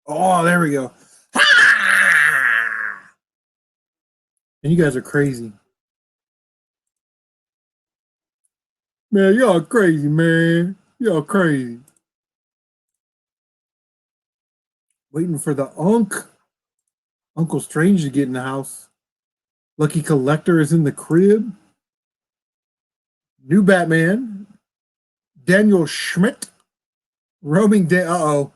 Oh, there we go. And you guys are crazy. Man, y'all crazy, man. Y'all crazy. Waiting for the Uncle Strange to get in the house. Lucky Collector is in the crib. New Batman. Daniel Schmidt. Roaming Dan. Uh-oh.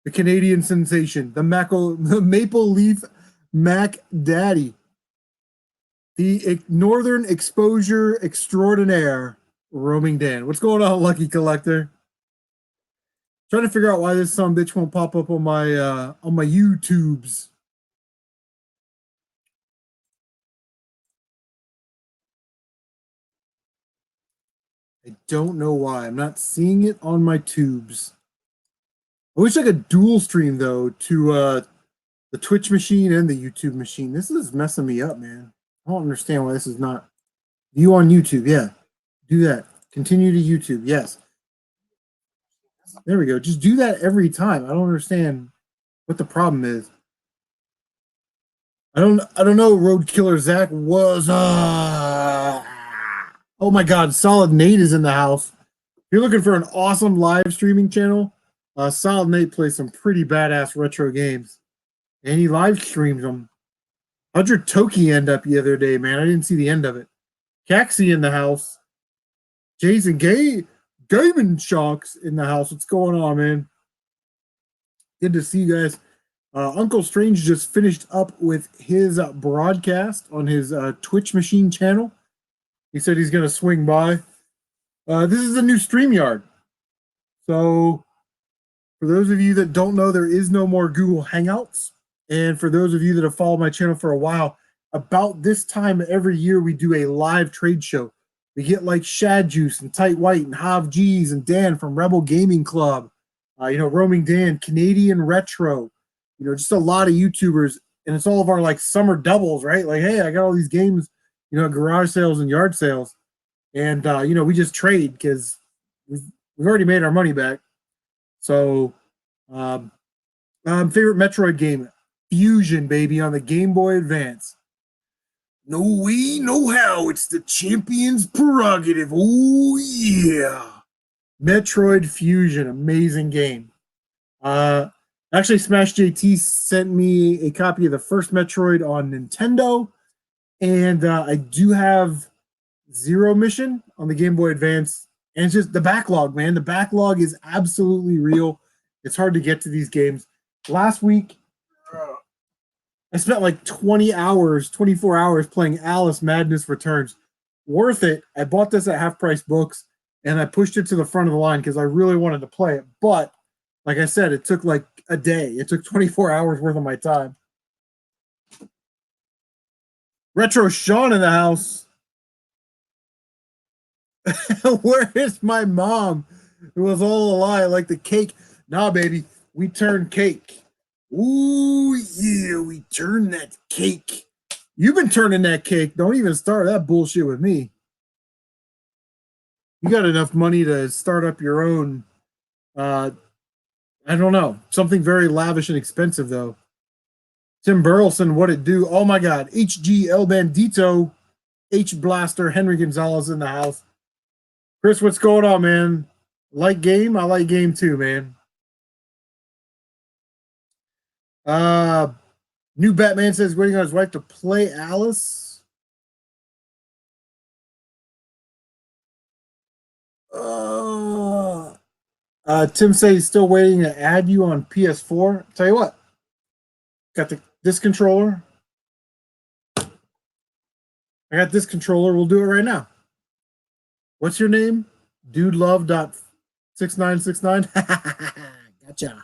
The Canadian sensation. The Maple Leaf Mac Daddy. The Northern Exposure Extraordinaire. Roaming Dan. What's going on, Lucky Collector? Trying to figure out why this son bitch won't pop up on my YouTubes. I don't know why. I'm not seeing it on my tubes. I wish I could dual stream though to the Twitch machine and the YouTube machine. This is messing me up, man. I don't understand why this is not view on YouTube. Yeah, do that. Continue to YouTube. Yes. There we go. Just do that every time. I don't understand what the problem is. I don't know. Road Killer Zach was oh my god, Solid Nate is in the house. If you're looking for an awesome live streaming channel, Solid Nate plays some pretty badass retro games. And he live streams them. 100 Toki end up the other day, man. I didn't see the end of it. Caxi in the house. Jason Gaming Sharks in the house. What's going on, man? Good to see you guys. Uncle Strange just finished up with his broadcast on his Twitch machine channel. He said he's going to swing by. This is a new StreamYard. So, for those of you that don't know, there is no more Google Hangouts. And for those of you that have followed my channel for a while, about this time every year, we do a live trade show. We get like Shad Juice and Tight White and Hav G's and Dan from Rebel Gaming Club. Roaming Dan, Canadian Retro. Just a lot of YouTubers. And it's all of our like summer doubles, right? Like, hey, I got all these games, garage sales and yard sales. And, we just trade because we've already made our money back. So, favorite Metroid game, Fusion, baby, on the Game Boy Advance. No way, no how. It's the champion's prerogative. Oh, yeah. Metroid Fusion, amazing game. Actually, Smash JT sent me a copy of the first Metroid on Nintendo. And I do have Zero Mission on the Game Boy Advance. And it's just the backlog, man. The backlog is absolutely real. It's hard to get to these games. Last week, I spent like 20 hours, 24 hours playing Alice Madness Returns. Worth it. I bought this at Half Price Books and I pushed it to the front of the line because I really wanted to play it. But like I said, it took like a day. It took 24 hours worth of my time. Retro Sean in the house. Where is my mom? It was all a lie, like the cake. Nah, baby, we turned cake. Ooh, yeah, we turned that cake. You've been turning that cake. Don't even start that bullshit with me. You got enough money to start up your own, I don't know, something very lavish and expensive, though. Tim Burleson, what it do? Oh, my God. HG El Bandito, H Blaster, Henry Gonzalez in the house. Chris, what's going on, man? Like game? I like game too, man. New Batman says waiting on his wife to play Alice. Tim says he's still waiting to add you on PS4. Tell you what, got this controller. I got this controller. We'll do it right now. What's your name? Dudelove.6969. Gotcha.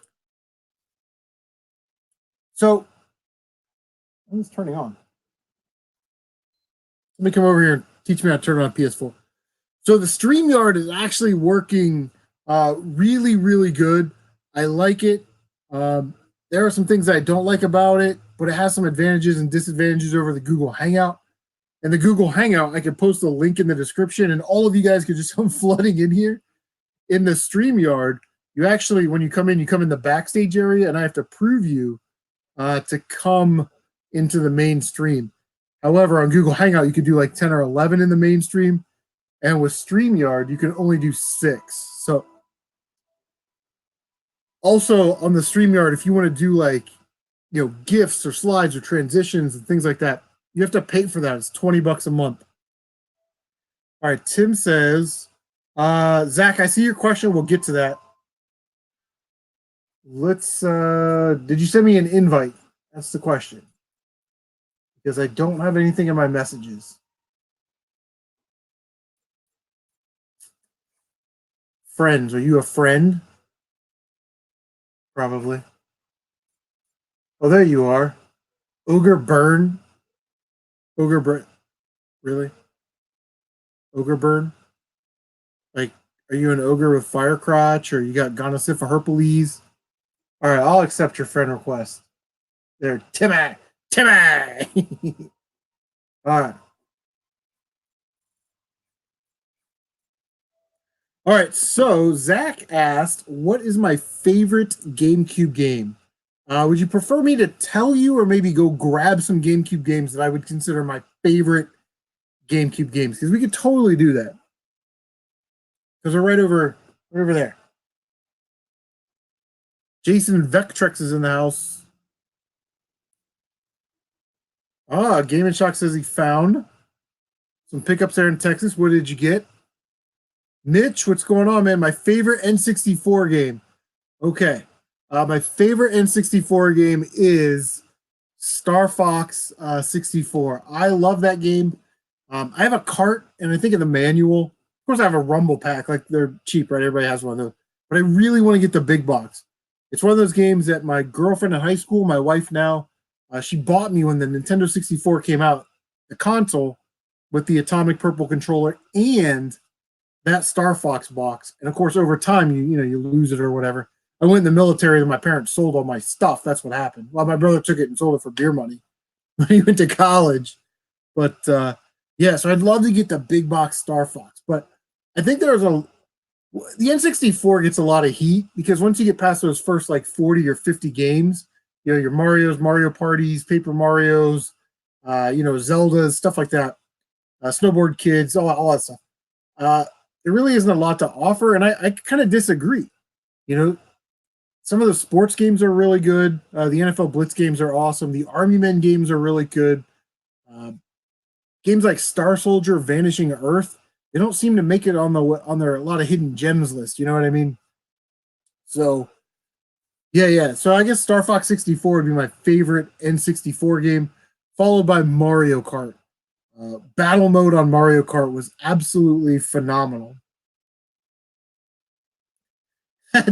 So, it's turning on. Let me come over here and teach me how to turn on PS4. So the StreamYard is actually working really, really good. I like it. There are some things I don't like about it, but it has some advantages and disadvantages over the Google Hangout. And the Google Hangout, I can post a link in the description, and all of you guys could just come flooding in here. In the StreamYard, You actually, when you come in the backstage area, and I have to prove you to come into the mainstream. However, on Google Hangout, you could do like 10 or 11 in the mainstream. And with StreamYard, you can only do 6. So also on the StreamYard, if you want to do like, gifts or slides or transitions and things like that, you have to pay for that. It's $20 a month. All right, Tim says, Zach, I see your question. We'll get to that. Let's did you send me an invite? That's the question. Because I don't have anything in my messages. Friends, are you a friend? Probably. Oh, there you are. Ogre Burn. Ogre Burn. Really? Ogre Burn? Like, are you an ogre with fire crotch, or you got Gonosypha herpes? All right, I'll accept your friend request. There, Timmy! Timmy! All right. All right, so Zach asked, what is my favorite GameCube game? Would you prefer me to tell you, or maybe go grab some GameCube games that I would consider my favorite GameCube games? Because we could totally do that. Because we're right over there. Jason Vectrex is in the house. Game and Shock says he found some pickups there in Texas. What did you get? Mitch, what's going on, man? My favorite N64 game. Okay. My favorite N64 game is Star Fox 64. I love that game. I have a cart, and I think in the manual, of course, I have a Rumble pack. Like, they're cheap, right? Everybody has one of those. But I really want to get the big box. It's one of those games that my girlfriend in high school, my wife now, she bought me when the Nintendo 64 came out, the console with the Atomic Purple controller and that Star Fox box. And of course, over time, you lose it or whatever. I went in the military and my parents sold all my stuff. That's what happened. Well, my brother took it and sold it for beer money when he went to college. But yeah, so I'd love to get the big box Star Fox. But I think the N64 gets a lot of heat because once you get past those first like 40 or 50 games, your Mario's, Mario Parties, Paper Mario's, Zelda's, stuff like that, Snowboard Kids, all that stuff. There really isn't a lot to offer, and I kind of disagree. Some of the sports games are really good. The NFL Blitz games are awesome. The Army Men games are really good. Games like Star Soldier, Vanishing Earth, they don't seem to make it on their a lot of hidden gems list. You know what I mean? So yeah. So I guess Star Fox 64 would be my favorite N64 game, followed by Mario Kart. Battle mode on Mario Kart was absolutely phenomenal.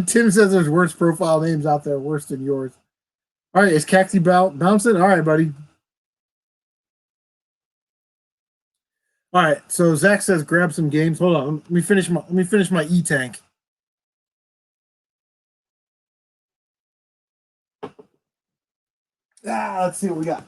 Tim says there's worse profile names out there, worse than yours. All right, is Caxi bouncing? All right, buddy. All right, so Zach says grab some games. Hold on, let me finish my E tank. Let's see what we got.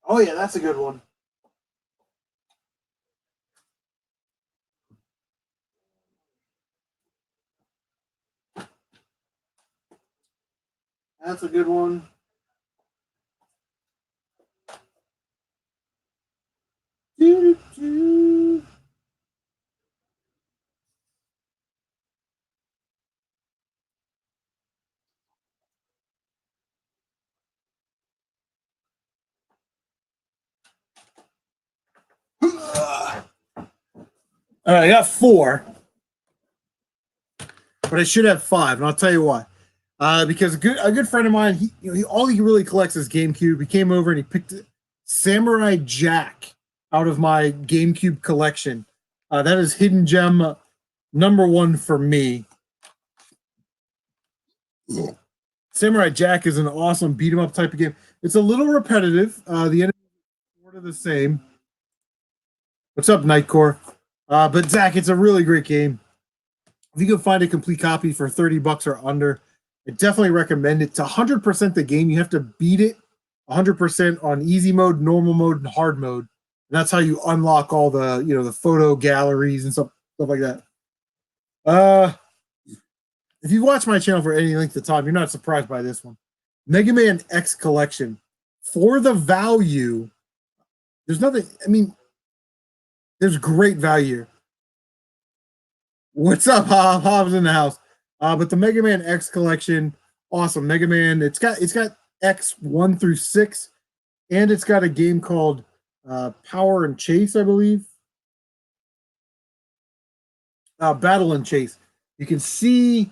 Oh yeah, that's a good one. That's a good one. All right, I got 4, but I should have 5, and I'll tell you why. Because a good friend of mine, all he really collects is GameCube. He came over and he picked Samurai Jack out of my GameCube collection. That is hidden gem number 1 for me. Samurai Jack is an awesome beat 'em up type of game. It's a little repetitive. The enemies are sort of the same. What's up, Nightcore? But Zach, it's a really great game. If you can find a complete copy for $30 or under, I definitely recommend it. It's 100% the game. You have to beat it 100% on easy mode, normal mode, and hard mode. And that's how you unlock all the, the photo galleries and stuff like that. If you watch my channel for any length of time, you're not surprised by this one. Mega Man X Collection. For the value, there's nothing, there's great value here. What's up, Hob? Hob's in the house. But the Mega Man X Collection, awesome. Mega Man, it's got X 1 through 6, and it's got a game called Power and Chase, I believe. Battle and Chase. You can see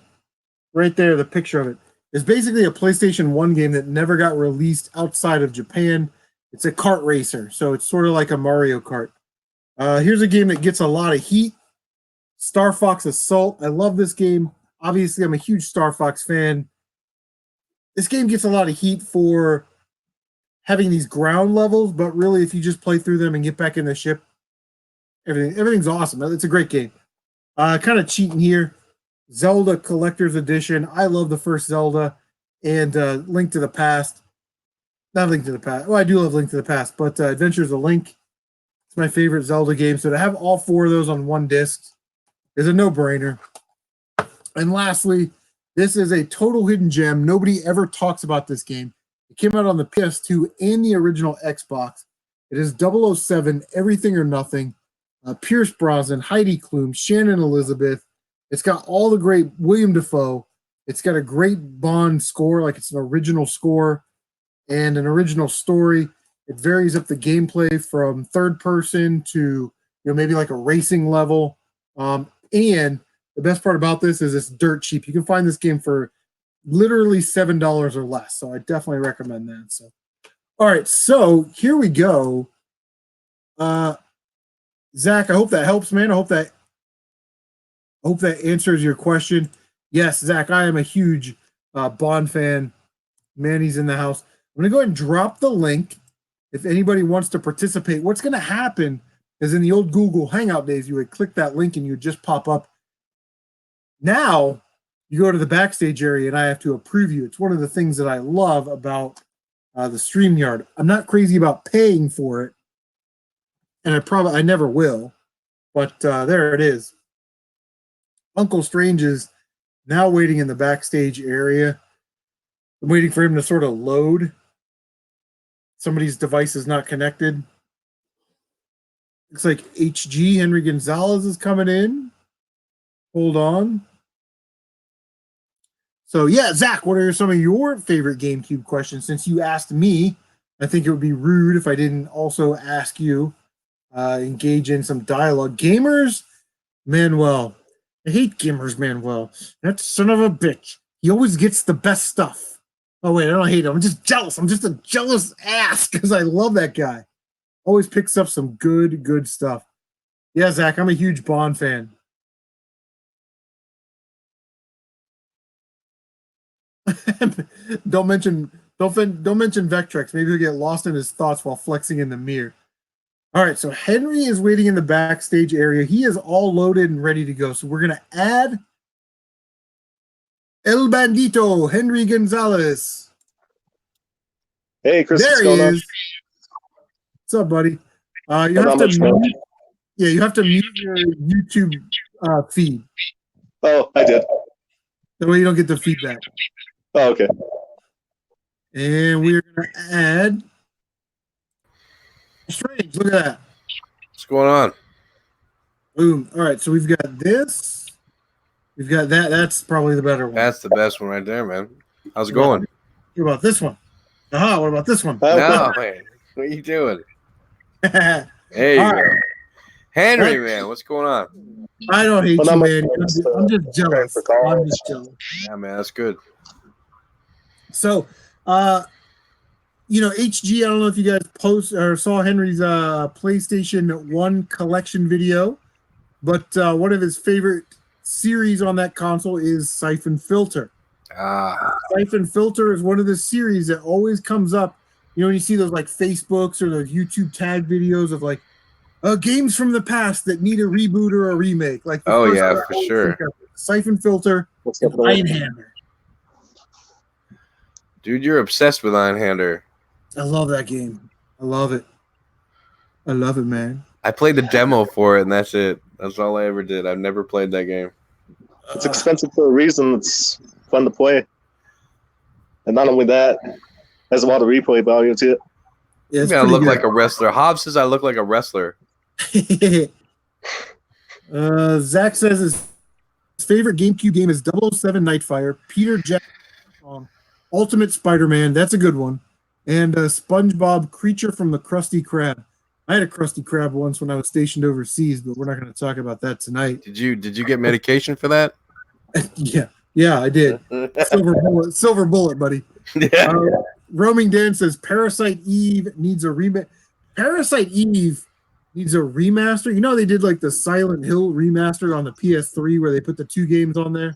right there the picture of it. It's basically a PlayStation 1 game that never got released outside of Japan. It's a kart racer, so it's sort of like a Mario Kart. Here's a game that gets a lot of heat. Star Fox Assault. I love this game. Obviously, I'm a huge Star Fox fan. This game gets a lot of heat for having these ground levels, but really, if you just play through them and get back in the ship, everything's awesome. It's a great game. Kind of cheating here. Zelda Collector's Edition. I love the first Zelda and Link to the Past. Not Link to the Past. Well, I do love Link to the Past, but Adventures of Link. It's my favorite Zelda game. So to have all 4 of those on one disc is a no-brainer. And lastly, this is a total hidden gem. Nobody ever talks about this game. It came out on the PS2 and the original Xbox. It is 007, Everything or Nothing, Pierce Brosnan, Heidi Klum, Shannon Elizabeth. It's got all the great William Dafoe. It's got a great Bond score, like it's an original score and an original story. It varies up the gameplay from third person to maybe like a racing level. And the best part about this is it's dirt cheap. You can find this game for literally $7 or less. So I definitely recommend that. So, all right, so here we go. Zach, I hope that helps, man. I hope that answers your question. Yes, Zach, I am a huge Bond fan. Manny's in the house. I'm going to go ahead and drop the link. If anybody wants to participate, what's going to happen is in the old Google Hangout days, you would click that link and you would just pop up. Now you go to the backstage area and I have to approve you. It's one of the things that I love about the StreamYard. I'm not crazy about paying for it, and I never will, but there it is. Uncle Strange is now waiting in the backstage area. I'm waiting for him to sort of load. Somebody's device is not connected. Looks like HG, Henry Gonzalez, is coming in. Hold on. So, yeah, Zach, what are some of your favorite GameCube questions? Since you asked me, I think it would be rude if I didn't also ask you. Engage in some dialogue. Gamers Manuel. I hate Gamers Manuel. That son of a bitch. He always gets the best stuff. Oh, wait, I don't hate him. I'm just jealous. I'm just a jealous ass because I love that guy. Always picks up some good stuff. Yeah, Zach, I'm a huge Bond fan. Don't mention Vectrex. Maybe he'll get lost in his thoughts while flexing in the mirror. All right, so Henry is waiting in the backstage area. He is all loaded and ready to go. So we're going to add El Bandito, Henry Gonzalez. Hey, Chris, there he is. What's up, buddy? You have to mute your YouTube feed. Oh, I did. That way you don't get the feedback. Oh, okay. And we're going to add Strange. Look at that. What's going on? Boom. All right, so we've got this. We've got that. That's probably the better one. That's the best one right there, man. How's it going? What about this one? Aha, what about this one? No, man. What are you doing? There you go. Right. Henry, man, what's going on? I don't hate you, man. I'm just jealous. I'm just jealous. Yeah, man, that's good. So, HG, I don't know if you guys saw Henry's PlayStation 1 collection video, but one of his favorite series on that console is Siphon Filter. Siphon Filter is one of the series that always comes up. When you see those like Facebooks or those YouTube tag videos of like games from the past that need a reboot or a remake. Like, oh yeah, for sure. Siphon Filter, and Iron Hammer. Dude, you're obsessed with Einhander. I love that game. I love it. I love it, man. I played the demo for it, and that's it. That's all I ever did. I've never played that game. It's expensive for a reason. It's fun to play. And not only that, has a lot of replay value to it. Yeah, it's I pretty look good. like a wrestler. Hobbs says I look like a wrestler. Zach says his favorite GameCube game is 007 Nightfire, Peter Jackson, Ultimate Spider-Man. That's a good one. And SpongeBob Creature from the Krusty Krab. I had a Krusty Krab once when I was stationed overseas, but we're not going to talk about that tonight. Did you get medication for that? Yeah, I did. Silver bullet, buddy. Yeah. Roaming Dan says Parasite Eve needs a remake. Parasite Eve needs a remaster. You know they did like the Silent Hill remaster on the PS3 where they put the 2 games on there.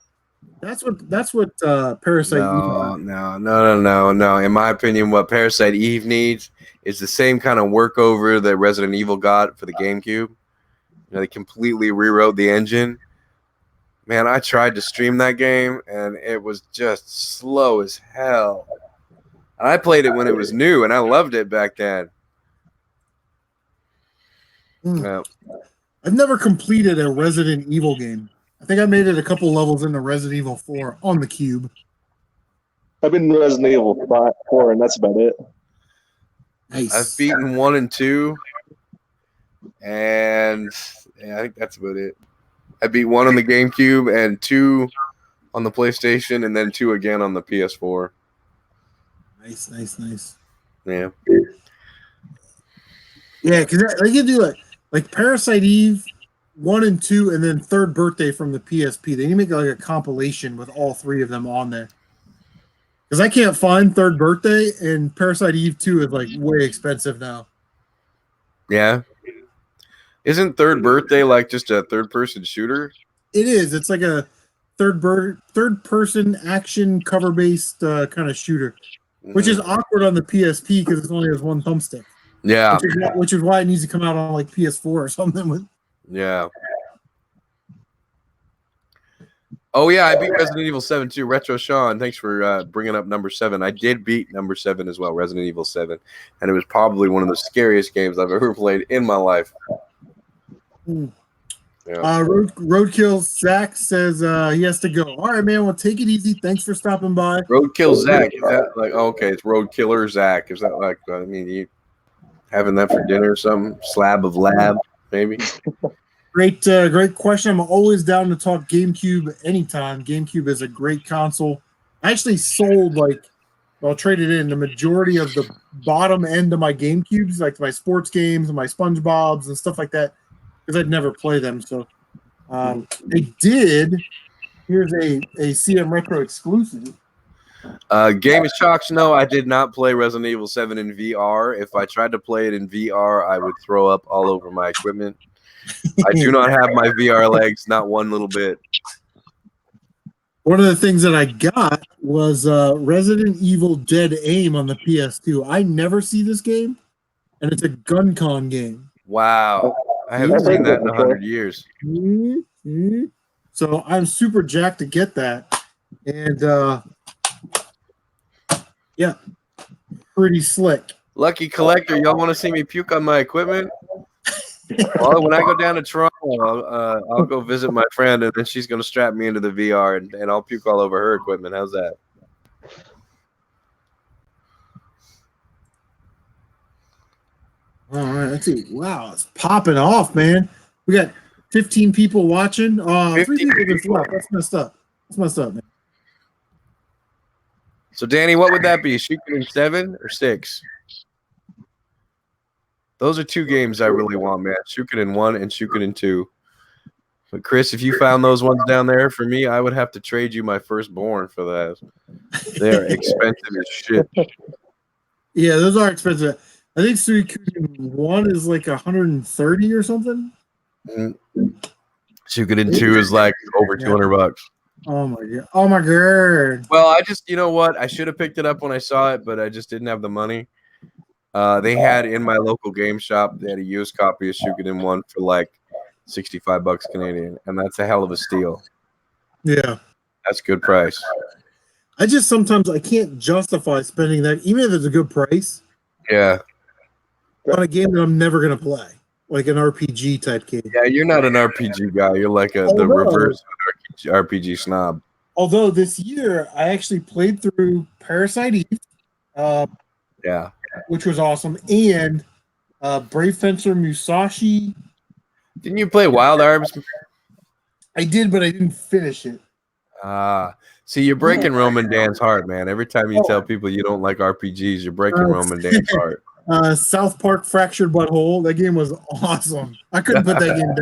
That's what Parasite Eve. No. In my opinion, what Parasite Eve needs is the same kind of workover that Resident Evil got for the GameCube. They completely rewrote the engine. Man, I tried to stream that game, and it was just slow as hell. I played it when it was new, and I loved it back then. I've never completed a Resident Evil game. I think I made it a couple levels into Resident Evil 4 on the Cube. I've been in Resident Evil 4, and that's about it. Nice. I've beaten 1 and 2, and I think that's about it. I beat 1 on the GameCube and 2 on the PlayStation, and then 2 again on the PS4. Nice. Yeah. Yeah, because they can do like Parasite Eve 1 and 2, and then Third Birthday from the PSP. They need to make like a compilation with all 3 of them on there. Because I can't find Third Birthday, and Parasite Eve 2 is like way expensive now. Yeah. Isn't Third Birthday like just a third-person shooter? It is. It's like a third-person action cover-based kind of shooter, which is awkward on the PSP because it only has 1 thumbstick. Yeah. Which is why it needs to come out on like PS4 or something. Yeah. Oh, yeah, I beat Resident Evil 7 too. Retro Sean, thanks for bringing up number 7. I did beat number 7 as well, Resident Evil 7. And it was probably one of the scariest games I've ever played in my life. Yeah. Roadkill Zach says he has to go. All right, man. Well, take it easy. Thanks for stopping by. Roadkill Zach. Is that like, okay, it's Roadkiller Zach. Is that like, I mean, you having that for dinner or something? Slab of lab, maybe? Great question. I'm always down to talk GameCube anytime. GameCube is a great console. I actually sold I'll trade it in the majority of the bottom end of my GameCubes, like my sports games and my SpongeBob's and stuff like that, because I'd never play them. So they did. Here's a CM Retro exclusive. Game is Chalks. No, I did not play Resident Evil 7 in VR. If I tried to play it in VR, I would throw up all over my equipment. I do not have my VR legs, not one little bit. One of the things that I got was Resident Evil Dead Aim on the PS2. I never see this game, and it's a gun con game. Wow. I haven't seen that in 100 years. Mm-hmm. So I'm super jacked to get that. And yeah, pretty slick. Lucky collector, y'all want to see me puke on my equipment? Well, when I go down to Toronto, I'll go visit my friend, and then she's going to strap me into the VR, and I'll puke all over her equipment. How's that? All right, let's see. Wow, it's popping off, man. We got 15 people watching. 3 people just left. That's messed up, man. So, Danny, what would that be? Shooting 7 or 6? Those are 2 games I really want, man. Shuken 1 and Shuken 2. But Chris, if you found those ones down there for me, I would have to trade you my firstborn for that. They're expensive as shit. Yeah, those are expensive. I think Shuken 1 is like 130 or something. Shuken 2 is like over $200. Oh my god! Oh my god! Well, you know what? I should have picked it up when I saw it, but I just didn't have the money. They had in my local game shop, they had a used copy of Shuken 1 for like $65 Canadian, and that's a hell of a steal. Yeah, that's a good price. I just sometimes I can't justify spending that, even if it's a good price, Yeah. on a game that I'm never gonna play, like an RPG type game. Yeah, you're not an RPG guy. You're like the reverse of an RPG snob. Although this year I actually played through Parasite Eve, Yeah. which was awesome, and Brave Fencer Musashi. Didn't you play Wild Arms? I did, but I didn't finish it. See, you're breaking Roman Dan's heart, man. Every time you tell people you don't like RPGs, you're breaking Roman Dan's heart. South Park Fractured Butthole. That game was awesome. I couldn't put that game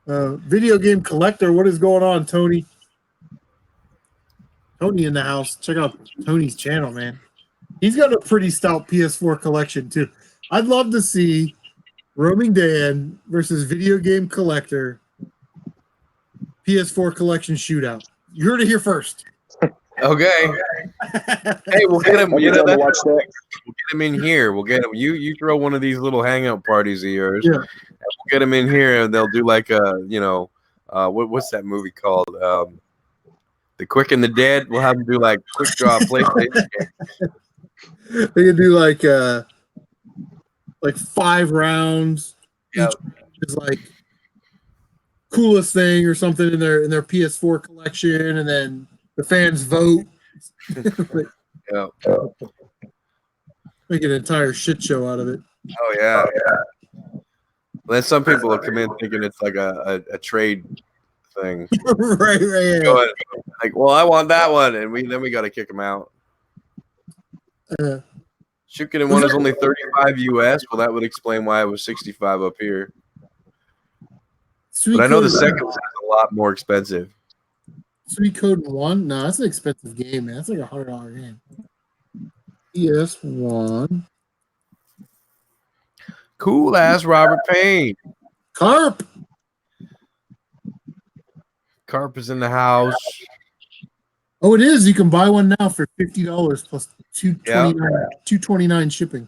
down. Video game collector. What is going on, Tony? Tony in the house. Check out Tony's channel, man. He's got a pretty stout PS4 collection too. I'd love to see Roaming Dan versus Video Game Collector PS4 collection shootout. You heard it here first. Okay. Hey, we'll get him. I'll be down to watch that. We'll get him in here. We'll get him. You throw one of these little hangout parties of yours. Yeah. And we'll get him in here, and they'll do like a, what's that movie called? The Quick and the Dead. We'll have them do like quick draw PlayStation. They could do like 5 rounds. Yep. Each is like coolest thing or something in their PS4 collection, and then the fans vote. Yeah. Make an entire shit show out of it. Oh yeah. Then some people will come in thinking it's like a trade thing. right. Yeah. Going, like, well, I want that one, and we got to kick them out. Shukin one is only 35 US. Well, that would explain why it was 65 up here. But I know the second one is a lot more expensive. Suikoden 1? No, that's an expensive game, man. That's like $100 game. PS1. Cool ass Robert Payne. Carp is in the house. Oh, it is. You can buy one now for $50 plus $229 shipping.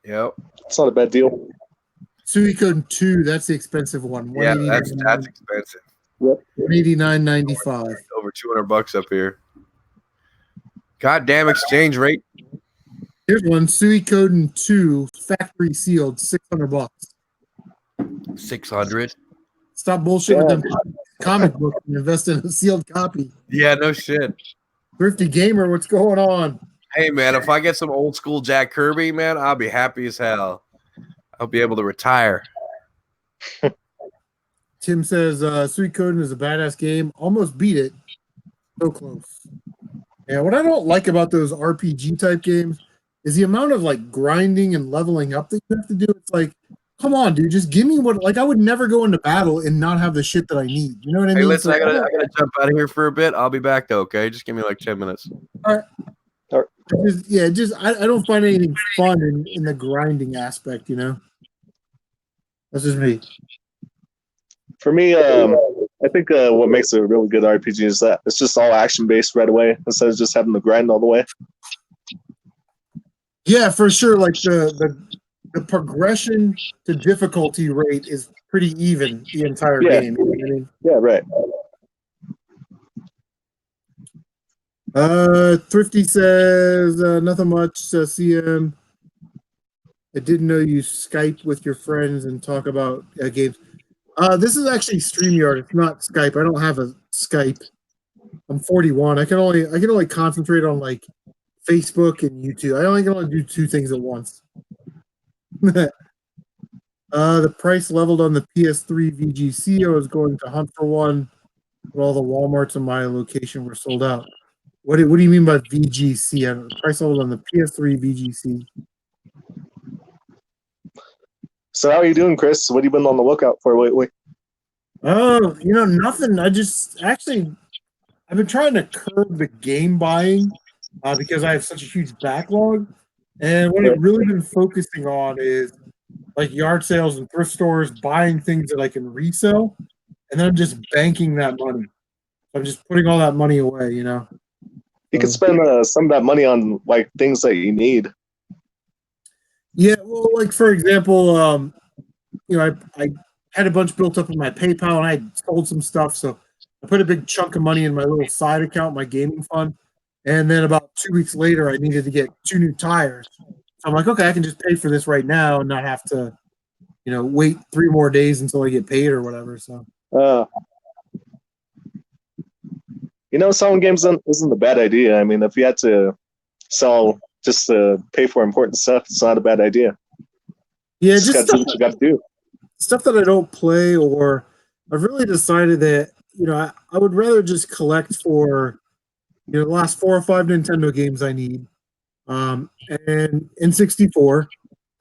Yep. It's not a bad deal. Suikoden 2, that's the expensive one. Yeah, that's expensive. Yep. $189.95. Over $200 up here. Goddamn exchange rate. Here's one. Suikoden 2, factory sealed, $600. 600. Stop bullshit with them comic book and invest in a sealed copy. Yeah, no shit. Thrifty Gamer, what's going on? Hey man, if I get some old school Jack Kirby, man, I'll be happy as hell. I'll be able to retire. Tim says Suikoden is a badass game. Almost beat it. So close. Yeah, what I don't like about those RPG type games is the amount of like grinding and leveling up that you have to do. It's like, come on, dude, just give me what. Like, I would never go into battle and not have the shit that I need. You know what I mean? Hey, listen, like, I gotta jump out of here for a bit. I'll be back though. Okay, just give me like 10 minutes. All right. I don't find anything fun in the grinding aspect. You know, that's just me. For me, I think what makes it a really good RPG is that it's just all action based right away instead of just having to grind all the way. Yeah, for sure. Like the progression to difficulty rate is pretty even the entire game. You know what I mean? Yeah, right. Thrifty says nothing much. CM, I didn't know you Skype with your friends and talk about games. This is actually StreamYard. It's not Skype. I don't have a Skype. I'm 41. I can only concentrate on like Facebook and YouTube. I can only do 2 things at once. The price leveled on the PS3 VGC. I was going to hunt for one, but all the Walmarts in my location were sold out. What do you mean by VGC? The price leveled on the PS3 VGC. So how are you doing, Chris? What have you been on the lookout for lately? Oh, nothing. I've been trying to curb the game buying because I have such a huge backlog. And what I've really been focusing on is like yard sales and thrift stores, buying things that I can resell, and then I'm just banking that money. I'm just putting all that money away, You could spend some of that money on like things that you need. Yeah, well, like for example, I had a bunch built up in my PayPal, and I sold some stuff. So I put a big chunk of money in my little side account, my gaming fund, and then about 2 weeks later, I needed to get 2 new tires. So I'm like, okay, I can just pay for this right now and not have to, wait 3 more days until I get paid or whatever. So Uh, selling games isn't a bad idea. I mean, if you had to sell just to pay for important stuff, it's not a bad idea. yeah, Just just got to do what you got to do. stuff that I don't play, or I've really decided that I would rather just collect for the last 4 or 5 Nintendo games I need, and N64,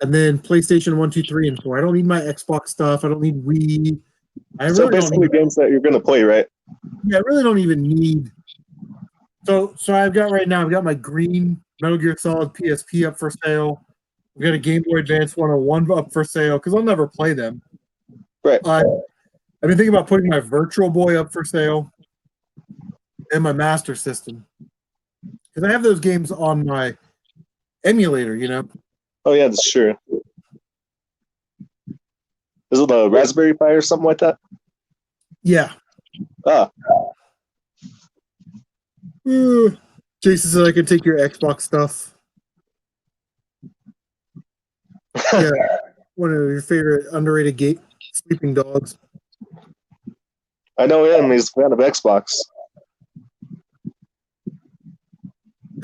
and then PlayStation 1, 2, 3, and 4. I don't need my Xbox stuff. I don't need Wii. I So really don't basically, need. games that you're going to play, right? Yeah, I really don't even need. So I've got right now. I've got my green Metal Gear Solid PSP up for sale. I've got a Game Boy Advance 101 up for sale because I'll never play them. Right. I've been thinking about putting my Virtual Boy up for sale and my Master System because I have those games on my emulator. Oh yeah, that's true. Is it a Raspberry Pi or something like that? Yeah. Ah, Jason said I can take your Xbox stuff. Yeah. One of your favorite underrated sleeping dogs. I know him. He's a fan of Xbox.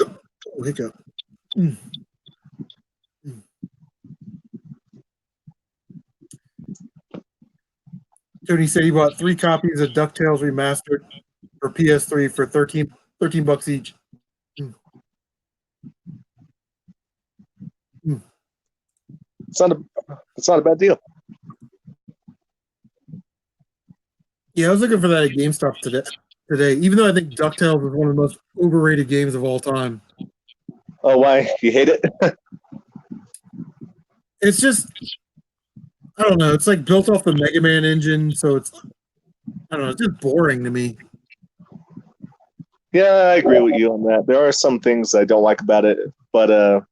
Oh, hiccup. Mm. Tony said he bought 3 copies of DuckTales Remastered for PS3 for $13 each. Mm. Mm. It's not a bad deal. Yeah, I was looking for that at GameStop today, even though I think DuckTales is one of the most overrated games of all time. Oh, why? You hate it? It's just, I don't know. It's like built off the Mega Man engine, so it's, I don't know. It's just boring to me. Yeah, I agree with you on that. There are some things I don't like about it, but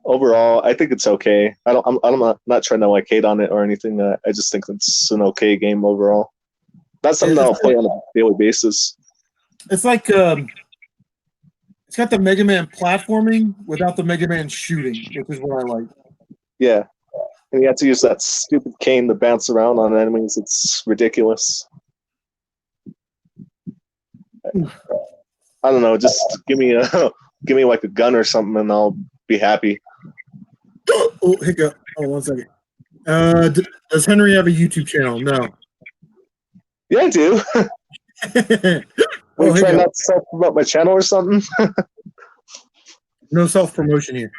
overall, I think it's okay. I'm not trying to hate on it or anything. I just think it's an okay game overall. Not something that I'll play on a daily basis. It's like it's got the Mega Man platforming without the Mega Man shooting, which is what I like. Yeah, and you have to use that stupid cane to bounce around on enemies. It's ridiculous. I don't know. Just give me like a gun or something, and I'll be happy. Oh, hiccup. Oh, 1 second. Does Henry have a YouTube channel? No. Yeah, I do. Oh, We try hiccup. not to self-promote my channel or something. No self-promotion here.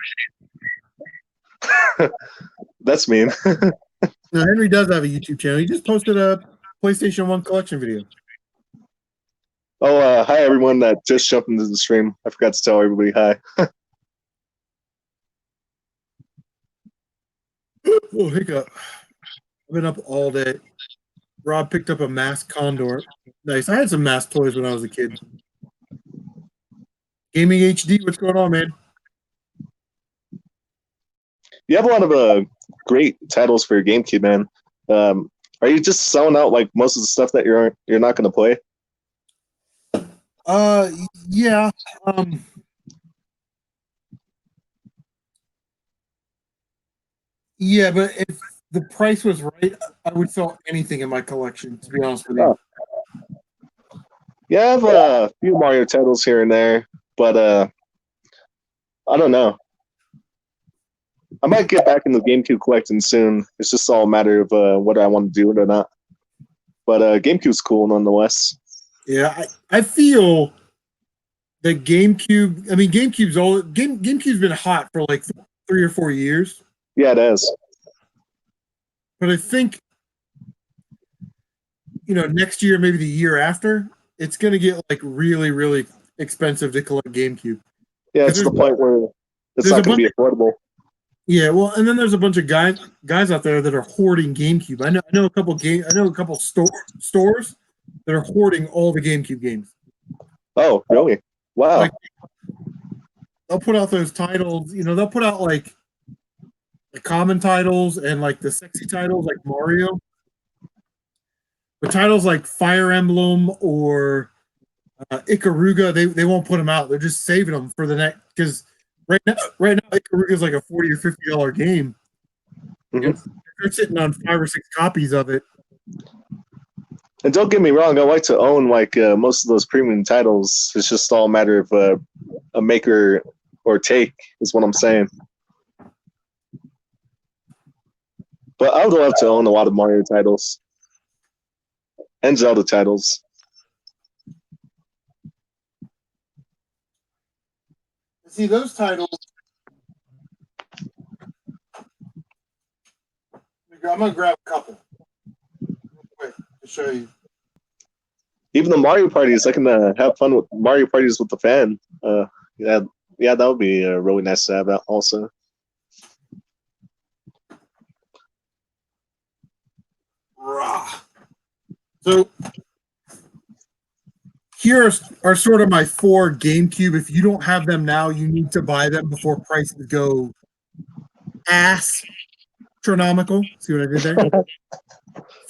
That's mean. No, Henry does have a YouTube channel. He just posted a PlayStation 1 collection video. Oh, hi everyone that just jumped into the stream. I forgot to tell everybody hi. Oh, hiccup. I've been up all day. Rob picked up a masked condor. Nice. I had some masked toys when I was a kid. Gaming HD, what's going on, man? You have a lot of great titles for your GameCube, man. Are you just selling out most of the stuff that you're not going to play? Yeah. Yeah, but if the price was right, I would sell anything in my collection, to be honest with you. Oh. Yeah, I have a few Mario titles here and there, but I don't know. I might get back into GameCube collecting soon. It's just all a matter of whether I want to do it or not. But GameCube's cool nonetheless. Yeah, I feel that GameCube. I mean, GameCube's been hot for like 3 or 4 years. Yeah, it is. But I think next year, maybe the year after, it's gonna get really, really expensive to collect GameCube. Yeah, it's the point where it's not going to be affordable. Yeah, well, and then there's a bunch of guys out there that are hoarding GameCube. I know a couple stores that are hoarding all the GameCube games. Oh, really? Wow. Like, they'll put out those titles. They'll put out like the common titles and like the sexy titles, like Mario. But titles like Fire Emblem or Ikaruga, they won't put them out. They're just saving them for the next, because right now Ikaruga is like a $40 or $50 game. Mhm. They're sitting on 5 or 6 copies of it. And don't get me wrong, I like to own like most of those premium titles. It's just all a matter of a maker or take, is what I'm saying. But I would love to own a lot of Mario titles and Zelda titles. See, those titles. I'm gonna grab a couple. Wait, to show you. Even the Mario parties, I can have fun with Mario parties with the fan. Yeah, that would be really nice to have that also. So here are sort of my 4 GameCube. If you don't have them now, you need to buy them before prices go astronomical. See what I did there?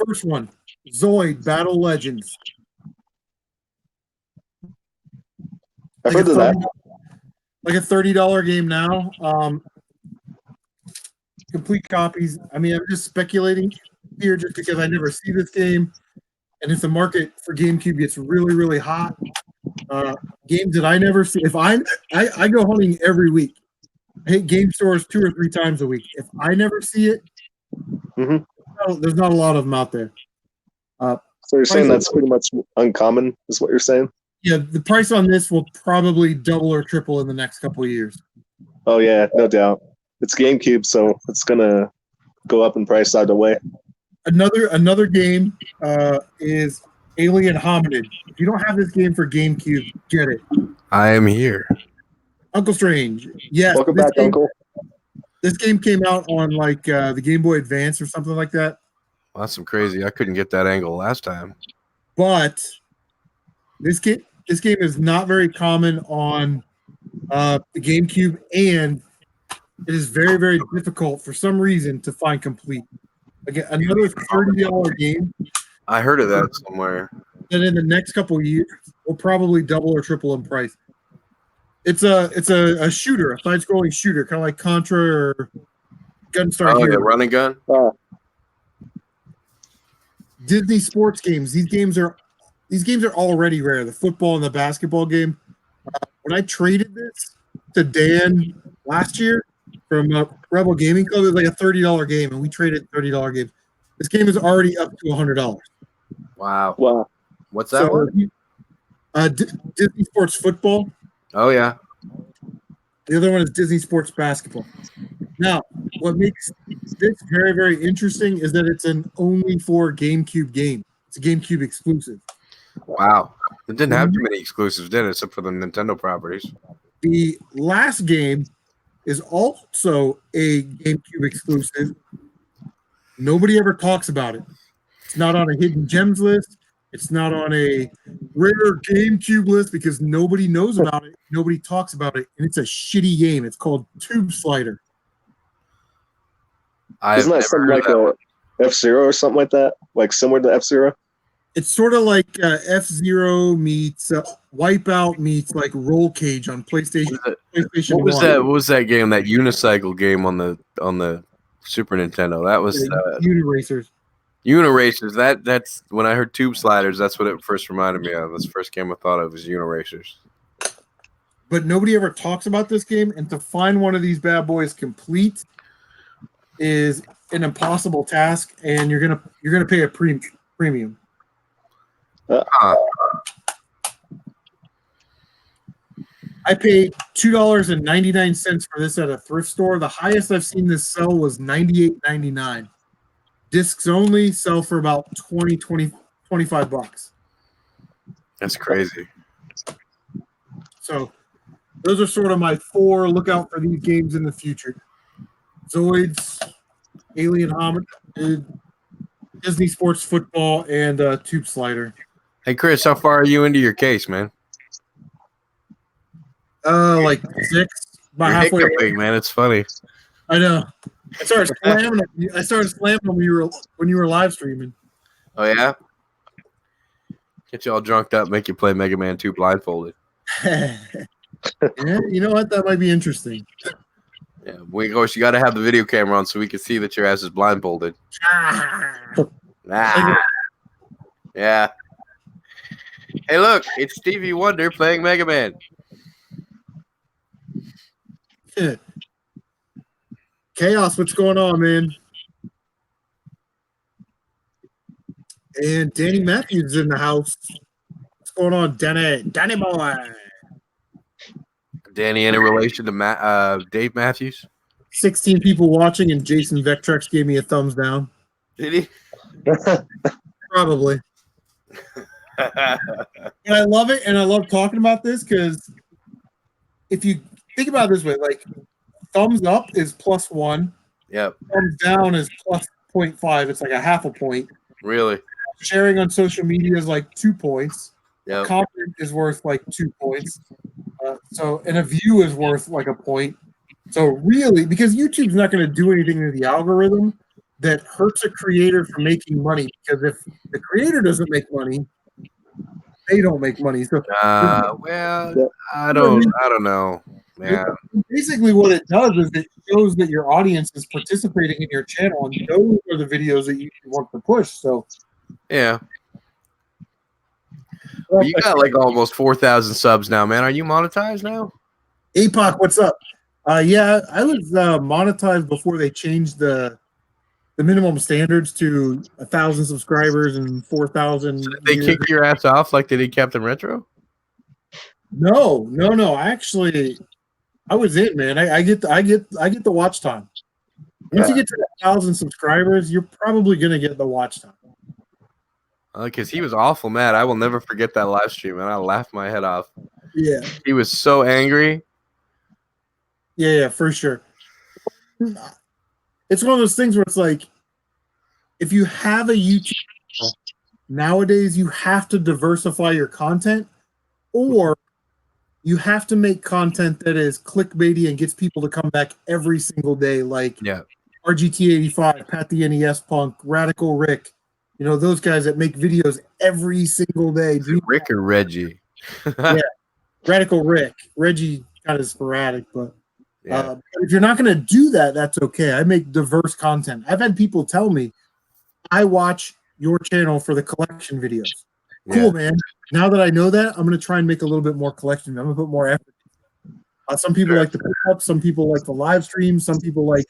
First one, Zoid Battle Legends. I've heard of that. Like a $30 game now. Complete copies. I mean, I'm just speculating here just because I never see this game. And if the market for GameCube gets really, really hot, games that I never see. If I go hunting every week, I hit game stores 2 or 3 times a week. If I never see it, there's not a lot of them out there. So you're saying that's pretty much uncommon, is what you're saying? Yeah, the price on this will probably double or triple in the next couple of years. Oh yeah, no doubt. It's GameCube, so it's gonna go up in price either way. Another game is Alien Hominid. If you don't have this game for GameCube, get it. I am here. Uncle Strange. Yes. Welcome back, Uncle. This game came out on like the Game Boy Advance or something like that. Well, that's some crazy. I couldn't get that angle last time. But this game is not very common on the GameCube, and it is very, very difficult for some reason to find complete. Again, another $30 game. I heard of that somewhere. And in the next couple of years, will probably double or triple in price. It's a shooter, a side-scrolling shooter, kind of like Contra or Gunstar Oh, Hero. like a running gun? Disney sports games. These games are already rare. The football and the basketball game. When I traded this to Dan last year from Rebel Gaming Club, it was like a $30 game, and we traded $30 games. This game is already up to $100. Wow. What's that one? Disney Sports Football. Oh, yeah. The other one is Disney Sports Basketball. Now, what makes this very, very interesting is that it's an only for GameCube game. It's a GameCube exclusive. Wow. It didn't have too many exclusives, did it? Except for the Nintendo properties. The last game is also a GameCube exclusive. Nobody ever talks about it. It's not on a hidden gems list. It's not on a rare GameCube list because nobody knows about it. Nobody talks about it. And it's a shitty game. It's called Tube Slider. Isn't that something like a F-Zero or something like that? Like similar to F-Zero? It's sort of like F-Zero meets Wipeout meets like Roll Cage on PlayStation. What was 1. that? What was that game? That unicycle game on the Super Nintendo. That was Uniracers. Uniracers. That's when I heard Tube Sliders. That's what it first reminded me of. This first game I thought of was Uniracers. But nobody ever talks about this game, and to find one of these bad boys complete is an impossible task, and you're gonna pay a premium. I paid $2.99 for this at a thrift store. The highest I've seen this sell was $98.99. Discs only sell for about $25. That's crazy. So those are sort of my 4. Look out for these games in the future. Zoids, Alien Hominid, Disney Sports Football, and Tube Slider. Hey, Chris, how far are you into your case, man? Like 6. About You're halfway. hiccuping, man. It's funny. I know. I started slamming them when you were live streaming. Oh yeah. Get you all drunked up, make you play Mega Man 2 blindfolded. Yeah, you know what? That might be interesting. Yeah, of course, you got to have the video camera on so we can see that your ass is blindfolded. Ah, yeah. Hey, look, it's Stevie Wonder playing Mega Man. Chaos, what's going on, man? And Danny Matthews is in the house. What's going on, Danny? Danny boy. Danny, any relation to Dave Matthews? 16 people watching, and Jason Vectrex gave me a thumbs down. Did he? Probably. And I love it, and I love talking about this because if you think about it this way, like thumbs up is +1, Yep. thumbs down is plus 0.5. It's like a half a point. Really? Sharing on social media is like 2 points. Yep. A comment is worth like 2 points. And a view is worth like a point. So really, because YouTube's not going to do anything to the algorithm that hurts a creator from making money. Because if the creator doesn't make money, they don't make money. So well, I don't know. Yeah. Basically, what it does is it shows that your audience is participating in your channel, and those are the videos that you want to push. So Yeah. Well, you got like almost 4,000 subs now, man. Are you monetized now? APOC, what's up? Yeah, I was monetized before they changed the minimum standards to 1,000 subscribers and 4,000. So they kick your ass off like they did Captain Retro? No. Actually, I was in, man. I get the watch time. Once you get to 1,000 subscribers, you're probably gonna get the watch time. Because he was awful mad. I will never forget that live stream, and I laughed my head off. Yeah. He was so angry. Yeah, for sure. It's one of those things where it's like, if you have a YouTube channel, nowadays you have to diversify your content, or you have to make content that is clickbaity and gets people to come back every single day, like RGT85, Pat the NES Punk, Radical Rick. You know, those guys that make videos every single day. Rick or Reggie? Yeah, Radical Rick. Reggie kind of sporadic, but if you're not going to do that, that's okay. I make diverse content. I've had people tell me, I watch your channel for the collection videos. Cool, man. Now that I know that, I'm going to try and make a little bit more collection. I'm going to put more effort. Some people like the pickups. Some people like the live streams. Some people like,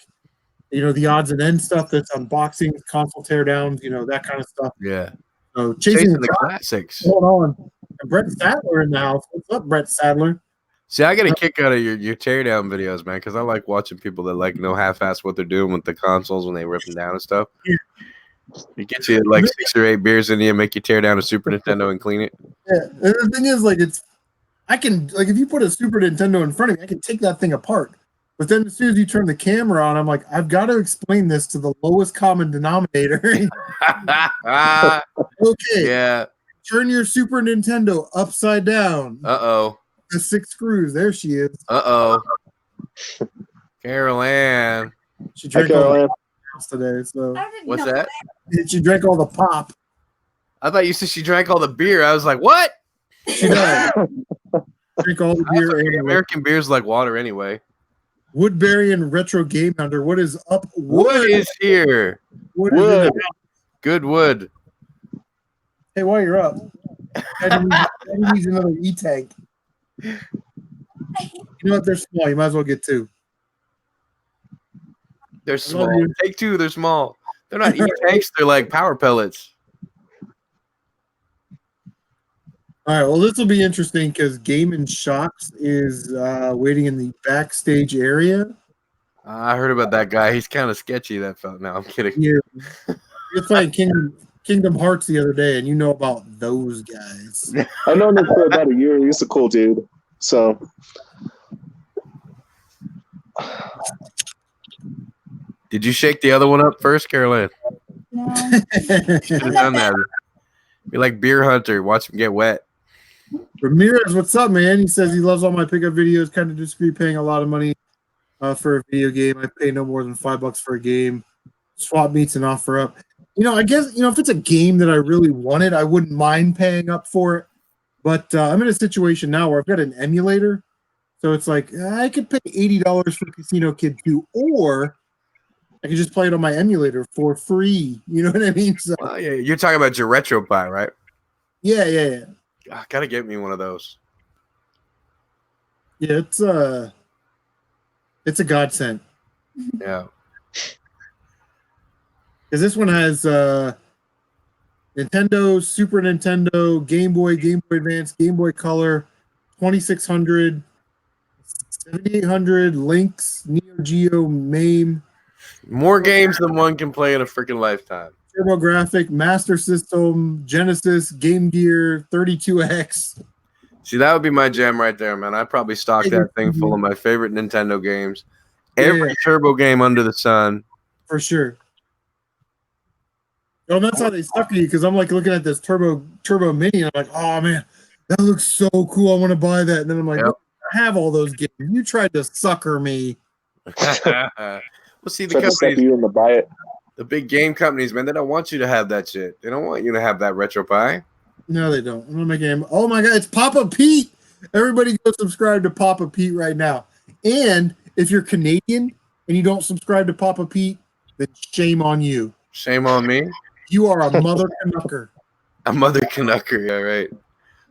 the odds and ends stuff that's unboxings, console teardowns, that kind of stuff. Yeah. So chasing the classics. Hold on. And Brett Sadler in the house. What's up, Brett Sadler? See, I get a kick out of your teardown videos, man, because I like watching people that like know half-ass what they're doing with the consoles when they rip them down and stuff. Yeah. It gets you like 6 or 8 beers in you and make you tear down a Super Nintendo and clean it. Yeah, and the thing is, like, I can, like, if you put a Super Nintendo in front of me, I can take that thing apart. But then as soon as you turn the camera on, I'm like, I've got to explain this to the lowest common denominator. Okay. Yeah. Turn your Super Nintendo upside down. Uh-oh. The 6 screws. There she is. Uh-oh. Carol Ann. She drank all the pops today. So what's that? She drank all the pop. I thought you said she drank all the beer. I was like, what? She does. Drink all the beer. American beer's like water anyway. Woodbury and Retro Game Hunter. What is up? Wood is here. Wood. Good wood. Hey, while you're up, I need another E-tank. You know what? They're small. You might as well get 2. They're small. Take 2. They're small. They're not E-tanks. They're like power pellets. All right. Well, this will be interesting because Game & Shots is waiting in the backstage area. I heard about that guy. He's kind of sketchy, that fella. No, I'm kidding. Yeah. You're playing Kingdom Hearts the other day, and you know about those guys. I've known him for about a year. He's a cool dude. So. Did you shake the other one up first, Carolyn? No. Should have done that. Be like Beer Hunter. Watch him get wet. Ramirez, what's up, man? He says he loves all my pickup videos. Kind of disagree paying a lot of money for a video game. I pay no more than $5 for a game. Swap meets and offer up. I guess if it's a game that I really wanted, I wouldn't mind paying up for it. But I'm in a situation now where I've got an emulator, so it's like I could pay $80 for Casino Kid 2, or I could just play it on my emulator for free. You know what I mean? So Well, yeah, you're talking about your RetroPie, right? yeah. Gotta get me one of those. Yeah, it's a godsend. Yeah. Because this one has Nintendo, Super Nintendo, Game Boy, Game Boy Advance, Game Boy Color, 2600, 7800, Lynx, Neo Geo, MAME, More games than one can play in a freaking lifetime. TurboGrafx, Master System, Genesis, Game Gear, 32X. See, that would be my jam right there, man. I'd probably stock that thing full of my favorite Nintendo games. Every Turbo game under the sun. For sure. Well, that's how they suck you, because I'm like looking at this Turbo Mini, and I'm like, oh man, that looks so cool. I want to buy that. And then I'm like, Yep. I have all those games. You tried to sucker me. Well, see, Try to sucker companies, you into buy it. the big game companies, man, they don't want you to have that shit. They don't want you to have that RetroPie. No, they don't. I'm gonna make a. Oh my god, it's Papa Pete! Everybody go subscribe to Papa Pete right now. And if you're Canadian and you don't subscribe to Papa Pete, then shame on you. Shame on me. You are a mother Canucker. A mother Canucker, yeah, right.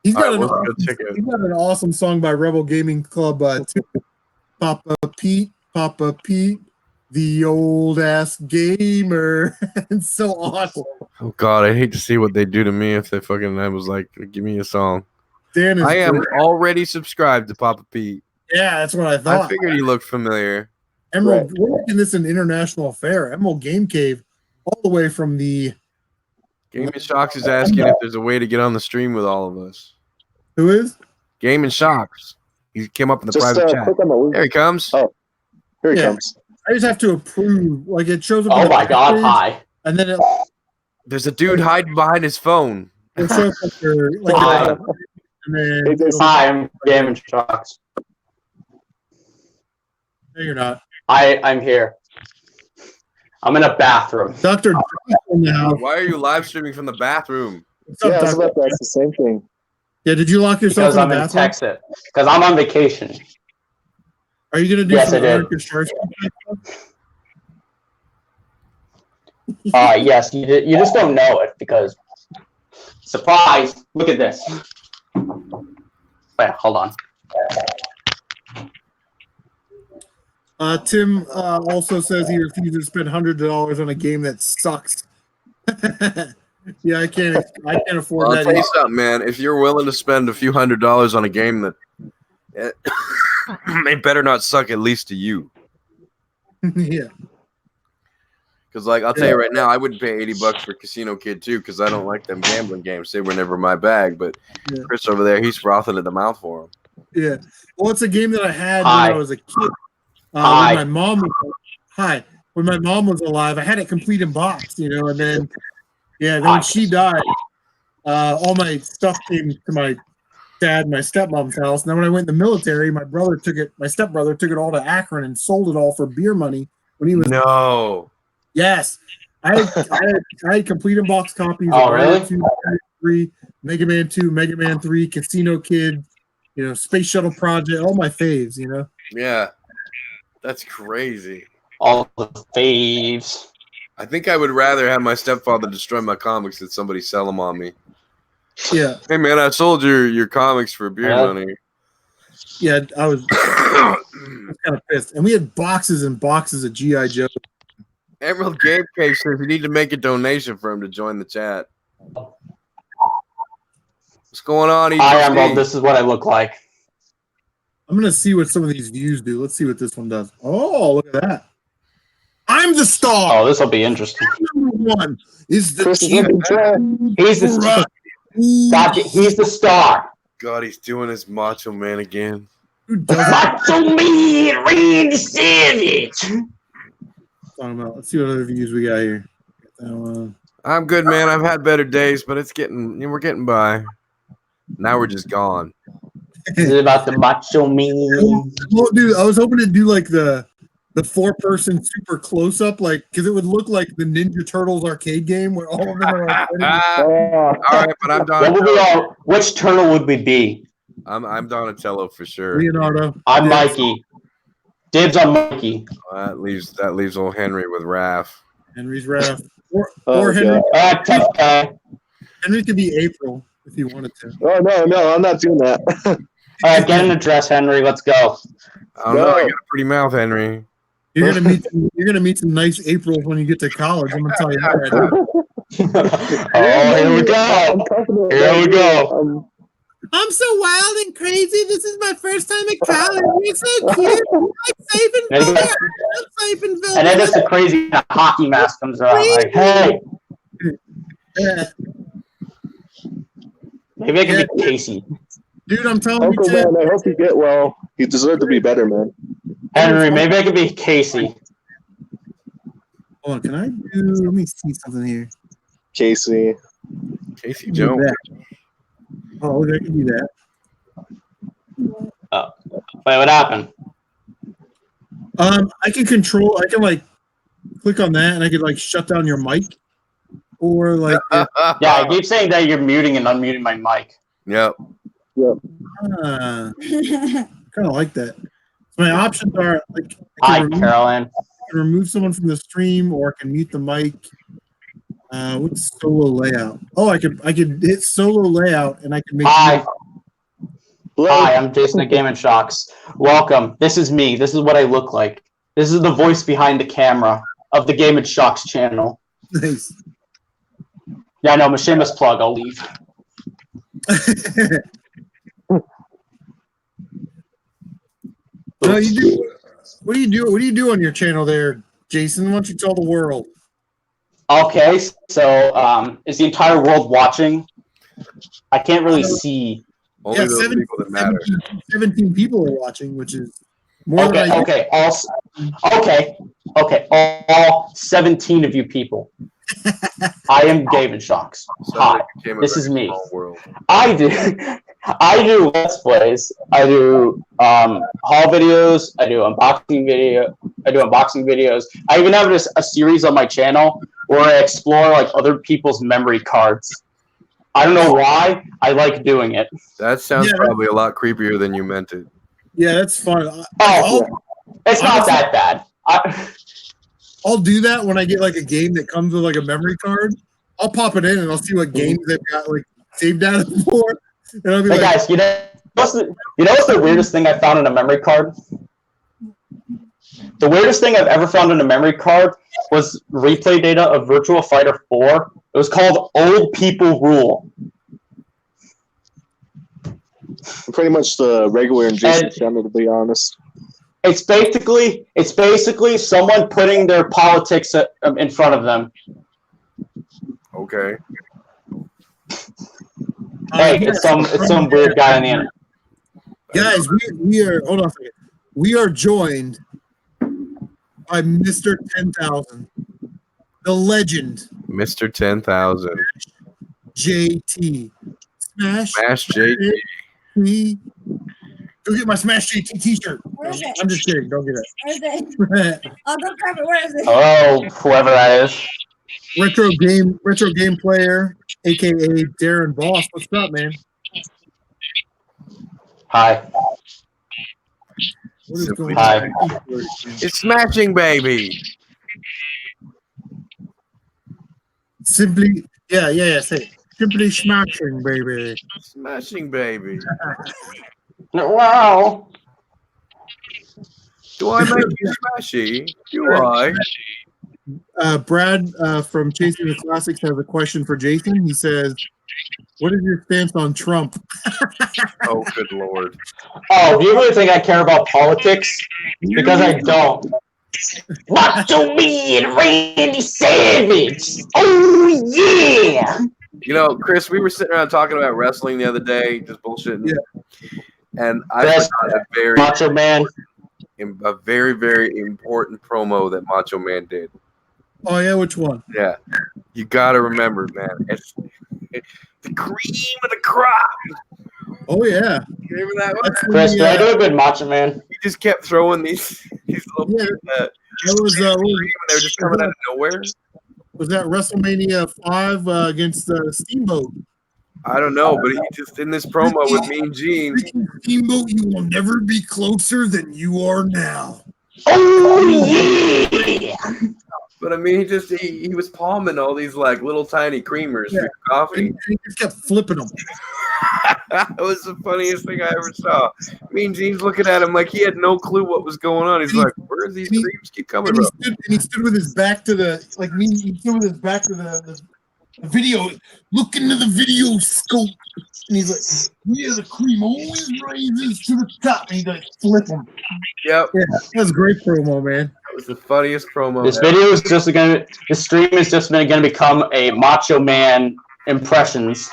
He's got, All right, let's go check it. he's got an awesome song by Rebel Gaming Club too. Papa Pete, the old ass gamer. It's so awesome. Oh God, I hate to see what they do to me if they fucking. I was like, give me a song. Dan is I am great. already subscribed to Papa Pete. Yeah, that's what I thought. I figured he looked familiar. Emerald, we're making this an international affair. Emerald Game Cave, all the way from the. Game and Shocks is asking if there's a way to get on the stream with all of us. Who is? Game and Shocks. He came up in the Just private chat. click on the link. There he comes. Oh. Here he Yeah. comes. I just have to approve. Like it shows up. Oh on the my god, page, hi. And then There's a dude hiding behind his phone. it shows up there, like, Hi. and then Hey, guys. Hi, I'm Game and Shocks. no, you're not. I'm here. I'm in a bathroom. Dr. now. Why are you live streaming from the bathroom? What's up, Yeah, I was Doctor? about to ask the same thing. Yeah, did you lock yourself Because in I'm the in bathroom? Texas. Because I'm on vacation. Are you gonna do Yes, some I did. other construction? Yes, you just don't know it because surprise! Look at this. Wait, hold on. Tim also says he refuses to spend $100 on a game that sucks. Yeah, I can't afford Well, I'll that. tell you something, man. If you're willing to spend a few $100s on a game that it better not suck at least to you. Yeah. Because, like, I'll tell you right now, I wouldn't pay $80 for Casino Kid 2 because I don't like them gambling games. They were never my bag. But Yeah. Chris over there, he's frothing at the mouth for them. Yeah. Well, it's a game that I had Hi. when I was a kid. Hi. When my mom was, when my mom was alive, I had it complete in box, and then then when she died, all my stuff came to my dad and my stepmom's house. And then when I went in the military, my stepbrother took it all to Akron and sold it all for beer money when he was No. Yes. I had complete in box copies Oh, of really? Mario 2, Mario 3, Mega Man 2, Mega Man 3, Casino Kid, Space Shuttle Project, all my faves, Yeah. That's crazy. All the faves. I think I would rather have my stepfather destroy my comics than somebody sell them on me. Yeah. Hey, man, I sold your comics for beer Yeah. money. Yeah, I was kind of pissed. And we had boxes and boxes of G.I. Joe. Emerald Game Cave says you need to make a donation for him to join the chat. What's going on, Hi, EGC? Emerald. This is what I look like. I'm going to see what some of these views do. Let's see what this one does. Oh, look at that. I'm the star. Oh, this will be interesting. Number one is the Chris is chief. looking trash. He's the God, he's the star. God, he's doing his Macho Man again. Who does it? Macho Man Randy Savage. Talking about. Let's see what other views we got here. I'm good, man. I've had better days, but we're getting by. Now we're just gone. Is it about the Macho Man? Well, dude, I was hoping to do like the the 4-person super close up, like because it would look like the Ninja Turtles arcade game where all of them are like. All right, but I'm What would we Donatello. all? Which turtle would we be? I'm Donatello for sure. Leonardo. I'm Yes. Mikey. Dibs on Mikey. That leaves old Henry with Raph. Henry's Raph. Or Oh, Henry. Tough guy. Henry could be April if you wanted to. Oh no, I'm not doing that. All right, get an address, Henry. Let's go. I don't know. I got a pretty mouth, Henry. You're gonna meet some nice Aprils when you get to college. I'm gonna tell you that right now. Oh, here we go. Here we go. I'm so wild and crazy. This is my first time at college. It's so cute. I'm safe and And fair. I'm safe and fair. And then just the crazy hockey mask comes around. Like, hey, Yeah. maybe I can be Casey. Dude, I'm telling Uncle you, Ted, man, I hope you get well. You deserve to be better, man. Henry, maybe I could be Casey. hold on, can I do? Let me see something here. Casey. Casey Do Jones. that. Oh, I can do that. Wait, what happened? I can control. I can like click on that, and I could like shut down your mic, or like. Yeah, I keep saying that you're muting and unmuting my mic. Yep. Kind of like that. So my options are like I Hi, can remove, Carolyn. I can remove someone from the stream, or I can mute the mic. What's solo layout? Oh, I could hit solo layout, and I can make. Hi. Hello. Hi, I'm Jason at Game and Shocks. Welcome. This is me. This is what I look like. This is the voice behind the camera of the Game and Shocks channel. Nice. Yeah, no, I'm a shameless plug. I'll leave. No, you do. What do you do? What do you do on your channel there, Jason? Why don't you tell the world? Okay, so is the entire world watching? I can't really see. Only Yeah, those people that matter. 17 people are watching, which is more than I Okay, all 17 of you people. I am Game and Shocks. Hi, this is me. World. I do Let's Plays. I do haul videos. I do unboxing videos. I even have a series on my channel where I explore like other people's memory cards. I don't know why. I like doing it. That sounds probably a lot creepier than you meant it. Yeah, that's fun. It's not that bad. I'll do that when I get like a game that comes with like a memory card. I'll pop it in and I'll see what games they've got like saved data for. And I'll be Hey like, guys, you know what's the weirdest thing I found in a memory card? The weirdest thing I've ever found in a memory card was replay data of Virtua Fighter 4. It was called Old People Rule. Pretty much the regular in Jason's channel, to be honest. It's basically someone putting their politics in front of them. Okay. Hey, it's some weird guy on the internet. guys, we are hold on a second. We are joined by Mr. 10,000, the legend, Mr. 10,000. JT. Smash JT. Go get my Smash JT t-shirt. Where is it? I'm just kidding. Don't get Where is it? it. I'll go grab it. Where is it? Oh, whoever that is. retro game player, aka Darren Boss. What's up, man? Hi. What is going Hi. on? It's smashing, baby. Simply, yeah. Say it. Simply smashing, baby. Smashing, baby. Wow. Do I make you smashy? Do I? Brad from Chasing the Classics has a question for Jason. He says, "What is your stance on Trump?" Oh, good lord. Oh, do you really think I care about politics? Because I don't. Macho Man Randy Savage. Oh yeah. You know, Chris, we were sitting around talking about wrestling the other day, just bullshitting. Yeah. And I Yes. forgot Macho Man. a very, very important promo that Macho Man did. Oh yeah, which one? Yeah. You got to remember, man. It's the cream of the crop. Oh yeah, You remember that one? that's when Chris, he, did I do a good Macho Man? He just kept throwing these these little Yeah, uh, that was they were just coming out of nowhere. was that WrestleMania 5 against Steamboat. I don't know, but he just in this promo with Mean Gene. Freaking Steamboat, you will never be closer than you are now. Oh yeah! But I mean, he was palming all these like little tiny creamers for coffee. And he just kept flipping them. That was the funniest thing I ever saw. Mean Gene's looking at him like he had no clue what was going on. He's like, "Where do these creams keep coming from?" And he stood with his back to the he stood with his back to the video, look into the video scope, and he's like, "Yeah, the cream always rises to the top." And he like flip them. Yep, Yeah, that was a great promo, man. that was the funniest promo. This ever. video is just gonna. The stream is just gonna become a Macho Man impressions.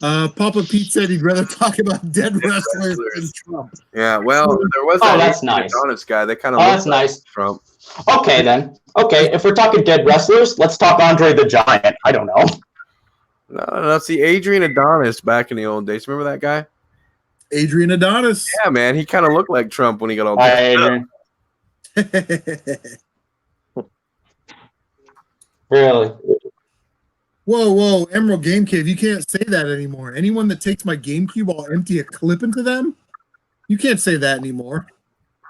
Papa Pete said he'd rather talk about dead wrestlers than Trump. Yeah, well, there was Oh, that that's Adrian nice. Adonis guy. They kind of Oh, that's nice. Trump. Okay, then. Okay, if we're talking dead wrestlers, let's talk Andre the Giant. I don't know. No, see Adrian Adonis back in the old days. Remember that guy? Adrian Adonis. Yeah, man, he kind of looked like Trump when he got all Hi, dressed up. Adrian. Really? Whoa, Emerald Game Cave, you can't say that anymore. Anyone that takes my GameCube, I'll empty a clip into them. You can't say that anymore.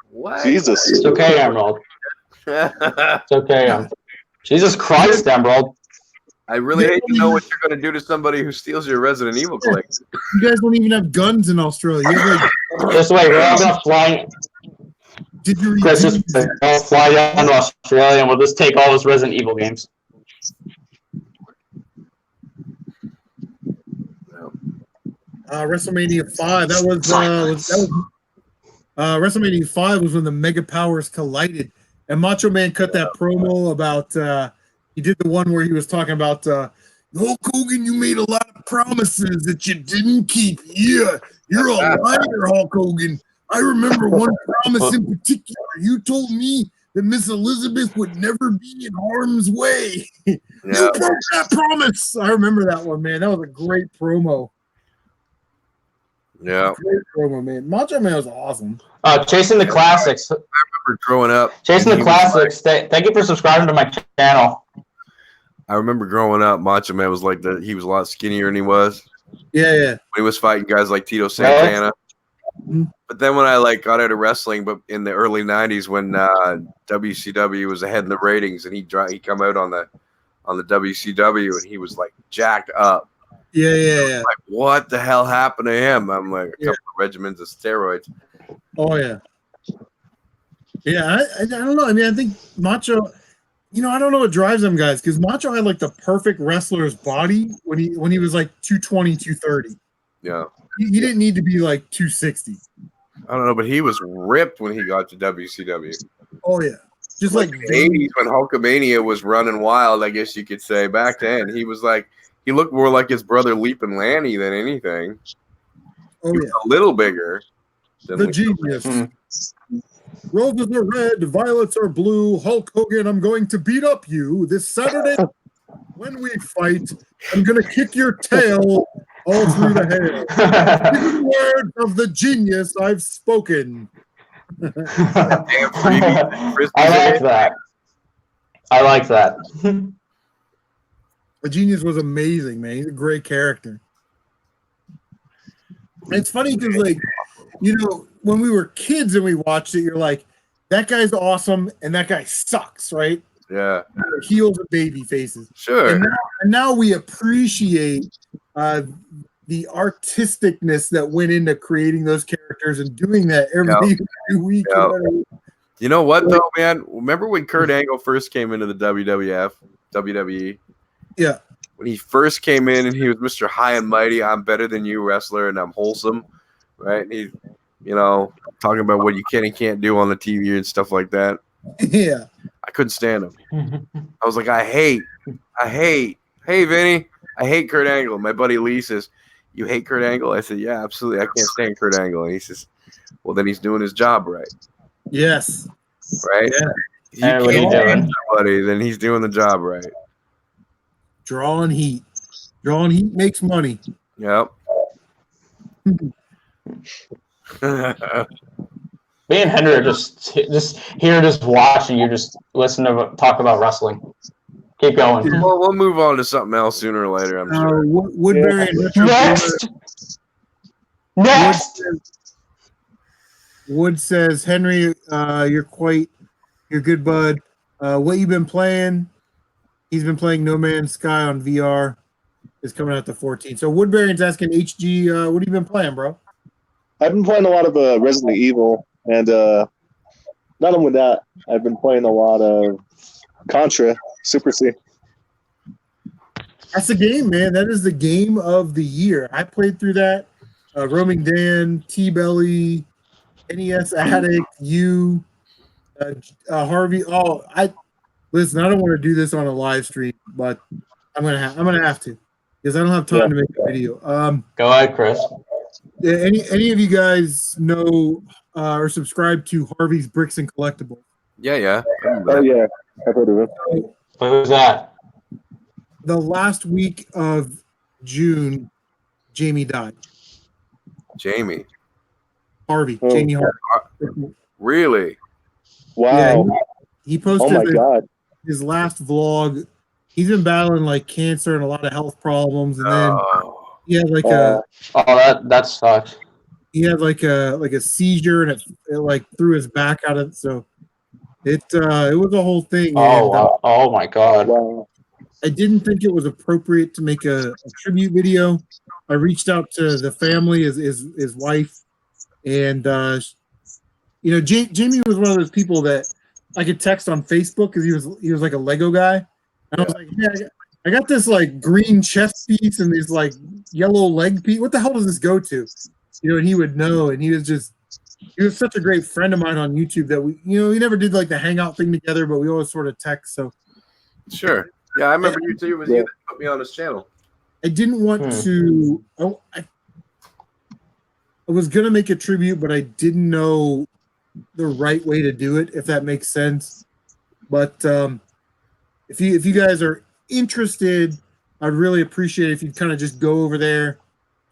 What? Jesus. It's okay, Emerald. It's okay. Jesus Christ, Emerald. I really hate to know what you're going to do to somebody who steals your Resident Evil collection. You guys don't even have guns in Australia. You have like, This way, we're all gonna fly. did you read Chris, just we'll fly down to Australia and we'll just take all his Resident Evil games. WrestleMania 5? That was WrestleMania 5 was when the Mega Powers collided, and Macho Man cut that promo about. He did the one where he was talking about Hulk Hogan. You made a lot of promises that you didn't keep. Yeah, you're a liar, Hulk Hogan. I remember one promise in particular. You told me that Miss Elizabeth would never be in harm's way. You broke that promise. I remember that one, man. That was a great promo. Yeah. Great promo, man. Macho Man was awesome. Chasing the Classics. I remember growing up. Chasing the Classics. Thank you for subscribing to my channel. I remember growing up, Macho Man was like he was a lot skinnier than he was. Yeah. When he was fighting guys like Tito Santana. But then when I got out of wrestling, but in the early '90s when WCW was ahead in the ratings, and he come out on the WCW and he was like jacked up. Yeah. Like, what the hell happened to him? I'm like, a couple of regimens of steroids. Oh yeah. Yeah, I don't know. I mean, I think Macho. I don't know what drives them guys, because Macho had like the perfect wrestler's body when he was like 220, 230. Yeah. He didn't need to be like 260. I don't know, but he was ripped when he got to WCW. Oh yeah, just like the '80s when Hulkamania was running wild, I guess you could say. Back then, he was like he looked more like his brother Leapin' Lanny than anything. Oh he was a little bigger. Than the genius. Roses are red, violets are blue. Hulk Hogan, I'm going to beat up you this Saturday when we fight. I'm going to kick your tail all through the hair. The word of the genius I've spoken. I like that. The genius was amazing, man. He's a great character. And it's funny because, when we were kids and we watched it, you're like, that guy's awesome and that guy sucks, right? Yeah. Heels and baby faces. Sure. And now we appreciate the artisticness that went into creating those characters and doing that every week. Yep. You know what, though, man? Remember when Kurt Angle first came into the WWE? Yeah. When he first came in and he was Mr. High and Mighty, I'm better than you wrestler and I'm wholesome, right? And he's, talking about what you can and can't do on the TV and stuff like that. Yeah. I couldn't stand him. I was like, I hate, hey, Vinny, I hate Kurt Angle. My buddy Lee says, you hate Kurt Angle? I said, yeah, absolutely. I can't stand Kurt Angle. And he says, well, then he's doing his job right. Yes. Right? Yeah. You can't stand somebody, then he's doing the job right. Drawing heat. Drawing heat makes money. Yep. But Me and Henry are just here, just watching you, just listen to talk about wrestling. Keep going. Well, we'll move on to something else sooner or later, I'm sure. Woodbury and Retro Next. Gamer- Next. Wood says, Henry, you're good, bud. What you been playing? He's been playing No Man's Sky on VR. It's coming out the 14th. So Woodbury's asking HG, what have you been playing, bro? I've been playing a lot of Resident Evil, and not only that, I've been playing a lot of Contra, Super C. That's the game, man. That is the game of the year. I played through that. Roaming Dan, T-Belly, NES Addict, you, Harvey. Listen. I don't want to do this on a live stream, but I'm gonna have to because I don't have time to make a video. Go ahead, Chris. Any of you guys know or subscribe to Harvey's Bricks and Collectibles? Yeah. Oh, yeah. I've heard of it. Who's that? The last week of June, Jamie died. Jamie. Harvey. Oh. Jamie Harvey. Really? Wow. Yeah, he Oh, posted my God. his last vlog. He's been battling like cancer and a lot of health problems, and then he had like that sucks. he had like a seizure, and it like threw his back out of it. So it was a whole thing. Oh and, wow. Oh my God. Wow. I didn't think it was appropriate to make a tribute video. I reached out to the family, his wife, and Jamie was one of those people that I could text on Facebook because he was like a Lego guy, and I was like, yeah, I got this like green chest piece and these like yellow leg piece. What the hell does this go to? And he would know, and he was such a great friend of mine on YouTube that we never did like the hangout thing together, but we always sort of text. So Sure. Yeah, I remember you too. It was you that put me on his channel. I didn't want to. I was gonna make a tribute, but I didn't know the right way to do it, if that makes sense. But if you guys are interested, I'd really appreciate it if you'd kind of just go over there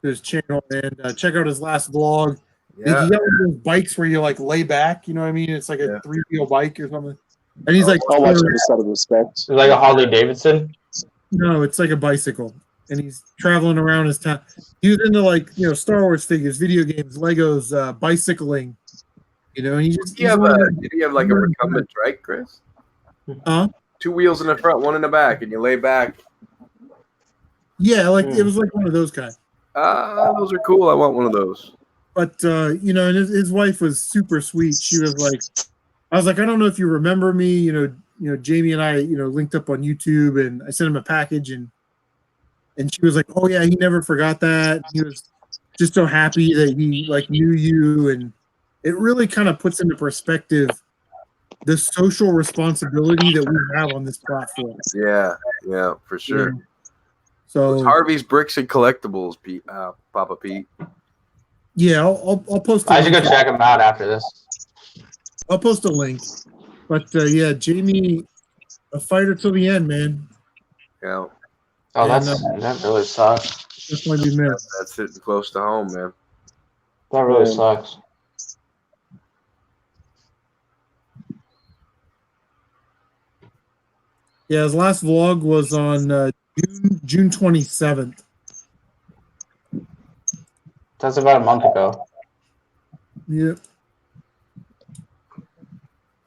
to his channel and check out his last vlog. Yeah. He got one of those bikes where you like lay back, you know what I mean? It's like a 3-wheel bike or something. And he's like, I'll watch it just out of respect. It's like a Harley Davidson. no, it's like a bicycle. And he's traveling around his town. He was into like, Star Wars figures, video games, Legos, bicycling. And he just Did you have like a recumbent trike, Chris? Huh? 2 wheels in the front, 1 in the back, and you lay back. Yeah, like it was like one of those kind. Those are cool. I want one of those. But and his wife was super sweet. She was like, I was like, I don't know if you remember me. Jamie and I, linked up on YouTube, and I sent him a package, and she was like, oh yeah, he never forgot that. He was just so happy that he like knew you, and it really kind of puts into perspective the social responsibility that we have on this platform. Yeah, for sure. So It's Harvey's Bricks and Collectibles, Pete, Papa Pete. yeah, I'll post. I should go check him out after this. I'll post a link. But yeah, Jamie, a fighter till the end, man. Yeah, Oh, that really sucks. That's why we missed. that's hitting close to home, man. That really sucks. Yeah, his last vlog was on June 27th. That's about a month ago. Yep.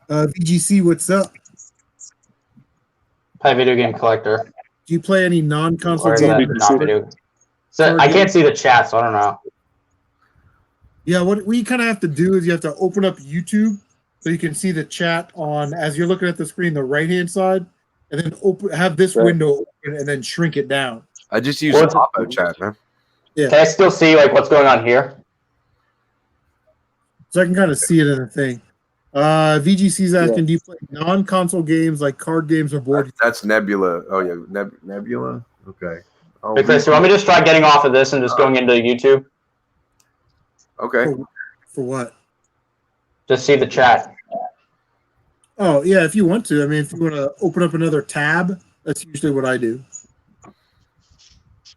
VGC, what's up? Play video game collector. Do you play any non-console Or games? not video. So I can't see the chat, so I don't know. Yeah, what you kind of have to do is you have to open up YouTube so you can see the chat on as you're looking at the screen, the right-hand side, and then have this window open and then shrink it down. I just use the pop-out chat, man. Yeah. Can I still see like what's going on here? So I can kind of see it in the thing. VGC's asking, do you play non-console games like card games or board games? That's Nebula. Oh yeah, Nebula. Okay. Oh, Hey, Chris, you want me to just try getting off of this and just going into YouTube? okay. For what? Just see the chat. Oh, yeah, if you want to. I mean, if you want to open up another tab, that's usually what I do.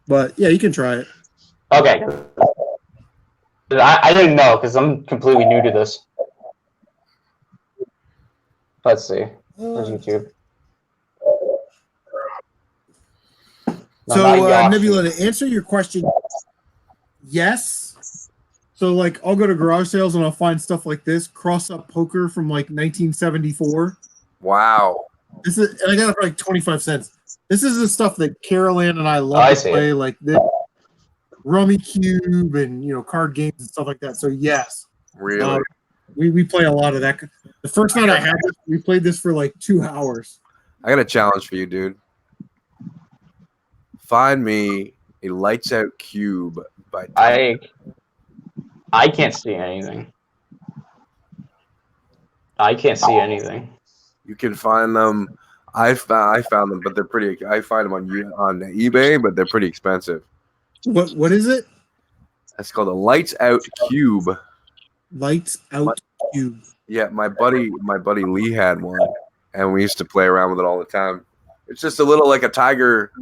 But, yeah, you can try it. Okay. I didn't know because I'm completely new to this. Let's see. Where's YouTube? No, So, not Yoshi. Nebula, to answer your question, yes. So, like, I'll go to garage sales and I'll find stuff like this, cross-up poker from like 1974. Wow. This is, and I got it for like 25 cents. This is the stuff that Carol Ann and I Oh, love I to see play, it. like this Rummy Cube and card games and stuff like that. So, yes, Really? we play a lot of that. The first night I had this, we played this for like 2 hours. I got a challenge for you, dude. Find me a lights out cube by I can't see anything. I can't see anything. You can find them. I found them, but they're pretty. I find them on eBay, but they're pretty expensive. What is it? That's called a lights out cube. Lights out cube. Yeah, my buddy Lee had one, and we used to play around with it all the time. It's just a little like a Tiger.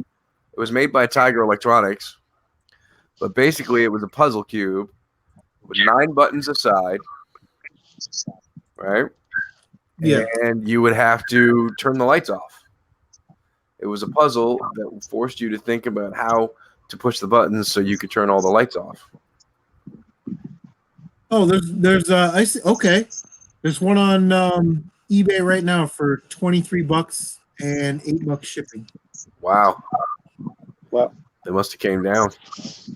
It was made by Tiger Electronics, but basically it was a puzzle cube with 9 buttons aside, right? Yeah. And you would have to turn the lights off. It was a puzzle that forced you to think about how to push the buttons so you could turn all the lights off. Oh, there's I see. Okay, there's one on eBay right now for $23 and $8 shipping. Wow. Wow. They must have came down.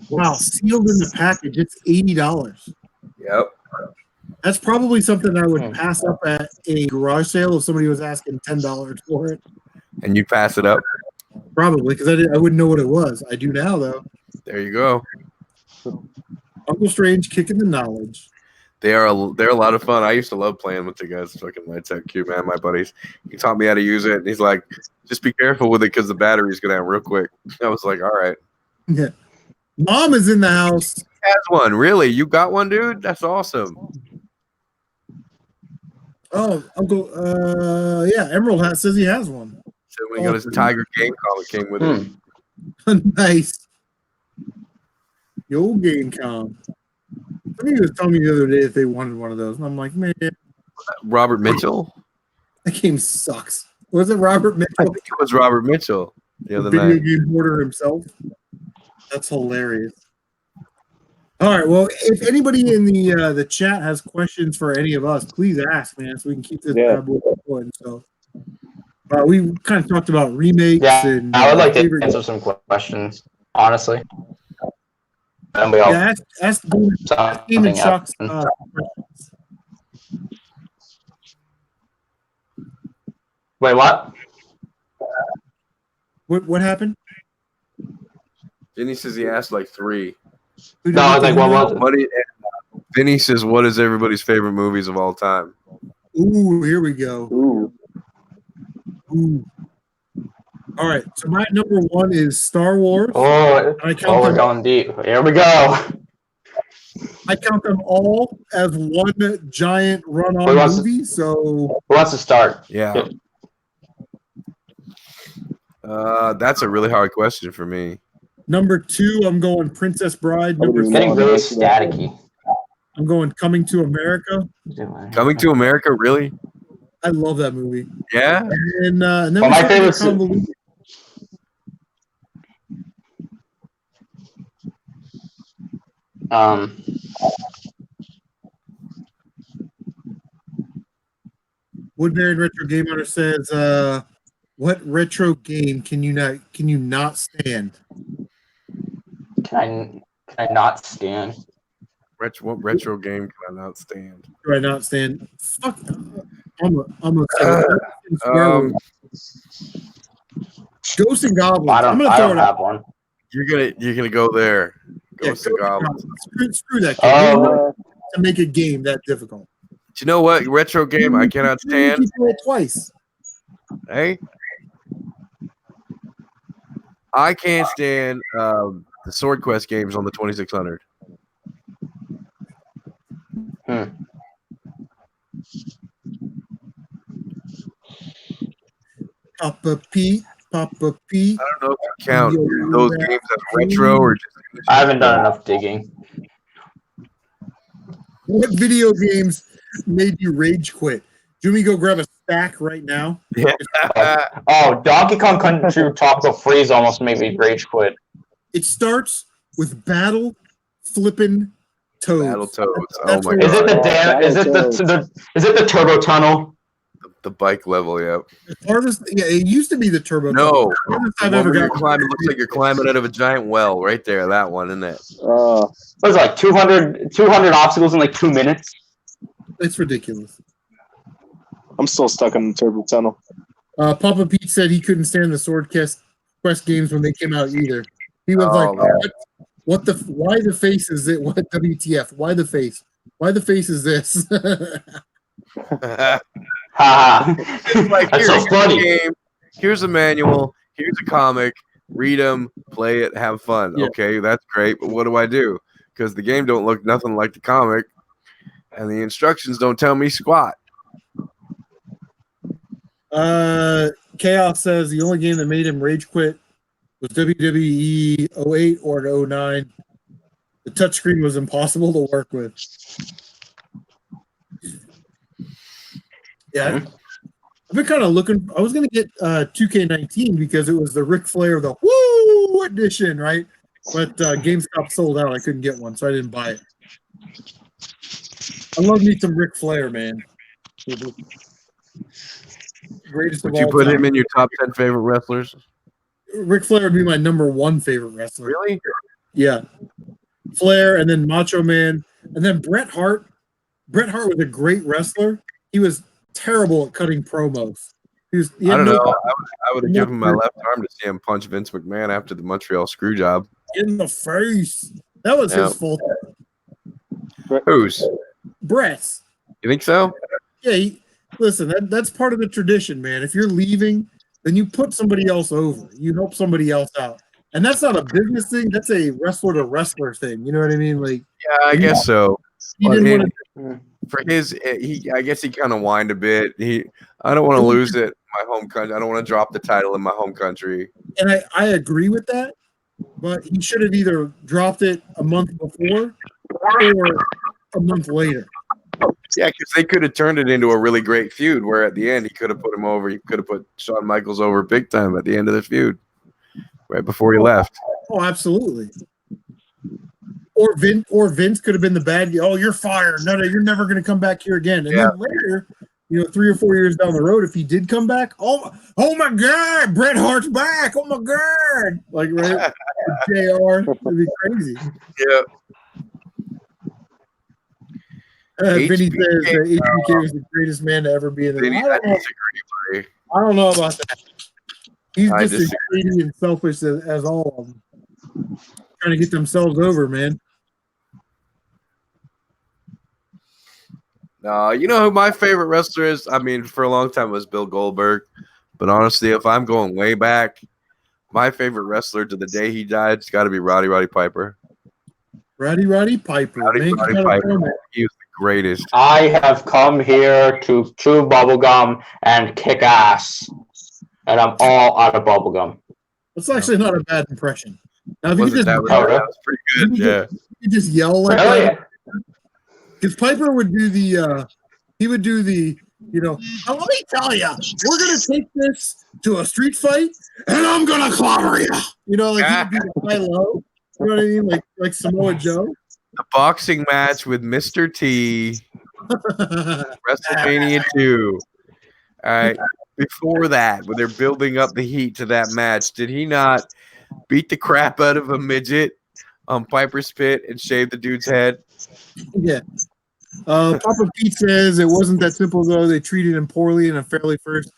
Wow, sealed in the package, it's $80. Yep. That's probably something I would pass up at a garage sale if somebody was asking $10 for it. And you pass it up. Probably because I wouldn't know what it was. I do now though. There you go. Uncle Strange kicking the knowledge. They're a lot of fun. I used to love playing with the guys fucking lights out cube, man. My buddies. He taught me how to use it. And he's like, just be careful with it because the battery's gonna have real quick. I was like, all right. Yeah. Mom is in the house. Has one, really? You got one, dude? That's awesome. Oh, Uncle yeah, Emerald Hat says he has one. So we got his Tiger game comic came with it. Nice. The old game com. Somebody was telling me the other day if they wanted one of those, and I'm like, man, Robert Mitchell? that game sucks. Was it Robert I Mitchell, think it was Robert Mitchell the other video night. game hoarder himself? That's hilarious. All right, well, if anybody in the chat has questions for any of us, please ask, man, so we can keep this bad boy going. So, we kind of talked about remakes and I would like to favorite answer some questions, honestly. And we all ask Demon Chuck's Wait, what? What happened? Vinny says he asked like 3. No, I was like, what was it? Buddy, Vinny says, what is everybody's favorite movies of all time? Ooh, here we go. Ooh. All right, so my number 1 is Star Wars. Oh, we're going deep. Here we go. I count them all as one giant run-on movie. So who wants to start? Yeah. That's a really hard question for me. Number 2, I'm going Princess Bride. Number It's getting 3, really staticky. I'm going Coming to America. Coming to America, really? I love that movie. Yeah. And then my favorite. Woodbury Retro Game Hunter says, "What retro game can you not stand?" Can I not stand? What retro game can I not stand? Do I not stand? Fuck. I'm a Ghosts and Goblins. I I'm don't gonna throw it have out. one. You're gonna go there. Ghosts and Goblins. Screw that game. To make a game that difficult. Do you know what retro game I cannot stand? You play it twice. Hey, I can't stand the Sword Quest games on the 2600. Papa Pete. I don't know if you count those games as retro or just. I haven't done enough digging. What video games made you rage quit? Jimmy, go grab a stack right now. Yeah. Oh, Donkey Kong Country Tropical Freeze almost made me rage quit. It starts with Battle Flippin' Toads. Battletoads. That's Oh my what Is it the god. damn? Is it the Turbo Tunnel? The bike level, yeah. The farthest, yeah, it used to be the Turbo. No. Tunnel. The farthest The I've one ever where you're got. climbing looks like you're climbing out of a giant well right there. That one, isn't it? What was it, like 200 obstacles in like 2 minutes? It's ridiculous. I'm still stuck in the Turbo Tunnel. Papa Pete said he couldn't stand the Sword Quest games when they came out either. He was Oh, like, man. "What the? Why the face is it? What WTF? Why the face? Why the face is this?" Haha. Like, That's here, so here's funny. a game. Here's a manual. Here's a comic. Read them, play it, have fun. Yeah. Okay, that's great. But what do? Because the game don't look nothing like the comic, and the instructions don't tell me squat. Chaos says the only game that made him rage quit was WWE 08 or 09. The touchscreen was impossible to work with. Yeah, I've been kind of looking. I was going to get 2K19 because it was the Ric Flair, the Woo edition, right? But GameStop sold out. I couldn't get one, so I didn't buy it. I love me some Ric Flair, man. Greatest Would of you all put time. him in your top 10 favorite wrestlers? Ric Flair would be my number one favorite wrestler. Really? Yeah. Flair, and then Macho Man, and then Bret Hart. Bret Hart was a great wrestler. He was terrible at cutting promos. He I had don't no- know. I would have given my left arm to see him punch Vince McMahon after the Montreal screw job. in the face. That was Yeah. his fault. Who's? Bret's. You think so? Yeah, listen, that's part of the tradition, man. If you're leaving, then you put somebody else over. You help somebody else out. And that's not a business thing. That's a wrestler to wrestler thing. You know what I mean? Like, Yeah, I guess so. he Well, didn't and want to. for his, I guess he kind of whined a bit. I don't want to lose it in my home country. I don't want to drop the title in my home country. And I agree with that, but he should have either dropped it a month before or a month later. Yeah, because they could have turned it into a really great feud where at the end he could have put him over. He could have put Shawn Michaels over big time at the end of the feud, right before he left. Oh, absolutely. Or Vince could have been the bad guy. Oh, you're fired. No, you're never going to come back here again. And then later, 3 or 4 years down the road, if he did come back, oh my God, Bret Hart's back. Oh my God, like right, JR, it'd be crazy. Yeah. Vinny says that HBK was the greatest man to ever be in the ring. I disagree, I don't know about that. He's I just as greedy and selfish as all of them. Trying to get themselves over, man. You know who my favorite wrestler is? I mean, for a long time it was Bill Goldberg. But honestly, if I'm going way back, my favorite wrestler to the day he died has got to be Roddy Piper. Roddy Piper. Roddy Piper. He was the greatest. I have come here to chew bubblegum and kick ass. And I'm all out of bubblegum. That's actually not a bad impression. Now, if you That was pretty good, yeah. You just yell like that. Because Piper would do let me tell you, we're going to take this to a street fight, and I'm going to clobber you. He would be the high-low. You know what I mean? Like Samoa Joe. The boxing match with Mr. T. WrestleMania 2. All right. Before that, when they're building up the heat to that match, did he not beat the crap out of a midget on Piper's Pit and shave the dude's head? Yeah. Papa Pete says it wasn't that simple, though. They treated him poorly and unfairly first,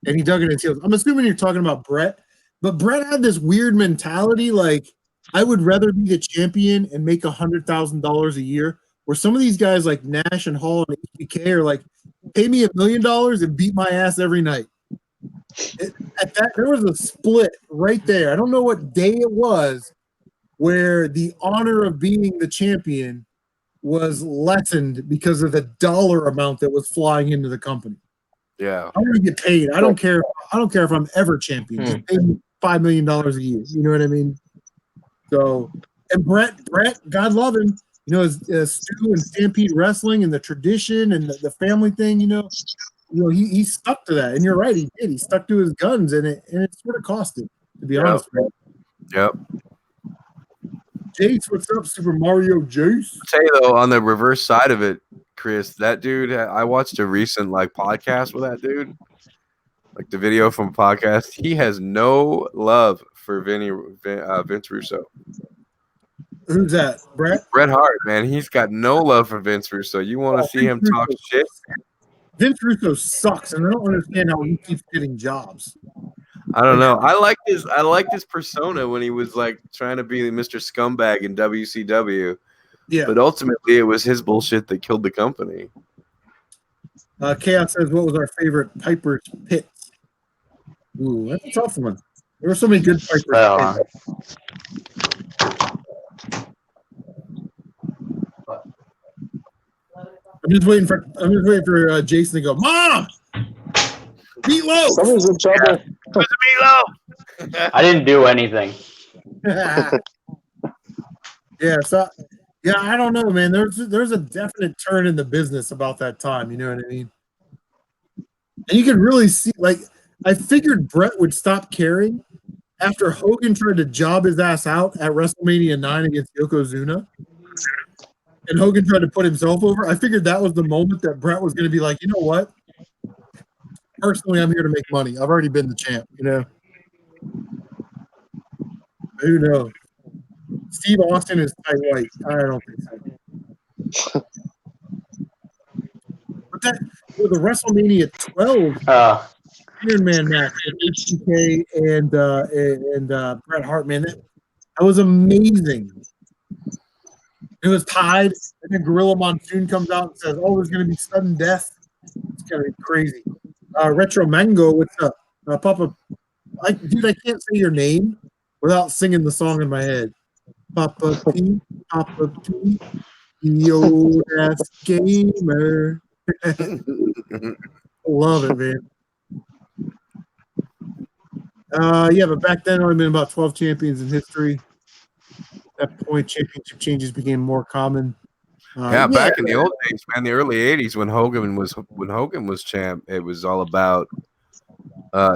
and he dug in his heels. I'm assuming you're talking about Bret, but Bret had this weird mentality like, I would rather be the champion and make $100,000 a year, where some of these guys like Nash and Hall and HBK are like, pay me $1 million and beat my ass every night. There was a split right there. I don't know what day it was where the honor of being the champion was lessened because of the dollar amount that was flying into the company. Yeah. I want to get paid. I don't care if I'm ever champion. Just pay me $5 million a year. You know what I mean? So, and Bret, God love him. His Stu and Stampede Wrestling and the tradition and the family thing, he stuck to that, and you're right, he did. He stuck to his guns, and it sort of cost him, to be honest. With you. Yep. Jace, what's up, Super Mario Jace? I'll tell you though, on the reverse side of it, Chris, that dude, I watched a recent podcast with that dude, like the video from a podcast. He has no love for Vince Russo. Who's that, Brett? Bret Hart, man, he's got no love for Vince Russo. You want to see him talk shit? Vince Russo sucks, and I don't understand how he keeps getting jobs. I don't know. I like his persona when he was like trying to be Mr. Scumbag in WCW. Yeah. But ultimately, it was his bullshit that killed the company. Chaos says, "What was our favorite Piper's Pit?" Ooh, that's a tough one. There were so many good Piper's Pits. I'm just waiting for Jason to go, Mom! Meatloaf! Someone's in trouble. I didn't do anything. Yeah, I don't know, man. There's a definite turn in the business about that time. You know what I mean? And you can really see, like, I figured Brett would stop caring after Hogan tried to job his ass out at WrestleMania 9 against Yokozuna. And Hogan tried to put himself over. I figured that was the moment that Brett was going to be like, you know what? Personally, I'm here to make money. I've already been the champ, you know? Who knows? Steve Austin is Ty White. I don't think so. But the WrestleMania 12 Iron Man match with HBK and Bret Hart, man, that was amazing. It was tied, and then Gorilla Monsoon comes out and says, "Oh, there's going to be sudden death." It's going to be crazy. Retro Mango, what's up? Papa, dude, I can't say your name without singing the song in my head. Papa P, yo, that's gamer. Love it, man. Yeah, but back then, only been about 12 champions in history. At that point, championship changes became more common. Back in the old days, man, the early '80s when Hogan was champ, it was all about.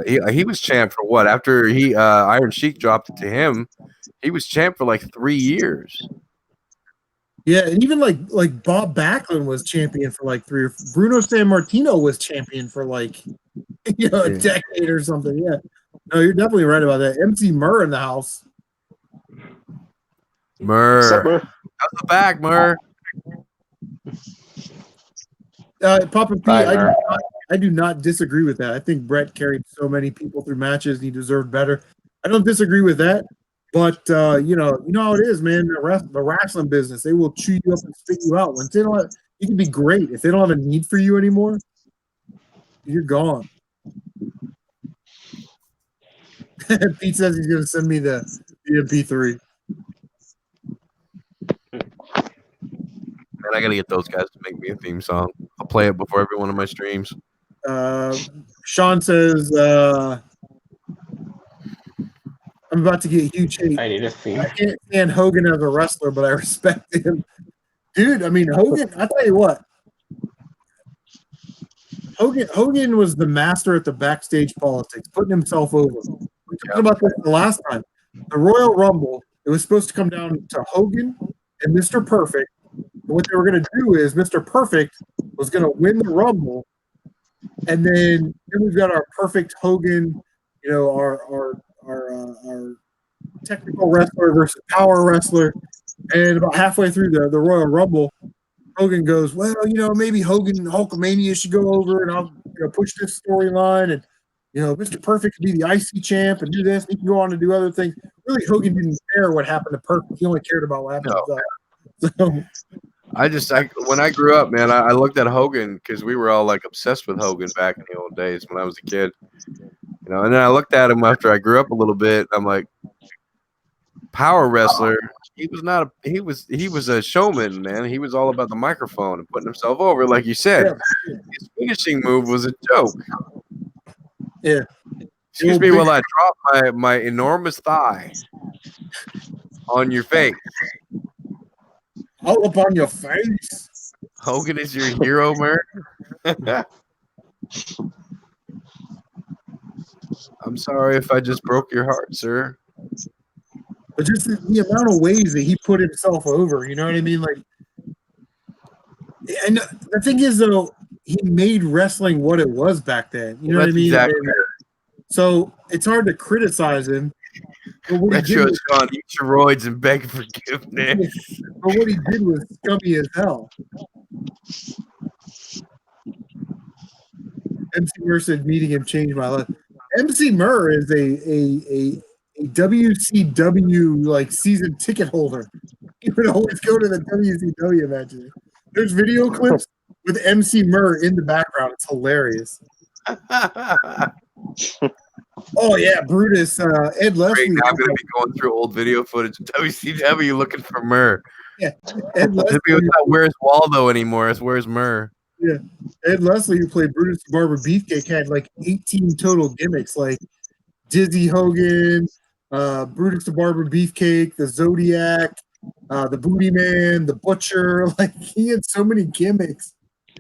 He was champ for what? After Iron Sheik dropped it to him, he was champ for like 3 years. Yeah, and even like Bob Backlund was champion for like 3 or Bruno Sammartino was champion for like a decade or something. Yeah, no, you're definitely right about that. MC Murr in the house. Murr, how's the back, Murr? Papa P, I do not disagree with that. I think Brett carried so many people through matches and he deserved better. I don't disagree with that, but you know how it is, man. The wrestling business, they will chew you up and spit you out. Once they don't have, you can be great. If they don't have a need for you anymore, you're gone. Pete says he's going to send me the MP3. Man, I gotta get those guys to make me a theme song. I'll play it before every one of my streams. Sean says, I'm about to get huge hate. I need a theme. I can't stand Hogan as a wrestler, but I respect him. Dude, I mean, Hogan, I'll tell you what. Hogan was the master at the backstage politics, putting himself over. We talked about this the last time. The Royal Rumble, it was supposed to come down to Hogan and Mr. Perfect. And what they were going to do is Mr. Perfect was going to win the Rumble, and then we've got our perfect Hogan, our technical wrestler versus power wrestler. And about halfway through the Royal Rumble, Hogan goes, well, maybe Hogan and Hulkamania should go over, and I'll push this storyline, and Mr. Perfect could be the IC champ and do this. And he can go on to do other things. Really, Hogan didn't care what happened to Perfect. He only cared about what happened to himself. So, when I grew up, man, I looked at Hogan because we were all like obsessed with Hogan back in the old days when I was a kid, and then I looked at him after I grew up a little bit. I'm like, power wrestler. He was a showman, man. He was all about the microphone and putting himself over, like you said. Yeah. His finishing move was a joke. Yeah. Excuse me while I drop my enormous thigh on your face. All up on your face. Hogan is your hero, Merc. I'm sorry if I just broke your heart, sir. But just the amount of ways that he put himself over, you know what I mean? Like, and the thing is, though, he made wrestling what it was back then. You know what I mean? Exactly. And so it's hard to criticize him. But what he did Retro's was, gone, eat your roids and beg forgiveness. but what he did was scummy as hell. MC Murr said meeting him changed my life. MC Murr is a WCW like season ticket holder. He would always go to the WCW matches. There's video clips with MC Murr in the background. It's hilarious. Oh yeah, Brutus, Ed Leslie. Great, now I'm gonna be going through old video footage of WCW looking for Murr. Yeah, Ed Leslie. It's not Where's Waldo anymore. It's Where's Murr. Yeah, Ed Leslie, who played Brutus the Barber Beefcake, had like 18 total gimmicks, like Dizzy Hogan, Brutus the Barber Beefcake, the Zodiac, the Booty Man, the Butcher. Like he had so many gimmicks,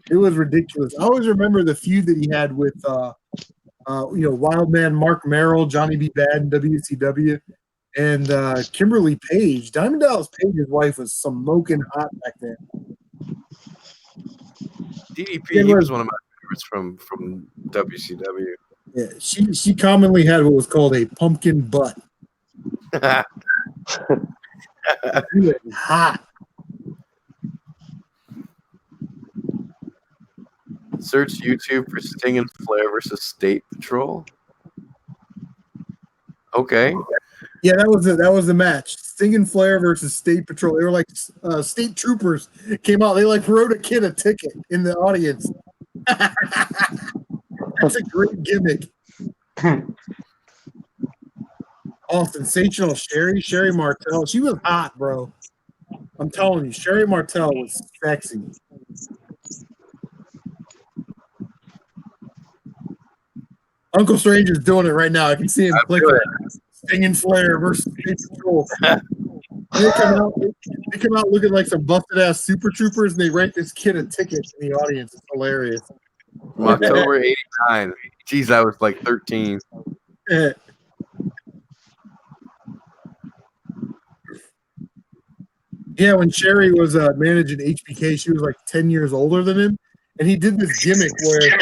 it was ridiculous. I always remember the feud that he had with, Wildman Mark Merrill, Johnny B. Bad in WCW, and Kimberly Page. Diamond Dallas Page's wife was smoking hot back then. DDP, he was one of my favorites from WCW. Yeah, she commonly had what was called a pumpkin butt. Hot. Search YouTube for Sting and Flair versus State Patrol. Okay. Yeah, that was the match. Sting and Flair versus State Patrol. They were like state troopers came out. They like wrote a kid a ticket in the audience. That's a great gimmick. Oh, sensational Sherry Martel. She was hot, bro. I'm telling you, Sherry Martel was sexy. Uncle Strange is doing it right now. I can see him clicking. Sting and Flair versus State Patrol. They come out looking like some busted ass super troopers, and they write this kid a ticket in the audience. It's hilarious. From October '89. Jeez, I was like 13. Yeah, when Sherry was managing HBK, she was like 10 years older than him, and he did this gimmick where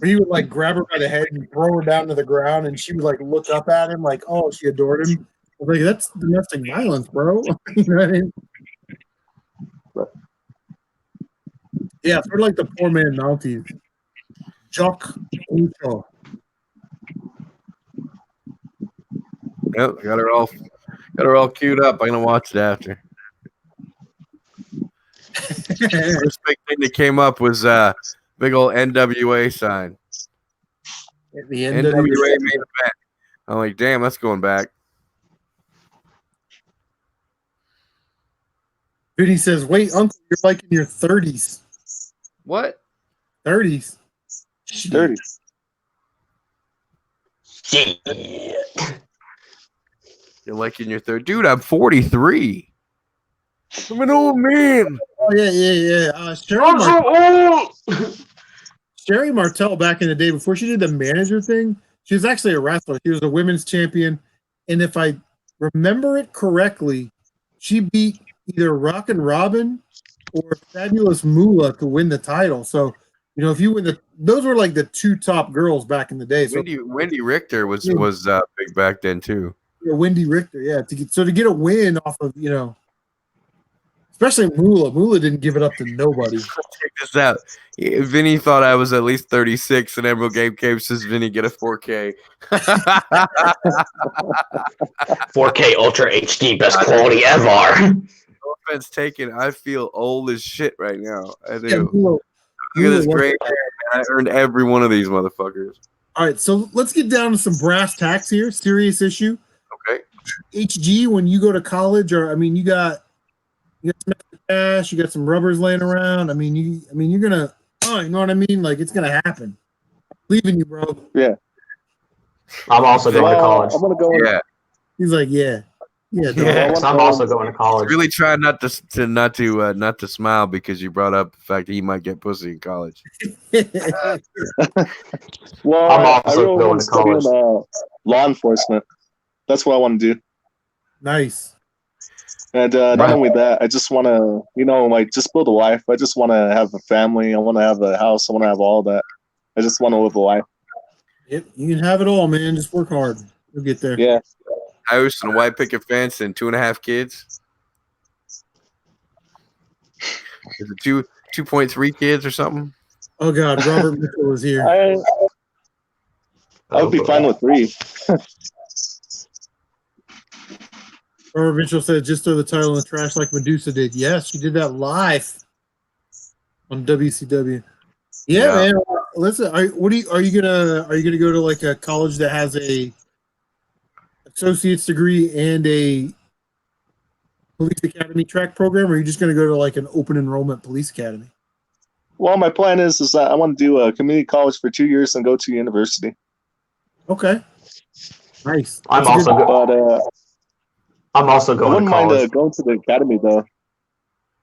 he would like grab her by the head and throw her down to the ground, and she would like look up at him like, oh, she adored him. I was like, that's domestic violence, bro. You know what I mean? Yeah, sort of like the poor man Mounties. Jock Ucho. Yep, got her all queued up. I'm gonna watch it after. First big thing that came up was big old NWA sign. The NWA main event. I'm like, damn, that's going back. Vinny says, wait, Uncle, you're like in your 30s. What? 30s. 30. You're like in your third. Dude, I'm 43. I'm an old man. Oh, yeah. Sherry Martel, back in the day, before she did the manager thing, she was actually a wrestler. She was a women's champion. And if I remember it correctly, she beat either Rockin' Robin or Fabulous Moolah to win the title. So, if you win those were like the two top girls back in the day. So Wendy Richter was big back then too. Yeah, Wendy Richter, yeah. To get a win off of, especially Moolah. Moolah didn't give it up to nobody. Check this out. Vinny thought I was at least 36, and Emerald GameCube says, Vinny, get a 4K. 4K Ultra HD, best quality ever. No offense taken. I feel old as shit right now. I do. Yeah, Look at this great hair, man. I earned every one of these motherfuckers. All right, so let's get down to some brass tacks here. Serious issue. Okay. HG, when you go to college, you got some cash, you got some rubbers laying around. You're gonna, you know what I mean? Like it's gonna happen. I'm leaving you, bro. Yeah. I'm also going to college. I'm gonna go. Yeah. He's like, yeah. Yeah, Yeah. dog. So I'm also going to college. Really try not to smile because you brought up the fact that he might get pussy in college. Well, I'm I also really going want to to study in college. law enforcement. That's what I want to do. Nice. And not Right. only that, I just want to, like just build a life. I just want to have a family. I want to have a house. I want to have all that. I just want to live a life. Yep, you can have it all, man. Just work hard. You'll get there. Yeah. House and a white picket fence and 2.5 kids. Is it 2.3 kids or something? Oh God, Robert Mitchell was here. I would be fine with 3. Robert Mitchell said, "Just throw the title in the trash like Medusa did." Yes, she did that live on WCW. Yeah, Yeah. man. Listen, are you gonna go to like a college that has a associate's degree and a police academy track program, or are you just gonna go to like an open enrollment police academy? Well, my plan is that I want to do a community college for 2 years and go to university. Okay, nice. I'm That's a also good- But I'm also I going wouldn't to mind college. going to the academy though.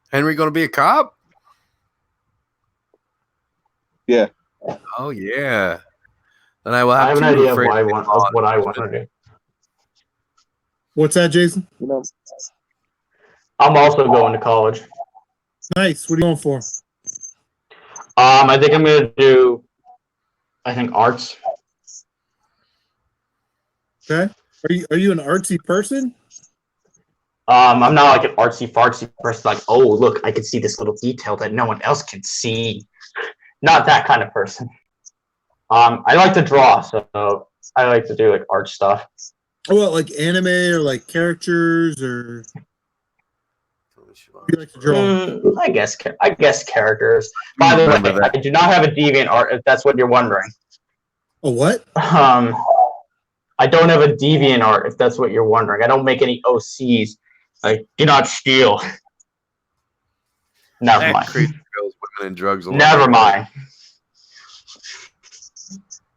Henry going to be a cop? Yeah. Oh yeah. Then I will I have have an two idea of friends what I want to do. What's that, Jason? I'm also going to college. Nice. What are you going for? I think I'm going to do, arts. Okay. Are you an artsy person? I'm not like an artsy fartsy person. Like, oh look, I can see this little detail that no one else can see. Not that kind of person. I like to draw, so I like to do like art stuff. Oh, what, like anime or like characters or? You like to draw? I guess characters. By the Remember way, that. I do not have a deviant art. If that's what you're wondering. A what? I don't have a deviant art. If that's what you're wondering, I don't make any OCs. I do not steal. Never That mind. crazy girls, women, and drugs. alone. Never mind.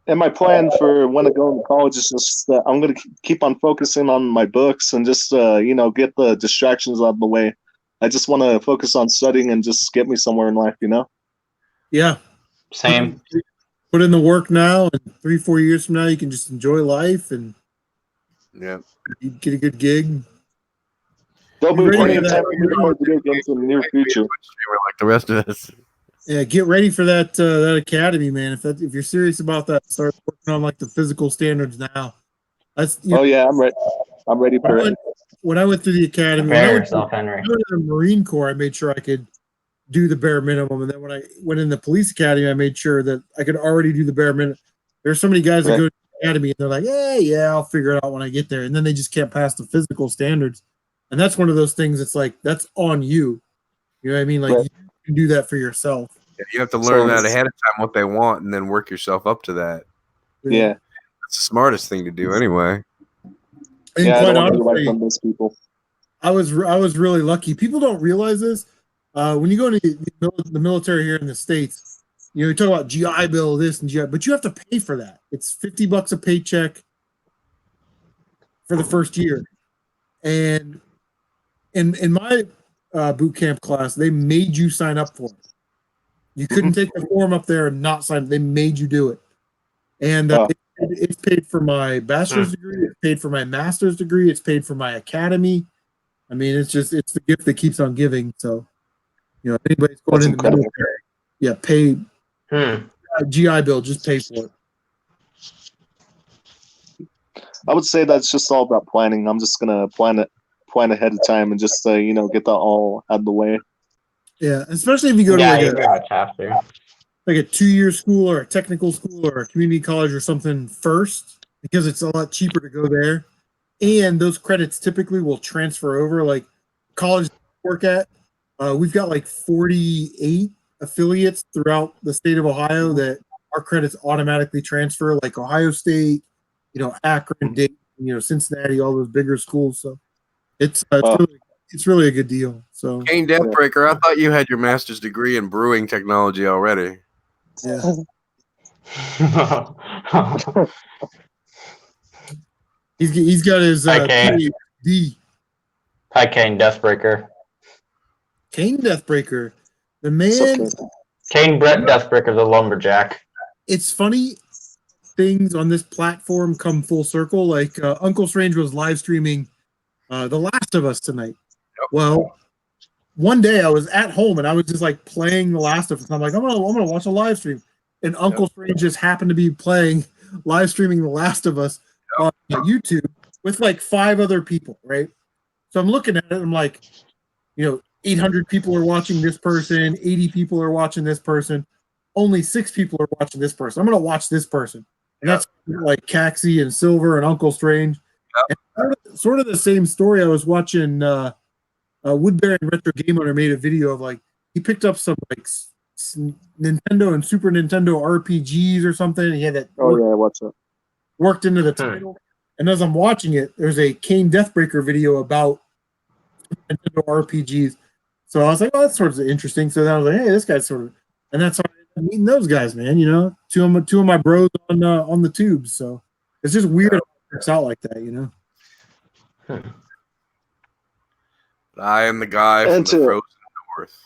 And my plan for when I go into college is just that I'm going to keep on focusing on my books and just, get the distractions out of the way. I just want to focus on studying and just get me somewhere in life, Yeah. Same. Put in the work now, and 3-4 years from now, you can just enjoy life and Yeah. you get a good gig. There'll You be ready plenty for of that? time for me to play video games in the near future. Like the rest of us. Yeah, get ready for that academy, man. If you're serious about that, start working on like the physical standards now. That's Oh, yeah, I'm ready. I'm ready for it. when I went through the academy. When I Prepare went yourself, Henry. to the Marine Corps, I made sure I could do the bare minimum, and then when I went in the police academy, I made sure that I could already do the bare minimum. There's so many guys that Right. go to the academy and they're like, "Hey, yeah, I'll figure it out when I get there," and then they just can't pass the physical standards. And that's one of those things. It's like that's on you. You know what I mean? Like Right. you can do that for yourself. Yeah, you have to learn So- that ahead of time what they want and then work yourself up to that. Yeah. That's the smartest thing to do anyway. And Yeah, I quite don't want to be like honestly, one of those people. I was really lucky. People don't realize this. When you go into the military here in the States, you talk about GI Bill, this and GI, but you have to pay for that. It's $50 a paycheck for the first year. And in my boot camp class, they made you sign up for it. You couldn't take the form up there and not sign. They made you do it. And it's paid for my bachelor's degree. It's paid for my master's degree. It's paid for my academy. I mean, it's the gift that keeps on giving. So, anybody's going That's in the incredible. military, yeah, pay GI Bill, just pay for it. I would say that's just all about planning. I'm just gonna plan ahead of time and just get that all out of the way. Yeah, especially if you go Yeah, to you pretty much have to. like a 2-year school or a technical school or a community college or something first, because it's a lot cheaper to go there. And those credits typically will transfer over. Like college I work at, we've got like 48 affiliates throughout the state of Ohio that our credits automatically transfer, like Ohio State, Akron, Dayton, Cincinnati, all those bigger schools. So it's really a good deal. So Kane Deathbreaker, I thought you had your master's degree in brewing technology already. yeah. He's got his Okay. PhD Hi, Kane Deathbreaker. Kane Deathbreaker. The What's up, man. Kane? Kane Brett Deathbreaker, the lumberjack. It's funny things on this platform come full circle. Like Uncle Strange was live streaming The Last of Us tonight. Well, one day I was at home and I was just like playing The Last of Us. I'm like, I'm gonna watch a live stream, and Uncle Strange just happened to be live streaming The Last of Us on YouTube with like 5 other people, right? So I'm looking at it. I'm like, 800 people are watching this person, 80 people are watching this person, only 6 people are watching this person. I'm gonna watch this person, and that's like Caxi and Silver and Uncle Strange. And sort of the same story. I was watching. Woodbury and Retro Game Owner made a video of like he picked up some like Nintendo and Super Nintendo RPGs or something. And he had that What's up? worked into the title. And as I'm watching it, there's a Kane Deathbreaker video about Nintendo RPGs. So I was like, oh, that's sort of interesting. So then I was like, hey, this guy's sort of, and that's how I ended up meeting those guys, man. Two of my bros on the tubes. So it's just weird how it works out like that, I am the guy from the frozen north.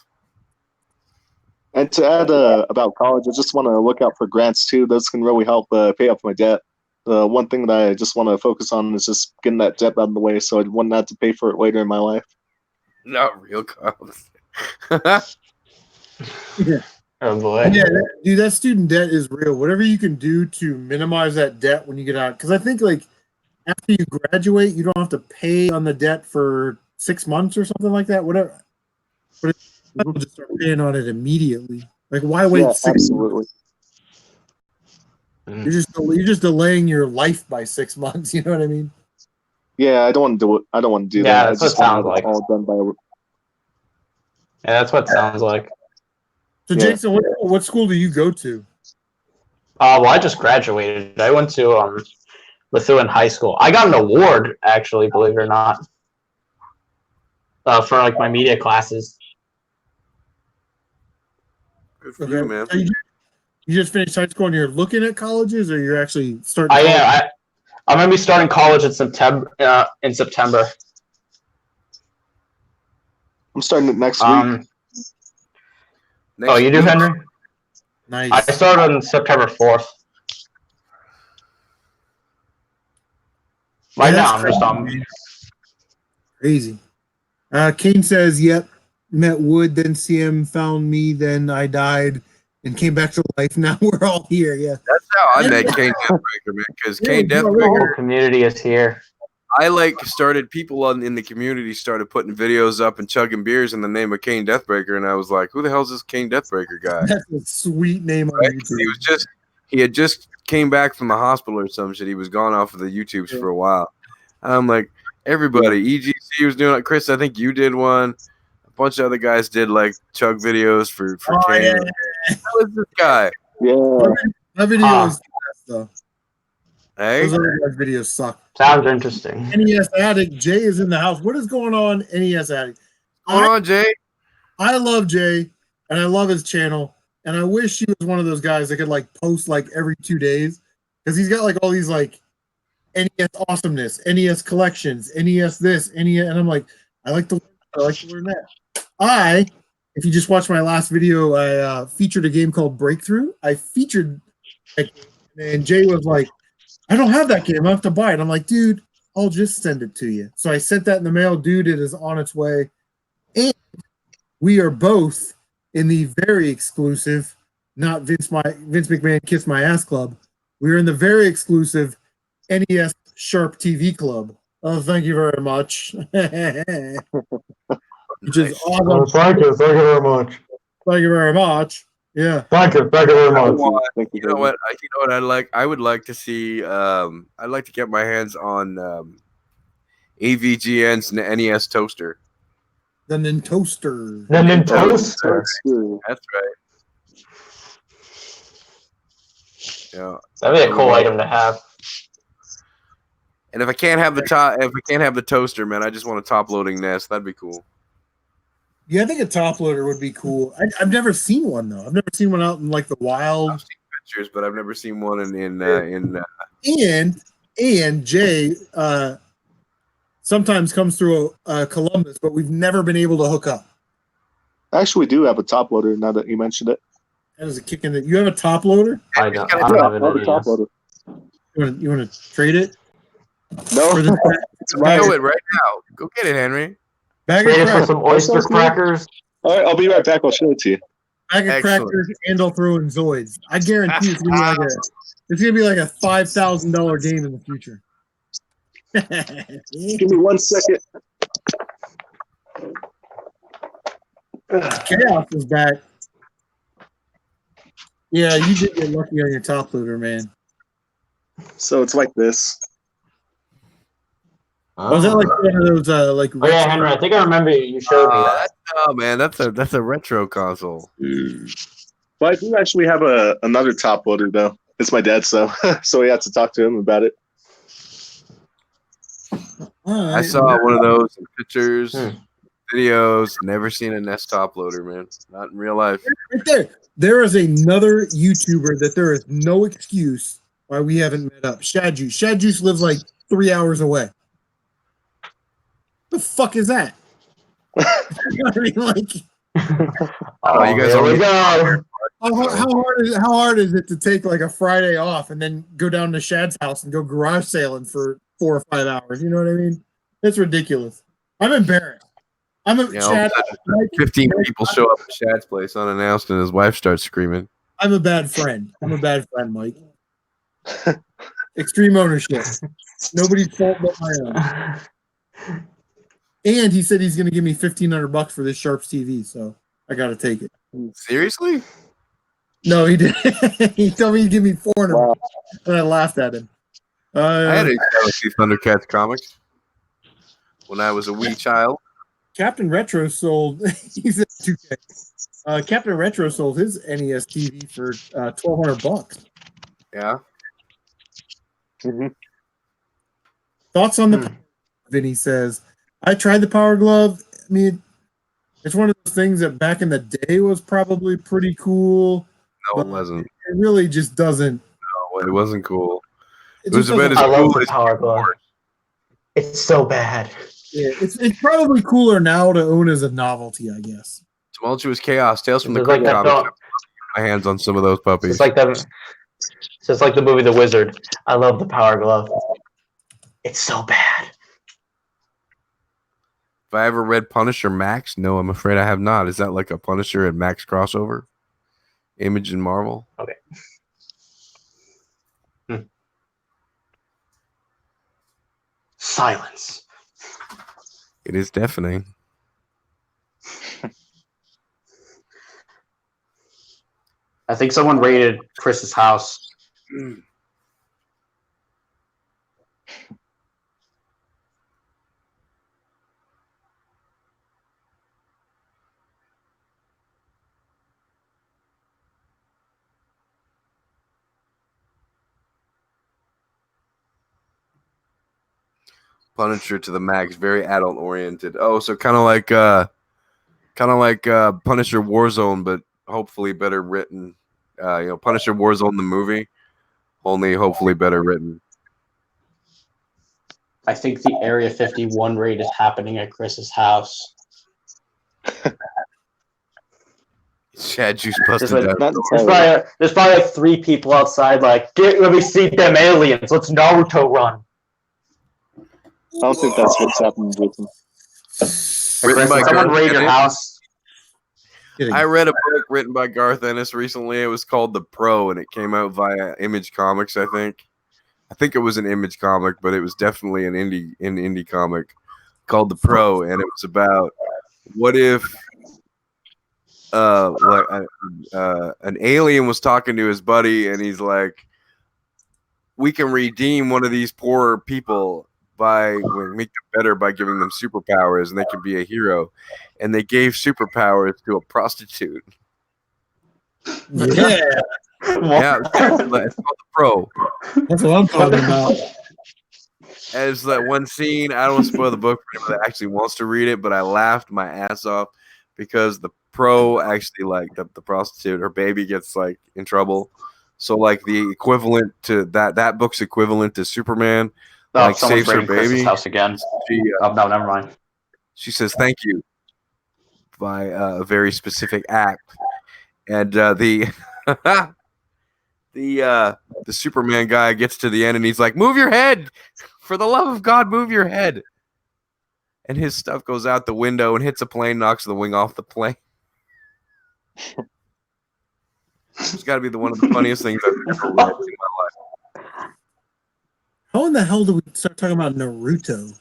And to add about college, I just want to look out for grants too. Those can really help pay off my debt. The one thing that I just want to focus on is just getting that debt out of the way, so I wouldn't have to pay for it later in my life. Not real college. Yeah. Oh boy. Yeah, dude, that student debt is real. Whatever you can do to minimize that debt when you get out, because I think like after you graduate, you don't have to pay on the debt for 6 months or something like that. Whatever, but you just start paying on it immediately. Like, why wait? Yeah, 6 absolutely. months? You're just delaying your life by 6 months. You know what I mean? Yeah, I don't want to do it. I don't want to do Yeah, that. that's I just what it sounds want it like. all done by. Yeah, that's what it sounds like. So, Yeah. Jason, what school do you go to? Well, I just graduated. I went to Methuen High School. I got an award, actually, believe it or not, for like my media classes. Good for you, man. So you just finished high school and you're looking at colleges, or you're actually starting? I'm gonna be starting college in September. I'm starting it next week. Next You do, week? Henry? Nice. I started on September 4th. Right now, I'm just crazy. Kane says, "Yep, met Wood, then CM found me, then I died, and came back to life. Now we're all here." Yeah, That's how I met Kane Deathbreaker, man. Because Kane the Deathbreaker, whole community is here. people in the community started putting videos up and chugging beers in the name of Kane Deathbreaker, and I was like, who the hell is this Kane Deathbreaker guy? that's a sweet name on YouTube. He had just came back from the hospital or some shit. He was gone off of the YouTubes for a while. I'm like, everybody, EGC was doing it. Chris, I think you did one. A bunch of other guys did like chug videos for Kane. Yeah. How is this guy? Yeah. That video is the best, though. Hey, Those other guys' videos suck. Sounds interesting. NES Addict, Jay is in the house. What is going on, NES Addict? what's going on, Jay? I love Jay, and I love his channel, and I wish he was one of those guys that could like post like every 2 days, because he's got like all these like NES awesomeness, NES collections, NES this, NES, and I'm like, I like to learn that. If you just watched my last video, I featured a game called Breakthrough. I featured that game, and Jay was like, I don't have that game. I have to buy it. I'm like, dude, I'll just send it to you. So I sent that in the mail. Dude, it is on its way. And we are both in the very exclusive, not Vince McMahon Kiss My Ass Club. We're in the very exclusive NES Sharp TV Club. Oh, thank you very much. Which is awesome. Thank you very much. Thank you very much. Yeah. Thank you very much. You know what? I'd like. I would like to see. I'd like to get my hands on AVGN's NES toaster. The Nintoaster. The Nintoaster. That's right. Yeah. That'd be a cool item to have. And if I can't have the toaster, man, I just want a top loading NES. That'd be cool. Yeah, I think a top loader would be cool. I've never seen one though. I've never seen one out in like the wild. I've seen pictures, but I've never seen one in And Jay, sometimes comes through Columbus, but we've never been able to hook up. Actually, we do have a top loader now that you mentioned it. That is a kick in the. You have a top loader? I don't Yeah, have I have a any. top loader. You want to trade it? No, For the it's Do mine. it right now. Go get it, Henry. bag of Trade it for crackers, some oyster crackers. All right, I'll be right back. I'll show it to you. bag of Excellent. crackers, and I'll throw in Zoids. I guarantee it's gonna be like a $5,000 game in the future. Give me 1 second. Chaos is back. Yeah, you did get lucky on your top loader, man. So it's like this. Was that like one of those like? Oh yeah, Henry. I think I remember you showed me that. Oh man, that's a retro console. But I do actually have another top loader though. It's my dad's, so so we had to talk to him about it. All I right. saw one of those in pictures, videos. Never seen a Nest top loader, man. Not in real life. Right there. There is another YouTuber that there is no excuse why we haven't met up. Shad Juice. Shad Juice lives like 3 hours away. The fuck is that? You know what I mean? Like, Oh, you guys here we already- go. how hard is it to take like a Friday off and then go down to Shad's house and go garage sailing for 4 or 5 hours? You know what I mean? It's ridiculous. I'm embarrassed. I'm a You know, Shad. 15 people show up at Shad's place unannounced, and his wife starts screaming. I'm a bad friend. I'm a bad friend, Mike. Extreme ownership. Nobody's fault but my own. And he said he's going to give me $1,500 for this Sharps TV, so I got to take it. Seriously? No, he did. He told me he'd give me $400, Wow. and I laughed at him. I had a Galaxy Thundercats comics when I was a wee child. Captain Retro sold. He's at 2K. Captain Retro sold his NES TV for $1,200. Yeah. Thoughts on the? Vinny says, "I tried the Power Glove. I mean, it's one of those things that back in the day was probably pretty cool. No, it But wasn't. It really just doesn't. No, it wasn't cool. It was just about doesn't- as I love cool the as Power Glove. It's so bad. Yeah, it's probably cooler now to own as a novelty, I guess. Tumultuous Chaos, Tales from the It's like Crypt that comics. film. My hands on some of those puppies. It's like the movie The Wizard. I love the Power Glove. It's so bad. Have I ever read Punisher Max? No, I'm afraid I have not. Is that like a Punisher and Max crossover? Image and Marvel? Okay. Silence. It is deafening. I think someone raided Chris's house. Punisher to the max, very adult oriented. Oh, so kind of like Punisher Warzone, but hopefully better written. Punisher Warzone the movie, only hopefully better written. I think the Area 51 raid is happening at Chris's house. Chad Juice busted There's, down. Not there's probably like 3 people outside like, let me see them aliens. Let's Naruto run. I don't think that's what's happening with them. Written by Someone Garth raid your Ennis. house. Kidding. I read a book written by Garth Ennis recently. It was called The Pro, and it came out via Image Comics, I think. I think it was an Image comic, but it was definitely an indie comic called The Pro, and it was about what if an alien was talking to his buddy, and he's like, we can redeem one of these poor people by make them better by giving them superpowers, and they can be a hero. And they gave superpowers to a prostitute. Yeah, Yeah, it's called The Pro. that's what I'm talking about. As that one scene, I don't want to spoil the book for anyone that actually wants to read it, but I laughed my ass off because the pro actually, like, the prostitute, her baby gets like in trouble. So like the equivalent to that book's equivalent to Superman. like someone's saves her raiding Chris's baby. house again. She, Oh, no, never mind. she says thank you by a very specific act, and the the Superman guy gets to the end and he's like, "Move your head, for the love of God, move your head!" And his stuff goes out the window and hits a plane, knocks the wing off the plane. It's got to be one of the funniest things I've ever read in my life. How in the hell do we start talking about Naruto?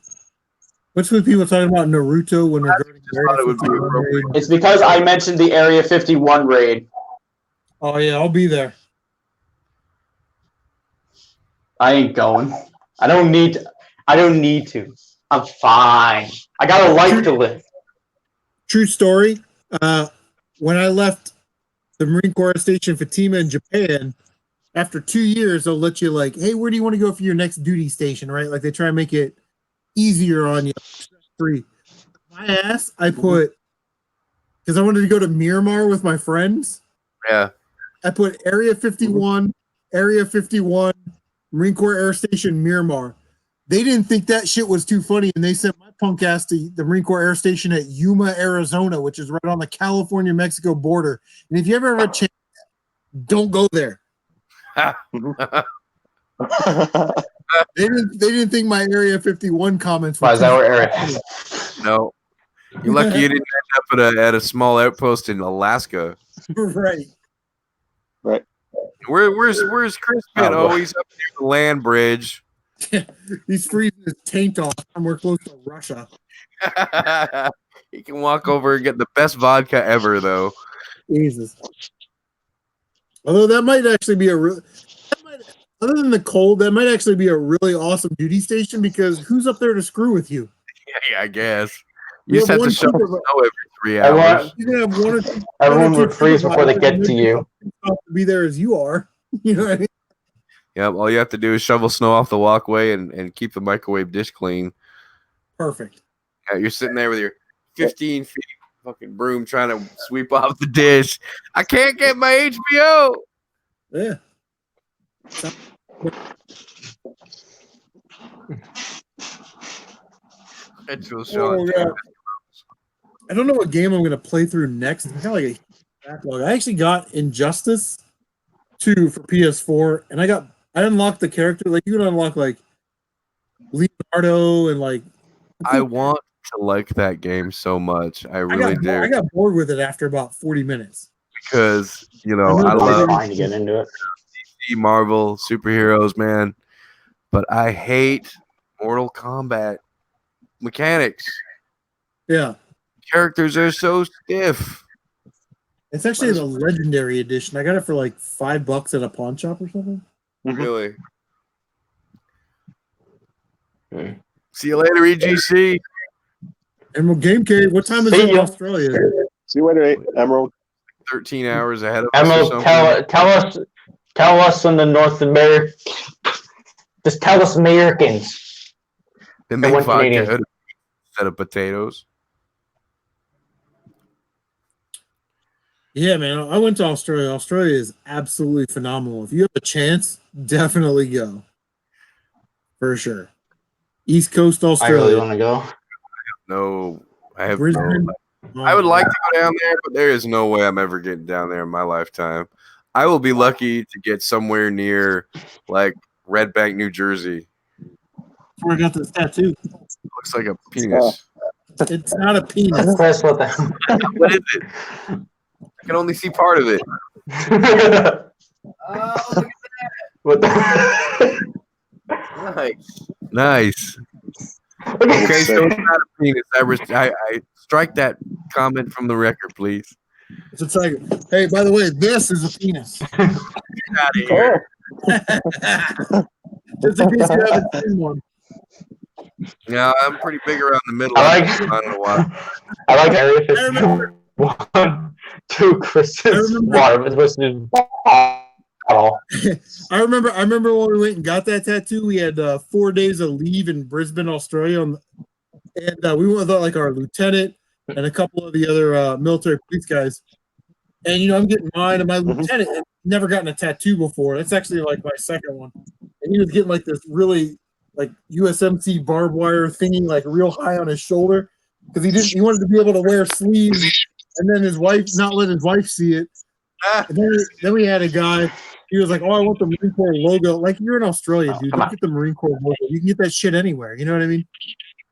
What's with people talking about Naruto when we're going to thought it would be appropriate. It's because I mentioned the Area 51 raid. Oh yeah, I'll be there. I ain't going. I don't need to. I'm fine. I got a life to live. True story. When I left the Marine Corps Station Fatima in Japan, after 2 years, they'll let you like, hey, where do you want to go for your next duty station, right? Like they try and make it easier on you. Free. My ass, I put, because I wanted to go to Miramar with my friends. Yeah. I put Area 51, Marine Corps Air Station, Miramar. They didn't think that shit was too funny, and they sent my punk ass to the Marine Corps Air Station at Yuma, Arizona, which is right on the California-Mexico border. And if you ever have a chance, don't go there. They didn't think my Area 51 comments were Why is that where Area? No. You're lucky you didn't end up at a small outpost in Alaska. right. Right. Where's Chris been? Oh, Oh, he's up near the land bridge. He's freezing his taint off. We're close to Russia. He can walk over and get the best vodka ever, though. Jesus. Although that might actually be other than the cold, that might actually be a really awesome duty station because who's up there to screw with you? Yeah, I guess. You You just have have to one shovel supervisor. snow every 3 hours. You're gonna have one or two. Everyone one or would two freeze before they get supervisors to you. to be there as you are. You know what I mean? Yep, all you have to do is shovel snow off the walkway and keep the microwave dish clean. Perfect. Yeah, you're sitting there with your 15 feet fucking broom trying to sweep off the dish. I can't get my HBO. Yeah. It's real Sean. Oh, yeah. I don't know what game I'm gonna play through next. I got like a backlog. I actually got Injustice 2 for PS4, and I unlocked the character. Like you can unlock like Leonardo and like. I want to like that game so much. I really do. I got bored with it after about 40 minutes. Because, I I'm love trying to get into it. DC, Marvel, superheroes, man. But I hate Mortal Kombat mechanics. Yeah. Characters are so stiff. It's actually the Legendary Edition. I got it for like $5 at a pawn shop or something. Really. See you later, EGC. Emerald Game Cave. What time is See it in ya. Australia? See you later, Emerald. 13 hours ahead of us. Emerald, or tell us in the North America. Just tell us Americans. They make one vodka Canadian. out of instead of potatoes. Yeah, man. I went to Australia. Australia is absolutely phenomenal. If you have a chance, definitely go. For sure. East Coast I Australia. really want to go. No, I have Brisbane. no. I would like to go down there, but there is no way I'm ever getting down there in my lifetime. I will be lucky to get somewhere near, like, Red Bank, New Jersey. Where I got this tattoo. Looks like a penis. It's not a penis. Chris, what the? What is it? I can only see part of it. What the? Nice. Okay, so it's not a penis. I strike that comment from the record, please. It's like, hey, by the way, this is a penis. Get out of here. Just in case you haven't seen one. No, I'm pretty big around the middle. I I don't know why. like Area 51. 2, Chris's water was listening at all. I remember when we went and got that tattoo. We had 4 days of leave in Brisbane, Australia, and we went with like our lieutenant and a couple of the other military police guys. And I'm getting mine, and my lieutenant had never gotten a tattoo before. That's actually like my second one, and he was getting like this really like USMC barbed wire thingy like real high on his shoulder because he wanted to be able to wear sleeves, and then his wife not let his wife see it. And then we had a guy. He was like, "Oh, I want the Marine Corps logo." Like you're in Australia, dude. You get the Marine Corps logo. You can get that shit anywhere. You know what I mean?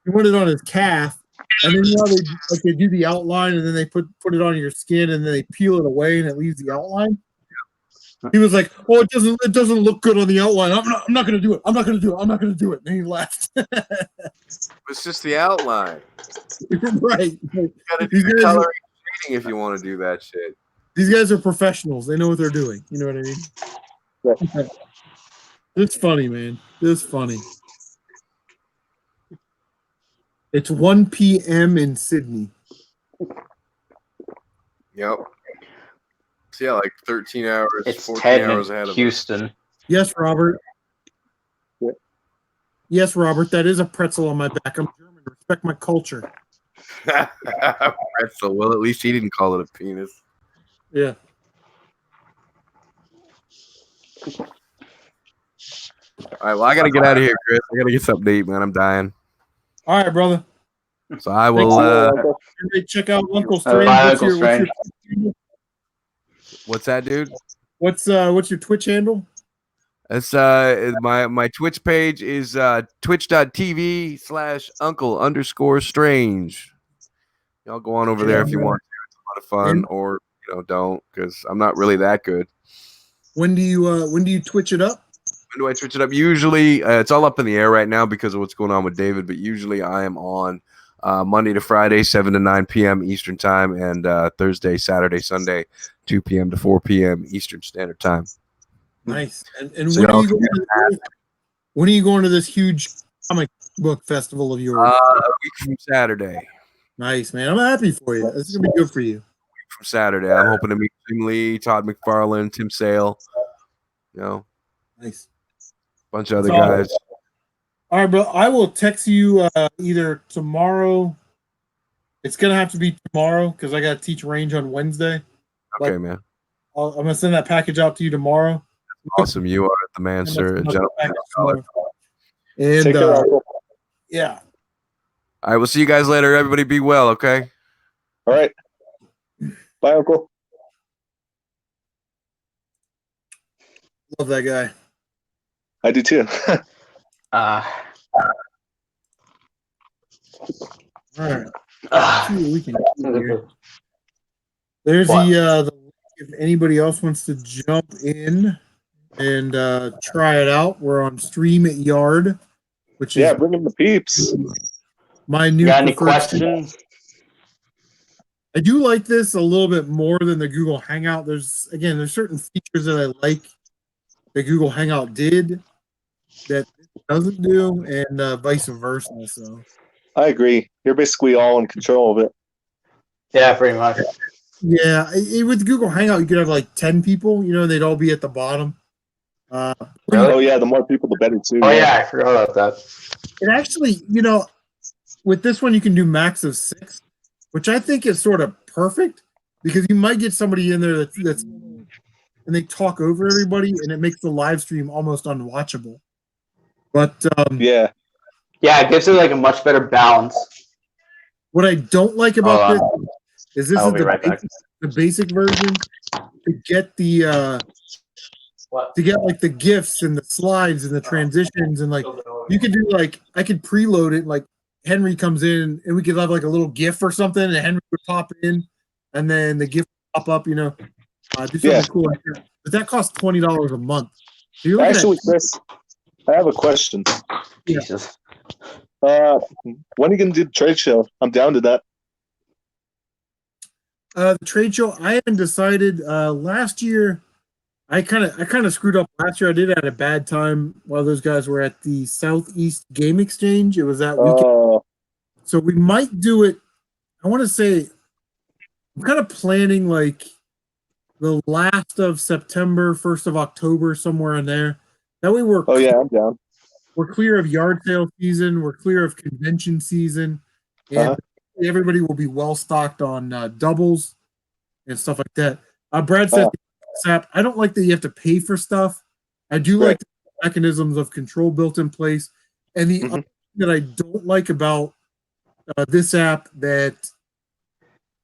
He wanted it on his calf, and then they do the outline, and then they put it on your skin, and then they peel it away, and it leaves the outline. He was like, "Oh, it doesn't look good on the outline. I'm not gonna do it. I'm not gonna do it." And he left. It's just the outline. Right. You gotta do the coloring shading if you want to do that shit. These guys are professionals. They know what they're doing. You know what I mean? Yeah. It's funny, man. It's funny. It's 1 p.m. in Sydney. Yep. So yeah, like 13 hours, It's 14 10 hours in ahead of Houston. Yes, Robert. Yeah. Yes, Robert. That is a pretzel on my back. I'm German. Respect my culture. Pretzel. Well, at least he didn't call it a penis. Yeah. All right, well, I gotta get out of here, Chris. I gotta get something to eat, man. I'm dying. All right, brother. So I will. Everybody check out Uncle Strange. Bye, Uncle Strange. What's that, dude? What's your Twitch handle? It's my Twitch page is twitch.tv/uncle_strange. Y'all go on over there if you want to. It's a lot of fun, or don't, because I'm not really that good. When do you Twitch it up? When do I Twitch it up? Usually, it's all up in the air right now because of what's going on with David. But usually, I am on Monday to Friday, 7 to 9 p.m. Eastern time, and Thursday, Saturday, Sunday, 2 p.m. to 4 p.m. Eastern Standard Time. Nice. And So when are you going to this huge comic book festival of yours? A week from Saturday. Nice, man. I'm happy for you. This is gonna be good for you. From Saturday, I'm hoping to meet Tim Lee, Todd McFarlane, Tim Sale. Nice. Bunch of other guys. All right, bro. I will text you either tomorrow. It's gonna have to be tomorrow because I got to teach range on Wednesday. Okay, man. I'm gonna send that package out to you tomorrow. Awesome. You are the man, sir. Gentlemen. Take care, Uncle. Yeah. All right, we'll see you guys later. Everybody be well, okay? All right. Bye, Uncle. Love that guy. I do too. All right. Let's see what we can do here. There's the if anybody else wants to jump in and try it out, we're on Stream at Yard, which is bring in the peeps. my new. Got any questions? I do like this a little bit more than the Google Hangout. There's certain features that I like that Google Hangout did that it doesn't do, and vice versa. So I agree. You're basically all in control of it. Yeah, pretty much. yeah, with Google Hangout, you could have like 10 people. They'd all be at the bottom. Really? Oh yeah, the more people, the better too. Oh yeah, I forgot about that. It actually, with this one, you can do max of 6, which I think is sort of perfect because you might get somebody in there that's and they talk over everybody, and it makes the live stream almost unwatchable. But yeah, it gives it like a much better balance. What I don't like about this is I'll be right back. the basic version to get the like the GIFs and the slides and the transitions, and like you could do like I could preload it, like Henry comes in and we could have like a little GIF or something, and Henry would pop in, and then the GIF would pop up, do something cool like that. But that costs $20 a month. So you're actually, Chris, I have a question. Jesus. When are you gonna do the trade show? I'm down to that. The trade show, I haven't decided. Last year, I kind of screwed up. Last year, I did at a bad time while those guys were at the Southeast Game Exchange. It was that weekend, so we might do it. I want to say I'm kind of planning like the last of September, 1st of October, somewhere in there. That way, I'm down. We're clear of yard sale season. We're clear of convention season, and everybody will be well stocked on doubles and stuff like that. Brad said, I don't like that you have to pay for stuff. I do like the mechanisms of control built in place, And the other thing that I don't like about this app that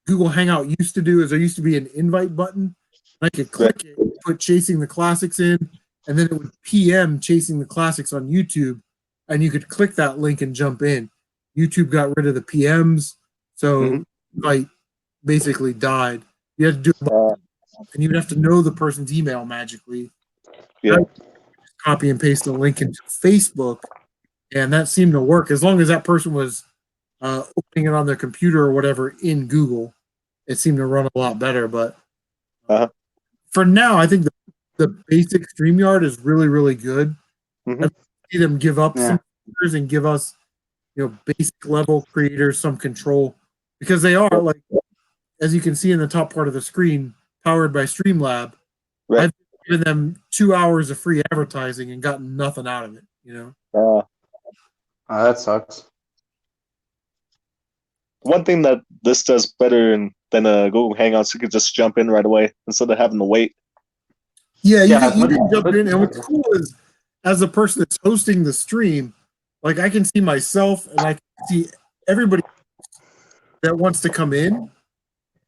Google Hangout used to do is there used to be an invite button. I could click it, put Chasing the Classics in, and then it would PM Chasing the Classics on YouTube, and you could click that link and jump in. YouTube got rid of the PMs, so invite basically died. You had to do and you'd have to know the person's email magically. Yeah. Copy and paste the link into Facebook, and that seemed to work as long as that person was opening it on their computer or whatever in Google. It seemed to run a lot better, but for now, I think the basic StreamYard is really, really good. I see them give up some features and give us, basic level creators some control because they are like, as you can see in the top part of the screen, powered by Streamlab. Right. I've given them 2 hours of free advertising and gotten nothing out of it. That sucks. One thing that this does better than Google Hangouts, you could just jump in right away instead of having to wait. Yeah, you can jump in. And what's cool is, as the person that's hosting the stream, like I can see myself and I can see everybody that wants to come in.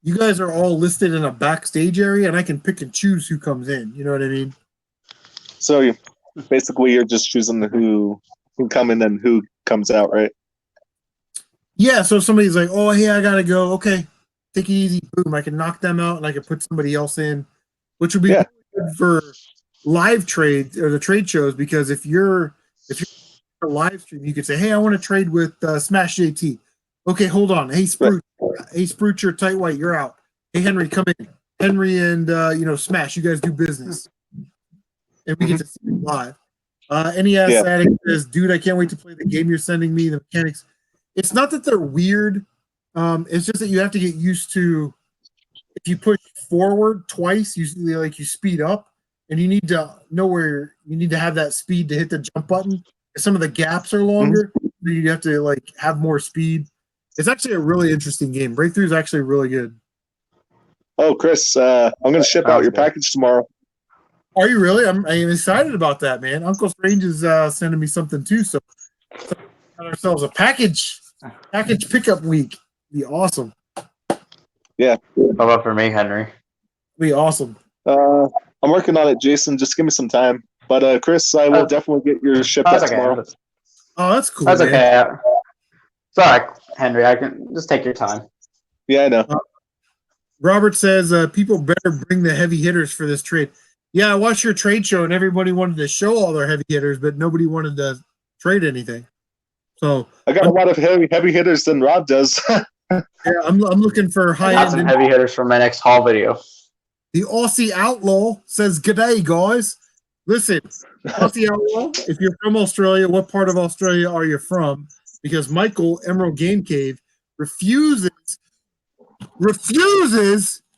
You guys are all listed in a backstage area, and I can pick and choose who comes in. You know what I mean? So basically, you're just choosing who come in and who comes out, right? Yeah. So if somebody's like, "Oh, hey, I gotta go." Okay, take it easy. Boom! I can knock them out, and I can put somebody else in, which would be really good for live trades or the trade shows. Because if you're a live stream, you could say, "Hey, I want to trade with Smash JT." Okay, hold on. Hey, Spruce. Hey, Spruce, you're tight white. You're out. Hey, Henry, come in. Henry and Smash. You guys do business, and we get to see it live. NES Addict says, "Dude, I can't wait to play the game you're sending me. The mechanics. It's not that they're weird. It's just that you have to get used to. If you push forward twice, you speed up, and you need to know where you need to have that speed to hit the jump button. Some of the gaps are longer. So you have to have more speed. It's actually a really interesting game. Breakthrough is actually really good. Oh, Chris, I'm going to ship out your package tomorrow. Are you really? I'm excited about that, man. Uncle Strange is sending me something too. So we got ourselves a package pickup week. Be awesome. Yeah. How about for me, Henry? Be awesome. I'm working on it, Jason. Just give me some time. But Chris, I will definitely get your shipped out tomorrow. Oh, that's cool. That's man. okay. Sorry, Henry. I can just take your time. Yeah, I know. Robert says people better bring the heavy hitters for this trade. Yeah, I watched your trade show and everybody wanted to show all their heavy hitters, but nobody wanted to trade anything. So I got a lot of heavy hitters than Rob does. yeah, I'm looking for high Got some end. heavy hitters for my next haul video. The Aussie Outlaw says, "G'day, guys. Listen, Aussie Outlaw, if you're from Australia, what part of Australia are you from? Because Michael, Emerald Game Cave, refuses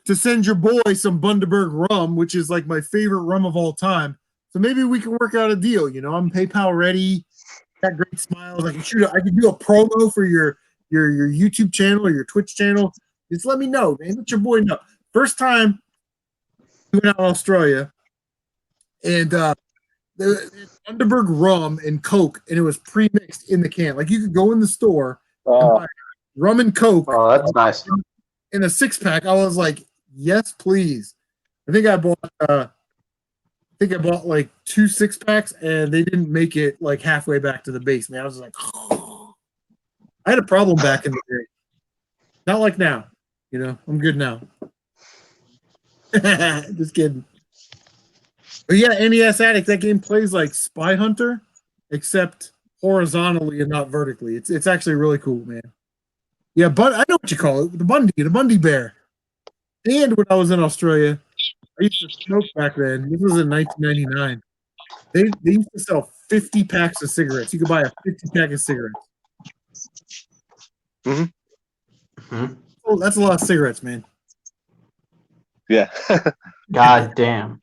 to send your boy some Bundaberg rum, which is like my favorite rum of all time. So maybe we can work out a deal. I'm PayPal ready. Got great smiles. I can do a promo for your YouTube channel or your Twitch channel. Just let me know, man. Let your boy know. First time doing out in Australia, and the Bundaberg rum and Coke, and it was pre-mixed in the can. Like you could go in the store and buy rum and Coke. Oh, that's nice. In a 6-pack. I was like, yes, please. I think I bought like 2 6-packs, and they didn't make it like halfway back to the base, man. I was like, oh. I had a problem back in the day. Not like now. I'm good now. Just kidding. But yeah, NES Addict, that game plays like Spy Hunter, except horizontally and not vertically. It's actually really cool, man. Yeah, but I know what you call it, the Bundy bear. And when I was in Australia, I used to smoke back then. This was in 1999. They used to sell 50 packs of cigarettes. You could buy a 50-pack of cigarettes. Oh, that's a lot of cigarettes, man. Yeah. God damn.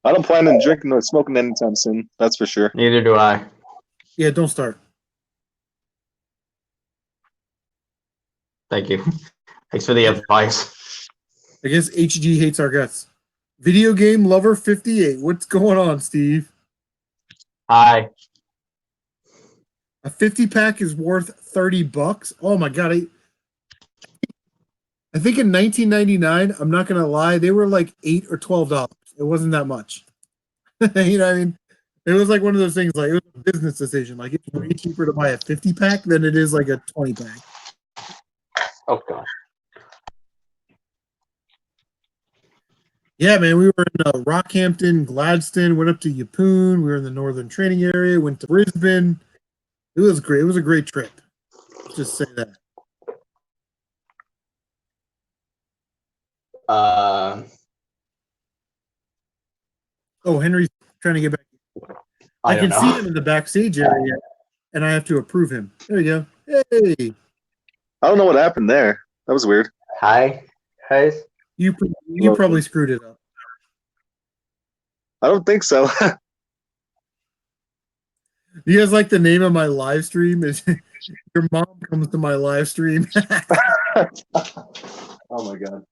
I don't plan on drinking or smoking anytime soon. That's for sure. Neither do I. Yeah, don't start. Thank you. Thanks for the advice. I guess HG hates our guts. Video game lover 58. What's going on, Steve? Hi. A 50-pack is worth $30. Oh my god! I think in 1999, I'm not gonna lie, they were like $8 or $12. It wasn't that much. You know what I mean? It was like one of those things. Like it was a business decision. Like it's way cheaper to buy a 50-pack than it is like a 20-pack. Oh god. Yeah, man, we were in Rockhampton, Gladstone, went up to Yeppoon. We were in the northern training area, went to Brisbane. It was great. It was a great trip. Let's just say that. Oh, Henry's trying to get back. I can see him in the backstage area, and I have to approve him. There you go. Hey, I don't know what happened there. That was weird. Hi, guys. you probably screwed it up. I don't think so. You guys like the name of my live stream? Is your mom comes to my live stream? Oh my god.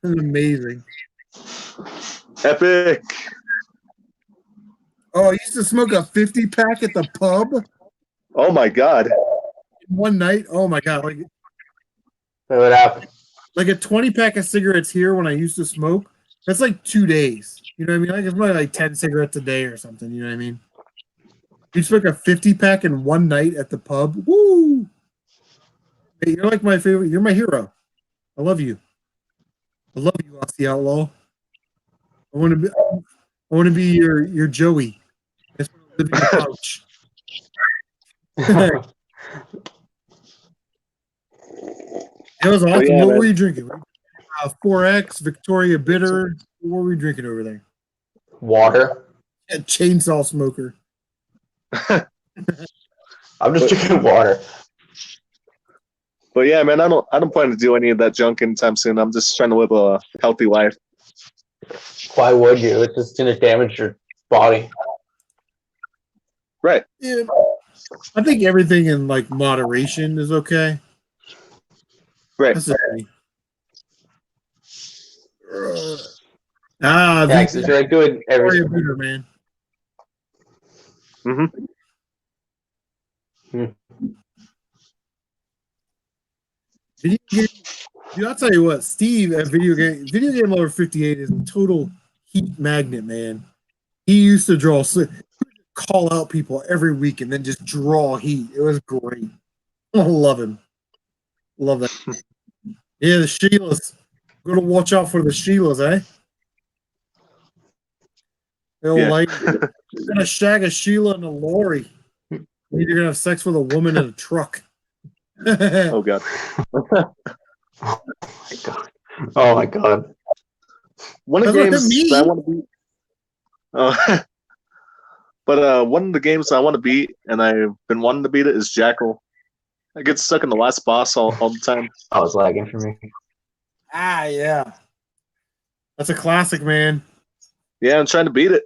Amazing. Epic. Oh, I used to smoke a 50-pack at the pub Oh my god. one night. Oh my god, What happened? like a 20-pack of cigarettes here when I used to smoke. That's like 2 days. You know what I mean? Like it's probably like 10 cigarettes a day or something. You know what I mean? You smoke a 50-pack in one night at the pub. Woo! Hey, you're like my favorite. You're my hero. I love you. I love you, Aussie Outlaw. I want to be your Joey. I just want to live in your couch. It was awesome. yeah, What man. were you drinking? 4X, Victoria Bitter. What were we drinking over there? Water. A chainsaw smoker. I'm just drinking water. But yeah, man, I don't plan to do any of that junk anytime soon. I'm just trying to live a healthy life. Why would you? It's just gonna damage your body. Right. Yeah, I think everything in like moderation is okay. Right. That's just me. Yeah, because you're like doing Victoria everything. Bitter, man. Mm-hmm. Video game, dude, I'll tell you what, Steve at Video Game Over 58 is a total heat magnet, man. He used to call out people every week and then just draw heat. It was great. I love him. Love that. Yeah, the Sheilas. Gotta watch out for the Sheilas, eh? They'll Yeah. you're gonna shag a Sheila in a lorry. You're gonna have sex with a woman in a truck. Oh god. Oh my god. One of the That's what games I that I mean. want to beat. But one of the games I want to beat, and I've been wanting to beat it, is Jackal. I get stuck in the last boss all the time. Oh, it's lagging for me. Ah, yeah. That's a classic, man. Yeah, I'm trying to beat it.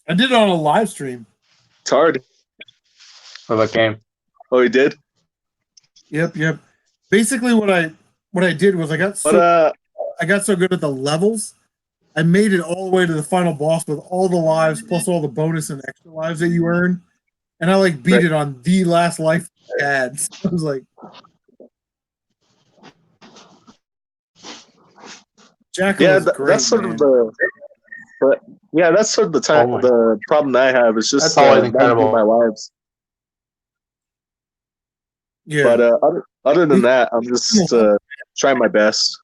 I did it on a live stream. It's hard. What about game? Oh, you did? Yep. Basically, what I did was I got But so good at the levels, I made it all the way to the final boss with all the lives plus all the bonus and extra lives that you earn, and I like beat Right. it on the last life ads. I was like, Jackal yeah, is great, that's sort man. of the. But yeah, that's sort of the time. Oh my- the problem I have is just That's always managing incredible. my lives. Yeah, But other than that, I'm just trying my best.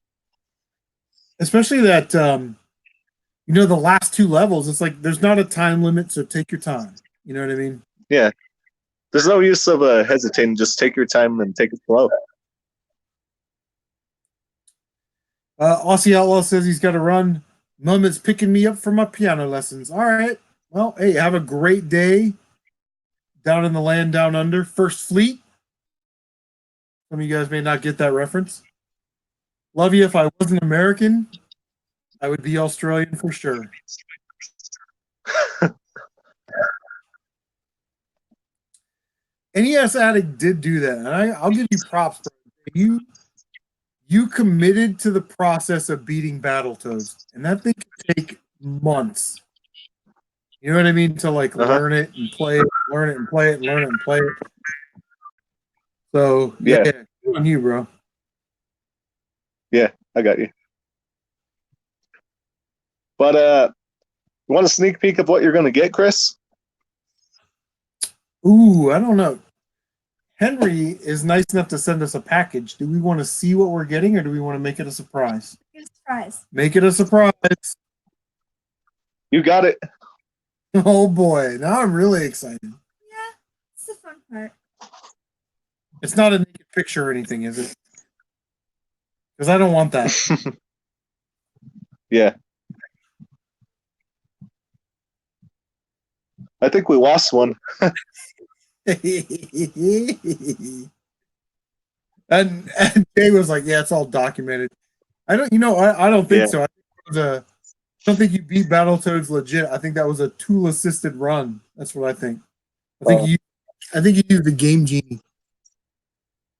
especially that the last two levels. It's like there's not a time limit, so take your time. You know what I mean? Yeah, there's no use of hesitating. Just take your time and take it slow. Aussie Outlaw says he's got to run. Mom is picking me up for my piano lessons. All right. Well, hey, have a great day down in the land down under. First Fleet. Some of you guys may not get that reference. Love you. If I wasn't American, I would be Australian for sure. NES Addict did do that, and I'll give you props. Bro. You committed to the process of beating Battletoads, and that thing can take months. You know what I mean? To like learn it and play it. learn it and play it, learn it and play it. So Yeah. good on you, bro. Yeah, I got you. But you want a sneak peek of what you're gonna get, Chris? Ooh, I don't know. Henry is nice enough to send us a package. Do we want to see what we're getting, or do we want to make it a surprise? It's a surprise. Make it a surprise. You got it. Oh boy, now I'm really excited. Yeah, it's the fun part. It's not a naked picture or anything, is it? Because I don't want that. Yeah. I think we lost one. and Jay was like, "Yeah, it's all documented." I don't, I don't think Yeah. so. I don't think you beat Battletoads legit. I think that was a tool assisted run. That's what I think. I think you used the Game Genie.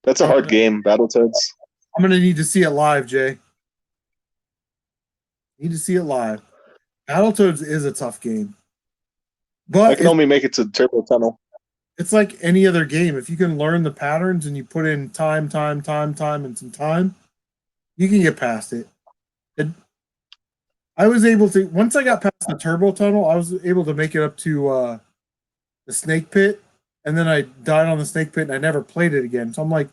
That's a hard game, Battletoads. I'm gonna need to see it live, Jay. Need to see it live. Battletoads is a tough game, I but can only make it to Turbo Tunnel. it's like any other game. If you can learn the patterns and you put in time, and some time, you can get past it. I was able to, once I got past the turbo tunnel, I was able to make it up to the snake pit, and then I died on the snake pit and I never played it again. So I'm like,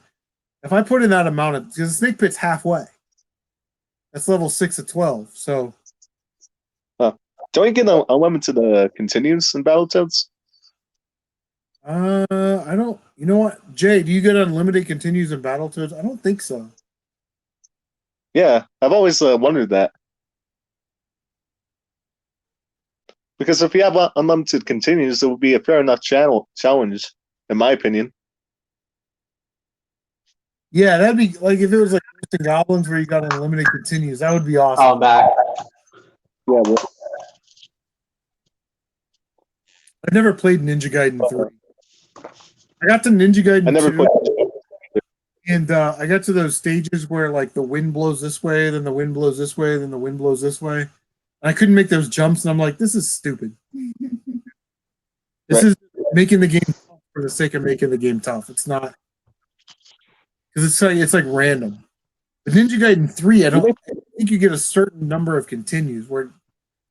if I put in that amount of, because the snake pit's halfway, that's level 6 of 12. So Don't you get unlimited continues in Battletoads? I don't. You know what, Jay? Do you get unlimited continues in Battletoads? I don't think so. Yeah, I've always wondered that. Because if you have unlimited continues, it would be a fair enough challenge, in my opinion. Yeah, that'd be like if it was like Ghosts and Goblins where you got unlimited continues. That would be awesome. I'm back. Yeah, well, I've never played Ninja Gaiden 3. I got to Ninja Gaiden I never 2. put. And I got to those stages where like the wind blows this way, then the wind blows this way, then the wind blows this way. And I couldn't make those jumps, and I'm like, this is stupid. This Right. is making the game tough for the sake of making the game tough. It's not, because it's like random. But Ninja Gaiden 3, I think you get a certain number of continues. Where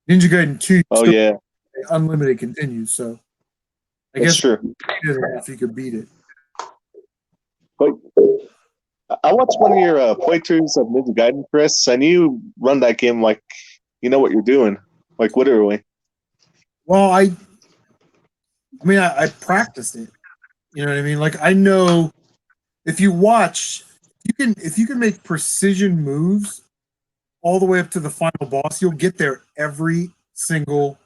Ninja Gaiden 2, you Oh still yeah, get unlimited continues. So I that's guess true. if you could beat it. But I watched one of your playthroughs of Ninja Gaiden, Chris, and you run that game like you know what you're doing, like literally. Well, I practiced it. You know what I mean? Like I know if you watch, if you can make precision moves all the way up to the final boss, you'll get there every single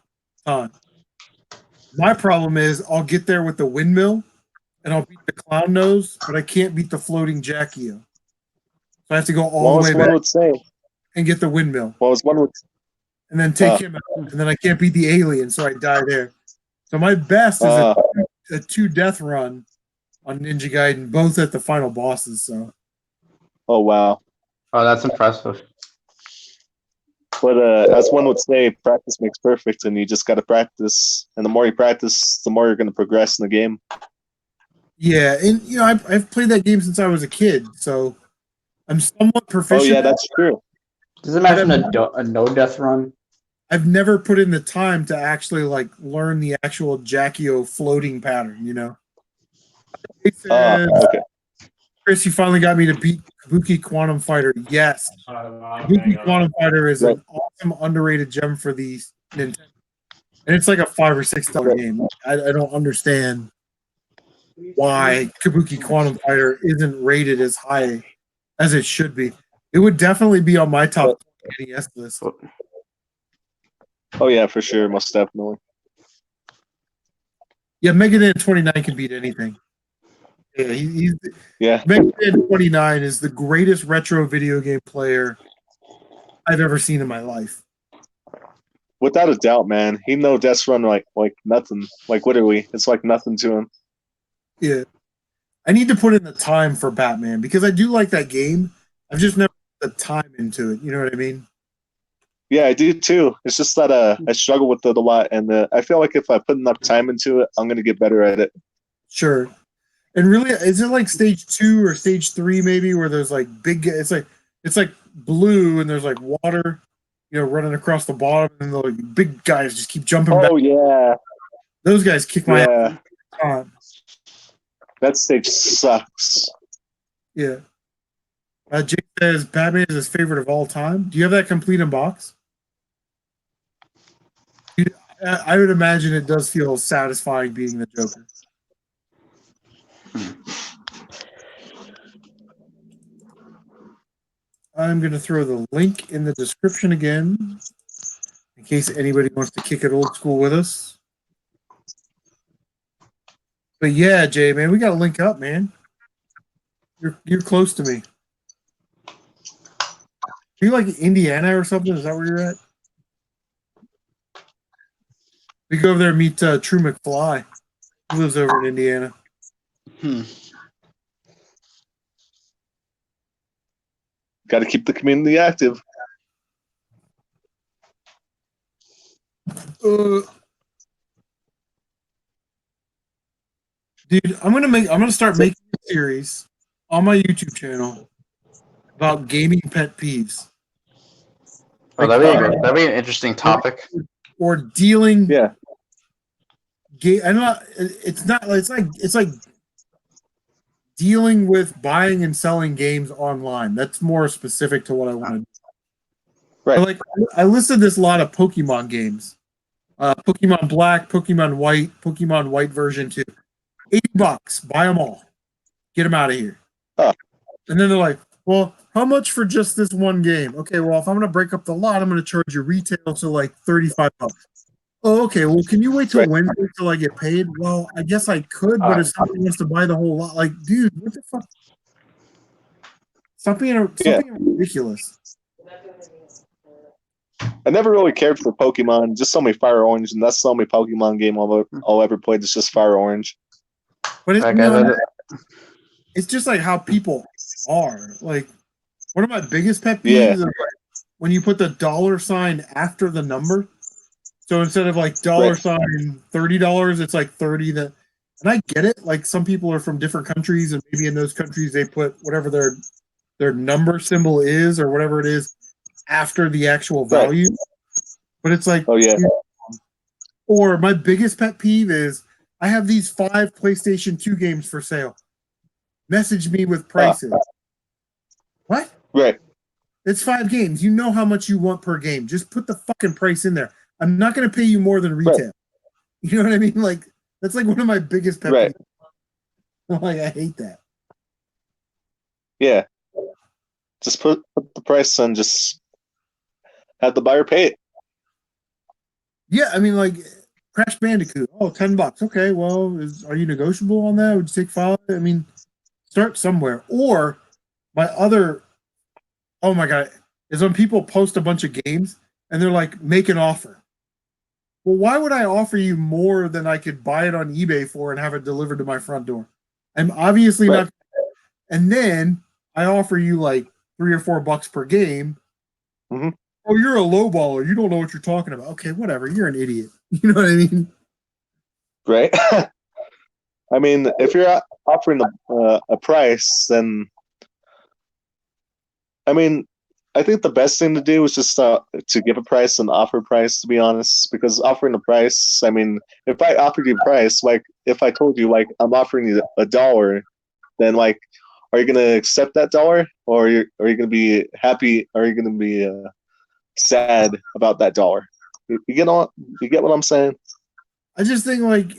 time. My problem is I'll get there with the windmill and I'll beat the clown nose, but I can't beat the floating Jackio. So I have to go all the way one back would say. and get the windmill. Well, as one would. And then take him out. And then I can't beat the alien, so I die there. So my best is a 2-death run on Ninja Gaiden, both at the final bosses. So Oh wow. Oh, that's impressive. But as one would say, practice makes perfect, and you just got to practice. And the more you practice, the more you're going to progress in the game. yeah, and I've played that game since I was a kid, so I'm somewhat proficient. Oh yeah, that's true. Just imagine a no-death run. I've never put in the time to actually like learn the actual Jackio floating pattern. It says, Okay. Chris, you finally got me to beat Kabuki Quantum Fighter. Yes, Kabuki Quantum Fighter is an awesome underrated gem for the Nintendo, and it's like a $5 or $6 game. I don't understand why Kabuki Quantum Fighter isn't rated as high as it should be. It would definitely be on my top NES list. Oh yeah, for sure, most definitely. Yeah, Mega Man 29 can beat anything. Yeah, Mega Man 29 is the greatest retro video game player I've ever seen in my life. without a doubt, man. He know Death Run like nothing. Like literally, it's like nothing to him. Yeah. I need to put in the time for Batman because I do like that game. I've just never put the time into it. You know what I mean? Yeah, I do too. It's just that I struggle with it a lot, and I feel like if I put enough time into it, I'm gonna get better at it. Sure. And really, is it like stage 2 or stage 3 maybe, where there's like big? It's like blue, and there's like water, running across the bottom, and the like, big guys just keep jumping back. Oh yeah, Those guys kick my ass. yeah. All the time. That stage sucks. Yeah. Jake says Batman is his favorite of all time. Do you have that complete in box? I would imagine it does feel satisfying being the Joker. I'm going to throw the link in the description again in case anybody wants to kick it old school with us. But yeah, Jay, man, we got to link up, man. You're close to me. Are you like Indiana or something? Is that where you're at? We go over there and meet True McFly. He lives over in Indiana. Got to keep the community active. Dude, I'm gonna start making a series on my YouTube channel about gaming pet peeves. Oh, that'd be an interesting topic. Or dealing. Yeah. It's like dealing with buying and selling games online. That's more specific to what I want to do. Right. Like I listed this lot of Pokemon games. Pokemon Black, Pokemon White version 2. $80, buy them all. Get them out of here. Oh. And then they're like, well, how much for just this one game? Okay, well, if I'm going to break up the lot, I'm going to charge you retail to like $35. Oh, okay. Well, can you wait till Wednesday till I get paid? Well, I guess I could, but if somebody wants to buy the whole lot, like, dude, what the fuck? Something ridiculous. I never really cared for Pokemon. Just saw me Fire Orange, and that's the only Pokemon game I'll ever play. It's just Fire Orange. But it's just like how people are. Like, one of my biggest pet peeves is like when you put the $ after the number. So instead of like $sign $30, it's like 30. And I get it. Like some people are from different countries, and maybe in those countries they put whatever their number symbol is or whatever it is after the actual value. But it's like, oh yeah. Or my biggest pet peeve is I have these 5 PlayStation 2 games for sale. Message me with prices. What? Right. It's 5 games. You know how much you want per game. Just put the fucking price in there. I'm not going to pay you more than retail. Right. You know what I mean? Like, that's like one of my biggest pet peeves. Like, I hate that. Yeah. Just put the price and just have the buyer pay it. Yeah, I mean, like, Crash Bandicoot. Oh, $10. Okay, well, are you negotiable on that? Would you take 5? I mean, start somewhere. Or my other, oh my God, is when people post a bunch of games and they're like, make an offer. Well, why would I offer you more than I could buy it on eBay for and have it delivered to my front door? I'm obviously not. And then I offer you like $3 or $4 per game. Mm-hmm. Oh, you're a lowballer. You don't know what you're talking about. Okay, whatever. You're an idiot. You know what I mean? Right. I mean, if you're offering a price, then I mean, I think the best thing to do is just to give a price and offer a price, to be honest, because offering a price, I mean, if I offered you a price, like if I told you, like, I'm offering you $1, then like, are you going to accept that $1? Or are you going to be happy? Or are you going to be sad about that $1? You get what I'm saying? I just think like,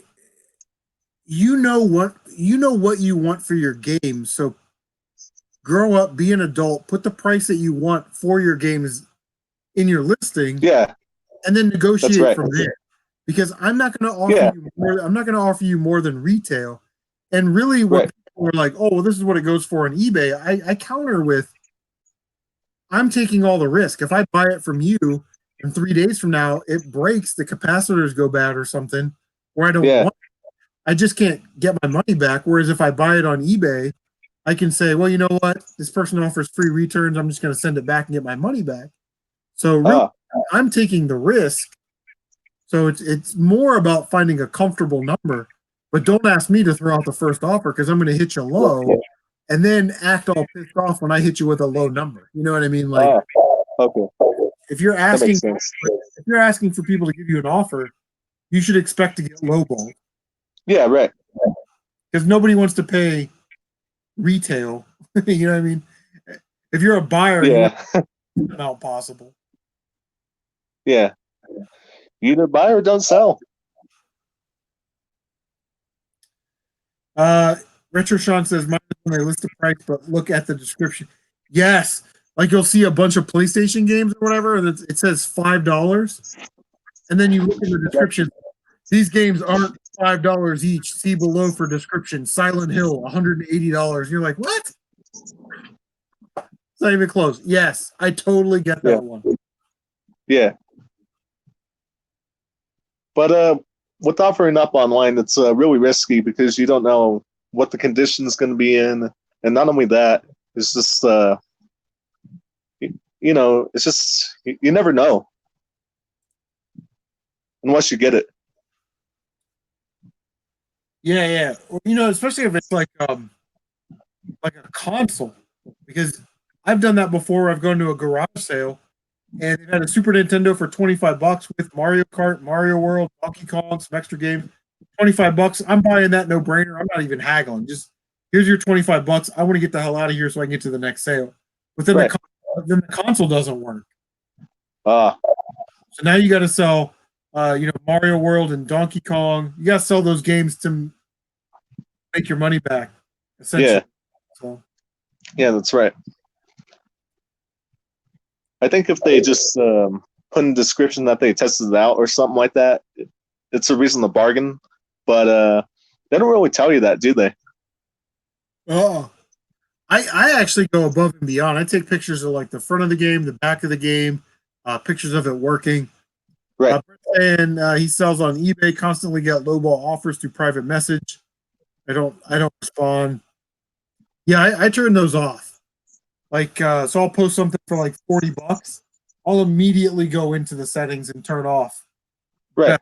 you know what you want for your game. So grow up, be an adult, put the price that you want for your games in your listing. Yeah. And then negotiate right. from there. Because I'm not going to offer you more, I'm not going to offer you more than retail. And really what people are like, oh, well, this is what it goes for on eBay. I counter with, I'm taking all the risk. If I buy it from you and 3 days from now it breaks, the capacitors go bad or something, or I don't want it, I just can't get my money back. Whereas if I buy it on eBay, I can say, well, you know what? This person offers free returns. I'm just going to send it back and get my money back. So really, I'm taking the risk. So it's more about finding a comfortable number. But don't ask me to throw out the first offer because I'm going to hit you low, and then act all pissed off when I hit you with a low number. You know what I mean? Like, Okay. if you're That asking makes sense. if you're asking for people to give you an offer, you should expect to get lowball Yeah, right. because nobody wants to pay retail. You know what I mean? If you're a buyer, you want Yeah. the amount possible. Yeah. You either buy or don't sell. Retro Sean says, "Mine is when they list the price, but look at the description." Yes, like you'll see a bunch of PlayStation games or whatever, and it says $5, and then you look in the description. These games aren't $5 each. See below for description. Silent Hill, $180. You're like, what? It's not even close. Yes, I totally get that one. Yeah. But with offering up online, it's really risky because you don't know what the condition is going to be in, and not only that, it's just it's just you never know unless you get it. Yeah. Or, especially if it's like a console, because I've done that before. I've gone to a garage sale and they've had a Super Nintendo for $25 with Mario Kart, Mario World, Donkey Kong, some extra games. $25. I'm buying that, no brainer. I'm not even haggling. Just here's your $25. I want to get the hell out of here so I can get to the next sale. But then Right. then the console doesn't work. Ah, So now you got to sell, Mario World and Donkey Kong. You got to sell those games to make your money back. Essentially. yeah, So yeah, that's right. I think if they just put in the description that they tested it out or something like that, it's a reason to bargain. But they don't really tell you that, do they? Oh, I actually go above and beyond. I take pictures of like the front of the game, the back of the game, pictures of it working. Right. And he sells on eBay. Constantly get lowball offers through private message. I don't respond. Yeah, I turn those off. Like, so I'll post something for like $40. I'll immediately go into the settings and turn off. Right.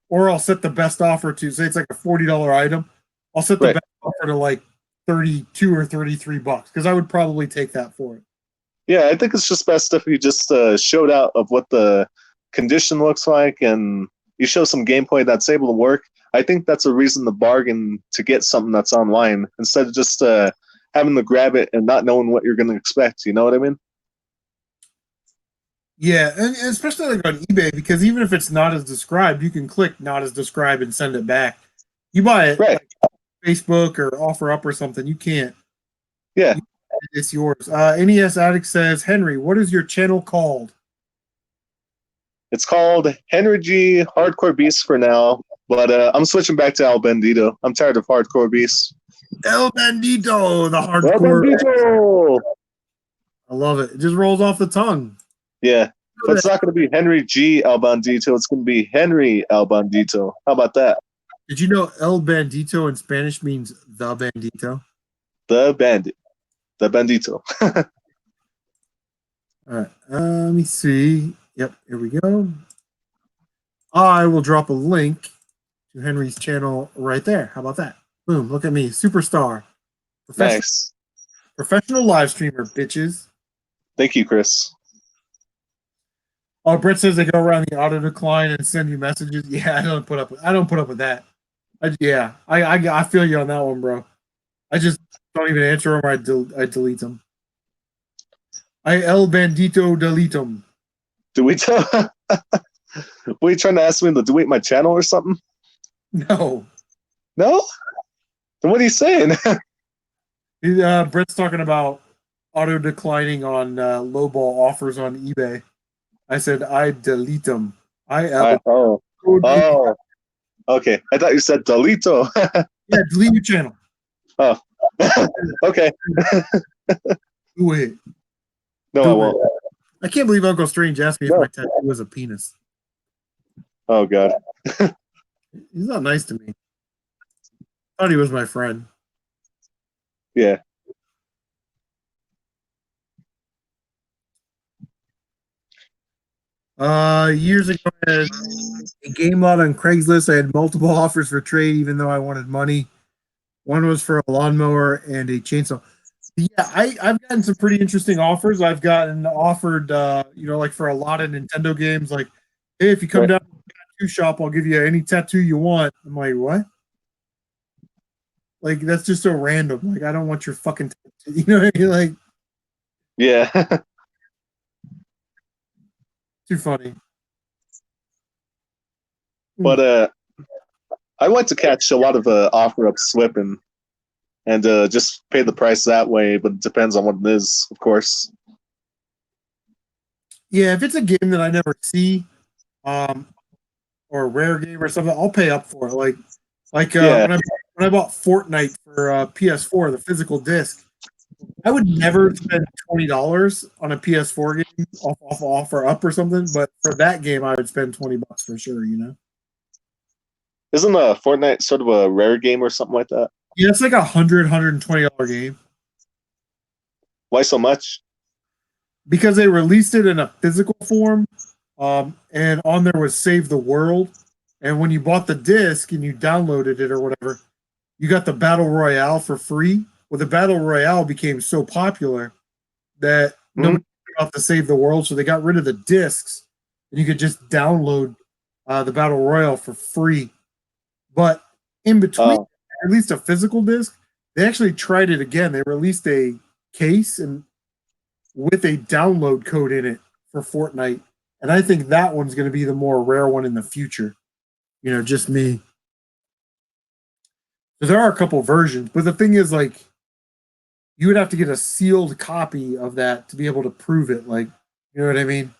Or I'll set the best offer to say it's like a $40 item. I'll set the Right. best offer to like 32 or $33 because I would probably take that for it. Yeah, I think it's just best if you just showed out of what the condition looks like and you show some gameplay that's able to work. I think that's a reason to bargain to get something that's online instead of just having to grab it and not knowing what you're going to expect. You know what I mean? Yeah, and especially like on eBay, because even if it's not as described, you can click not as described and send it back. You buy it Right. like Facebook or Offer Up or something, you can't. Yeah. It's yours. NES Addict says, Henry, what is your channel called? It's called Henry G Hardcore Beast for now, but I'm switching back to El Bandito. I'm tired of Hardcore Beast. El Bandito, the El hardcore. Bandito! I love it. It just rolls off the tongue. Yeah, but it's not going to be Henry G El Bandito. It's going to be Henry El Bandito. How about that? Did you know El Bandito in Spanish means the bandito? The bandit. The bandito. All right. Let me see. Yep, here we go. I will drop a link to Henry's channel right there. How about that? Boom, look at me. Superstar. Nice. Professional live streamer, bitches. Thank you, Chris. Oh, Brett says they go around the auto decline and send you messages. Yeah, I don't put up with that. I feel you on that one, bro. I just don't even answer them. I delete them. I El Bandito delete them. Do we tell? Were you trying to ask me to delete my channel or something? No. No? Then what are you saying? Brett's talking about auto declining on lowball offers on eBay. I said I delete them. Oh, okay. I thought you said delito. Yeah, delete your channel. Oh, okay. Do it. No, I won't. I can't believe Uncle Strange asked me if my tattoo was a penis. Oh God. He's not nice to me. Thought he was my friend. Yeah. Years ago, I had a game lot on Craigslist. I had multiple offers for trade, even though I wanted money. One was for a lawnmower and a chainsaw. Yeah, I've gotten some pretty interesting offers. I've gotten offered, like for a lot of Nintendo games, like, hey, if you come Right. down to the tattoo shop, I'll give you any tattoo you want. I'm like, what? Like, that's just so random. Like, I don't want your fucking tattoo. You know what I mean? Like, Yeah. too funny. But I like to catch a lot of offer up slipping and just pay the price that way, but it depends on what it is, of course. Yeah, if it's a game that I never see, um, or a rare game or something, I'll pay up for it. Like Yeah. when I bought Fortnite for PS4, the physical disc, I would never spend $20 on a PS4 game off offer up or something, but for that game, I would spend $20 for sure. You know? Isn't Fortnite sort of a rare game or something like that? Yeah, it's like $120 game Why so much? because they released it in a physical form, and on there was Save the World, and when you bought the disc and you downloaded it or whatever, you got the battle royale for free. Well, the battle royale became so popular that nobody got to save the world, so they got rid of the discs, and you could just download the battle royale for free. But in between, Oh, at least a physical disc, they actually tried it again. They released a case and with a download code in it for Fortnite, and I think that one's going to be the more rare one in the future. You know, just me. So there are a couple versions, but the thing is, like, you would have to get a sealed copy of that to be able to prove it. Like, you know what I mean?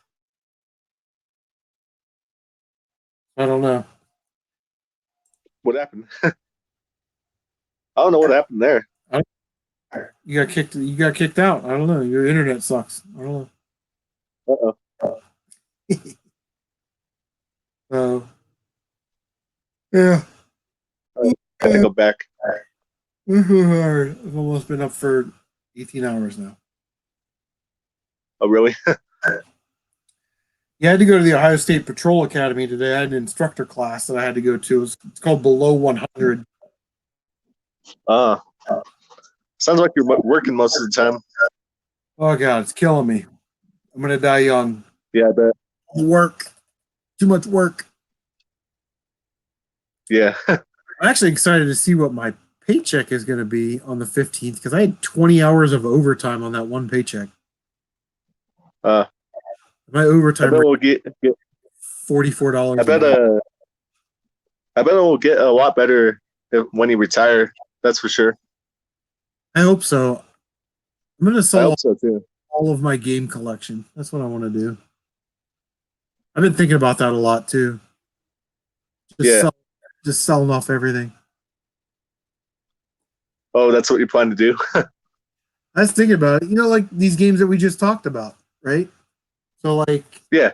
I don't know. what happened? I don't know what happened there. You got kicked. You got kicked out. I don't know. Your internet sucks. I don't Uh-oh. know. Yeah. Gotta go back. I've almost been up for 18 hours now. Oh, really? Yeah, I had to go to the Ohio State Patrol Academy today. I had an instructor class that I had to go to. It's called Below 100. Sounds like you're working most of the time. Oh God, it's killing me. I'm gonna die young. Yeah, I bet. Work, too much work. Yeah. I'm actually excited to see what my paycheck is gonna be on the 15th because I had 20 hours of overtime on that one paycheck. My My I overtime bet rate we'll get. $44. I bet. I bet it will get a lot better when you retire. That's for sure. I hope so. I'm gonna I sell hope so too. all of my game collection. That's what I want to do. I've been thinking about that a lot too. Just Yeah. sell, just selling off everything. Oh, that's what you plan to do. I was thinking about it. You know, like these games that we just talked about, right? So like, Yeah.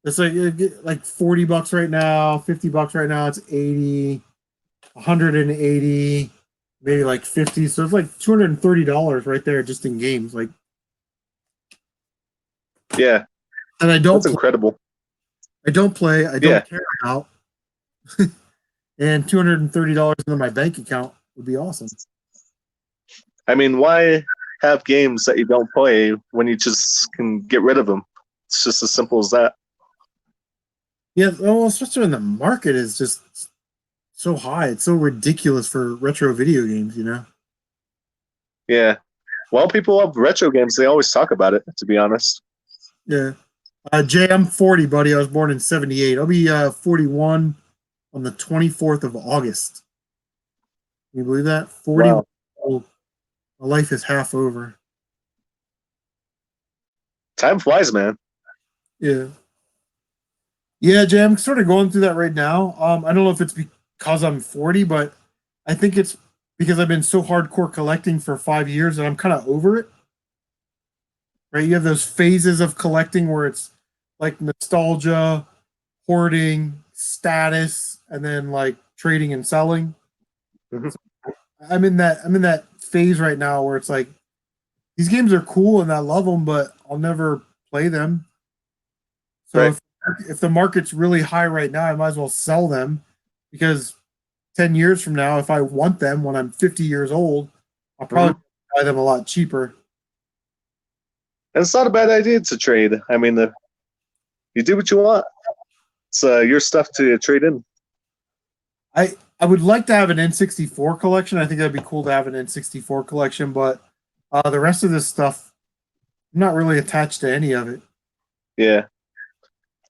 it's like $40 right now, $50 right now. It's 80, 180, maybe like 50. So it's like $230 right there just in games. Like, Yeah. and I don't That's incredible. I don't play. I don't Yeah. care about. And $230 into my bank account would be awesome. I mean, why have games that you don't play when you just can get rid of them? It's just as simple as that. Yeah, well, especially when the market is just so high. It's so ridiculous for retro video games, you know? Yeah. Well, people love retro games. They always talk about it, to be honest. Yeah. Jay, I'm 40, buddy. I was born in 78. I'll be 41 on the 24th of August. Can you believe that? 41. Wow. Old. My life is half over. Time flies, man. Yeah. Yeah, Jay, I'm sort of going through that right now. I don't know if it's because I'm 40, but I think it's because I've been so hardcore collecting for 5 years that I'm kind of over it. Right? You have those phases of collecting where it's like nostalgia, hoarding, status, and then like trading and selling. Mhm. I'm in that phase right now where it's like these games are cool and I love them, but I'll never play them. So Right. if the market's really high right now, I might as well sell them because 10 years from now, if I want them when I'm 50 years old, I'll probably buy them a lot cheaper. And it's not a bad idea to trade. I mean, you do what you want. It's your stuff to trade in. I would like to have an N64 collection. I think that'd be cool to have an N64 collection, but the rest of this stuff, I'm not really attached to any of it. Yeah.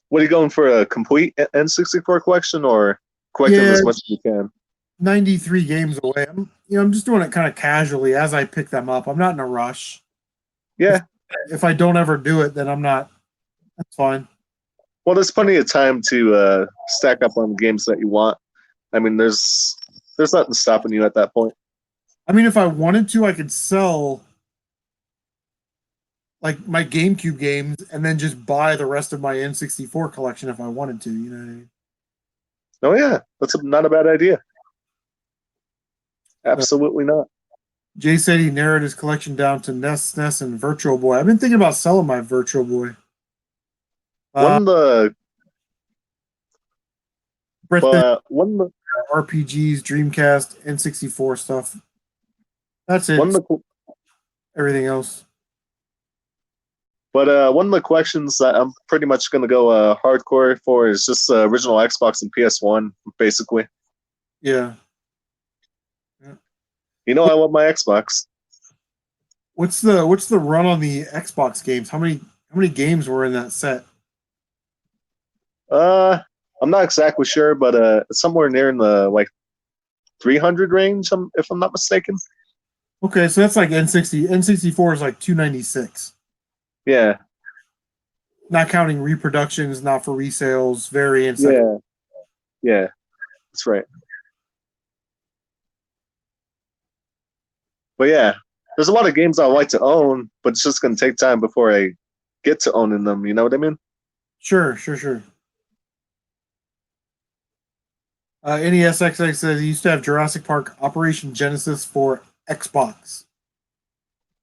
What are you going for, a complete N64 collection or collect them Yeah, as much as you can? 93 games away. I'm just doing it kind of casually as I pick them up. I'm not in a rush. Yeah. If I don't ever do it, then I'm not. That's fine. Well, there's plenty of time to stack up on the games that you want. I mean, there's nothing stopping you at that point. I mean, if I wanted to, I could sell like my GameCube games and then just buy the rest of my N64 collection if I wanted to. You know what I mean? Oh yeah, that's not a bad idea. Absolutely not. Jay said he narrowed his collection down to NES, SNES, and Virtual Boy. I've been thinking about selling my Virtual Boy. One of the Brett said one of RPGs, Dreamcast, N64 stuff. That's the it. one of the Everything else. But one of the collections that I'm pretty much going to go hardcore for is just original Xbox and PS1, basically. Yeah. You know, I love my Xbox. What's the run on the Xbox games? How many games were in that set? I'm not exactly sure, but it's somewhere near in the like 300 range, if I'm not mistaken. Okay, so that's like N64 is like 296. Yeah, Not counting reproductions, not for resales, variants. yeah, that's right. But yeah, there's a lot of games I like to own, but it's just going to take time before I get to owning them. You know what I mean? Sure. NESXX says he used to have Jurassic Park Operation Genesis for Xbox.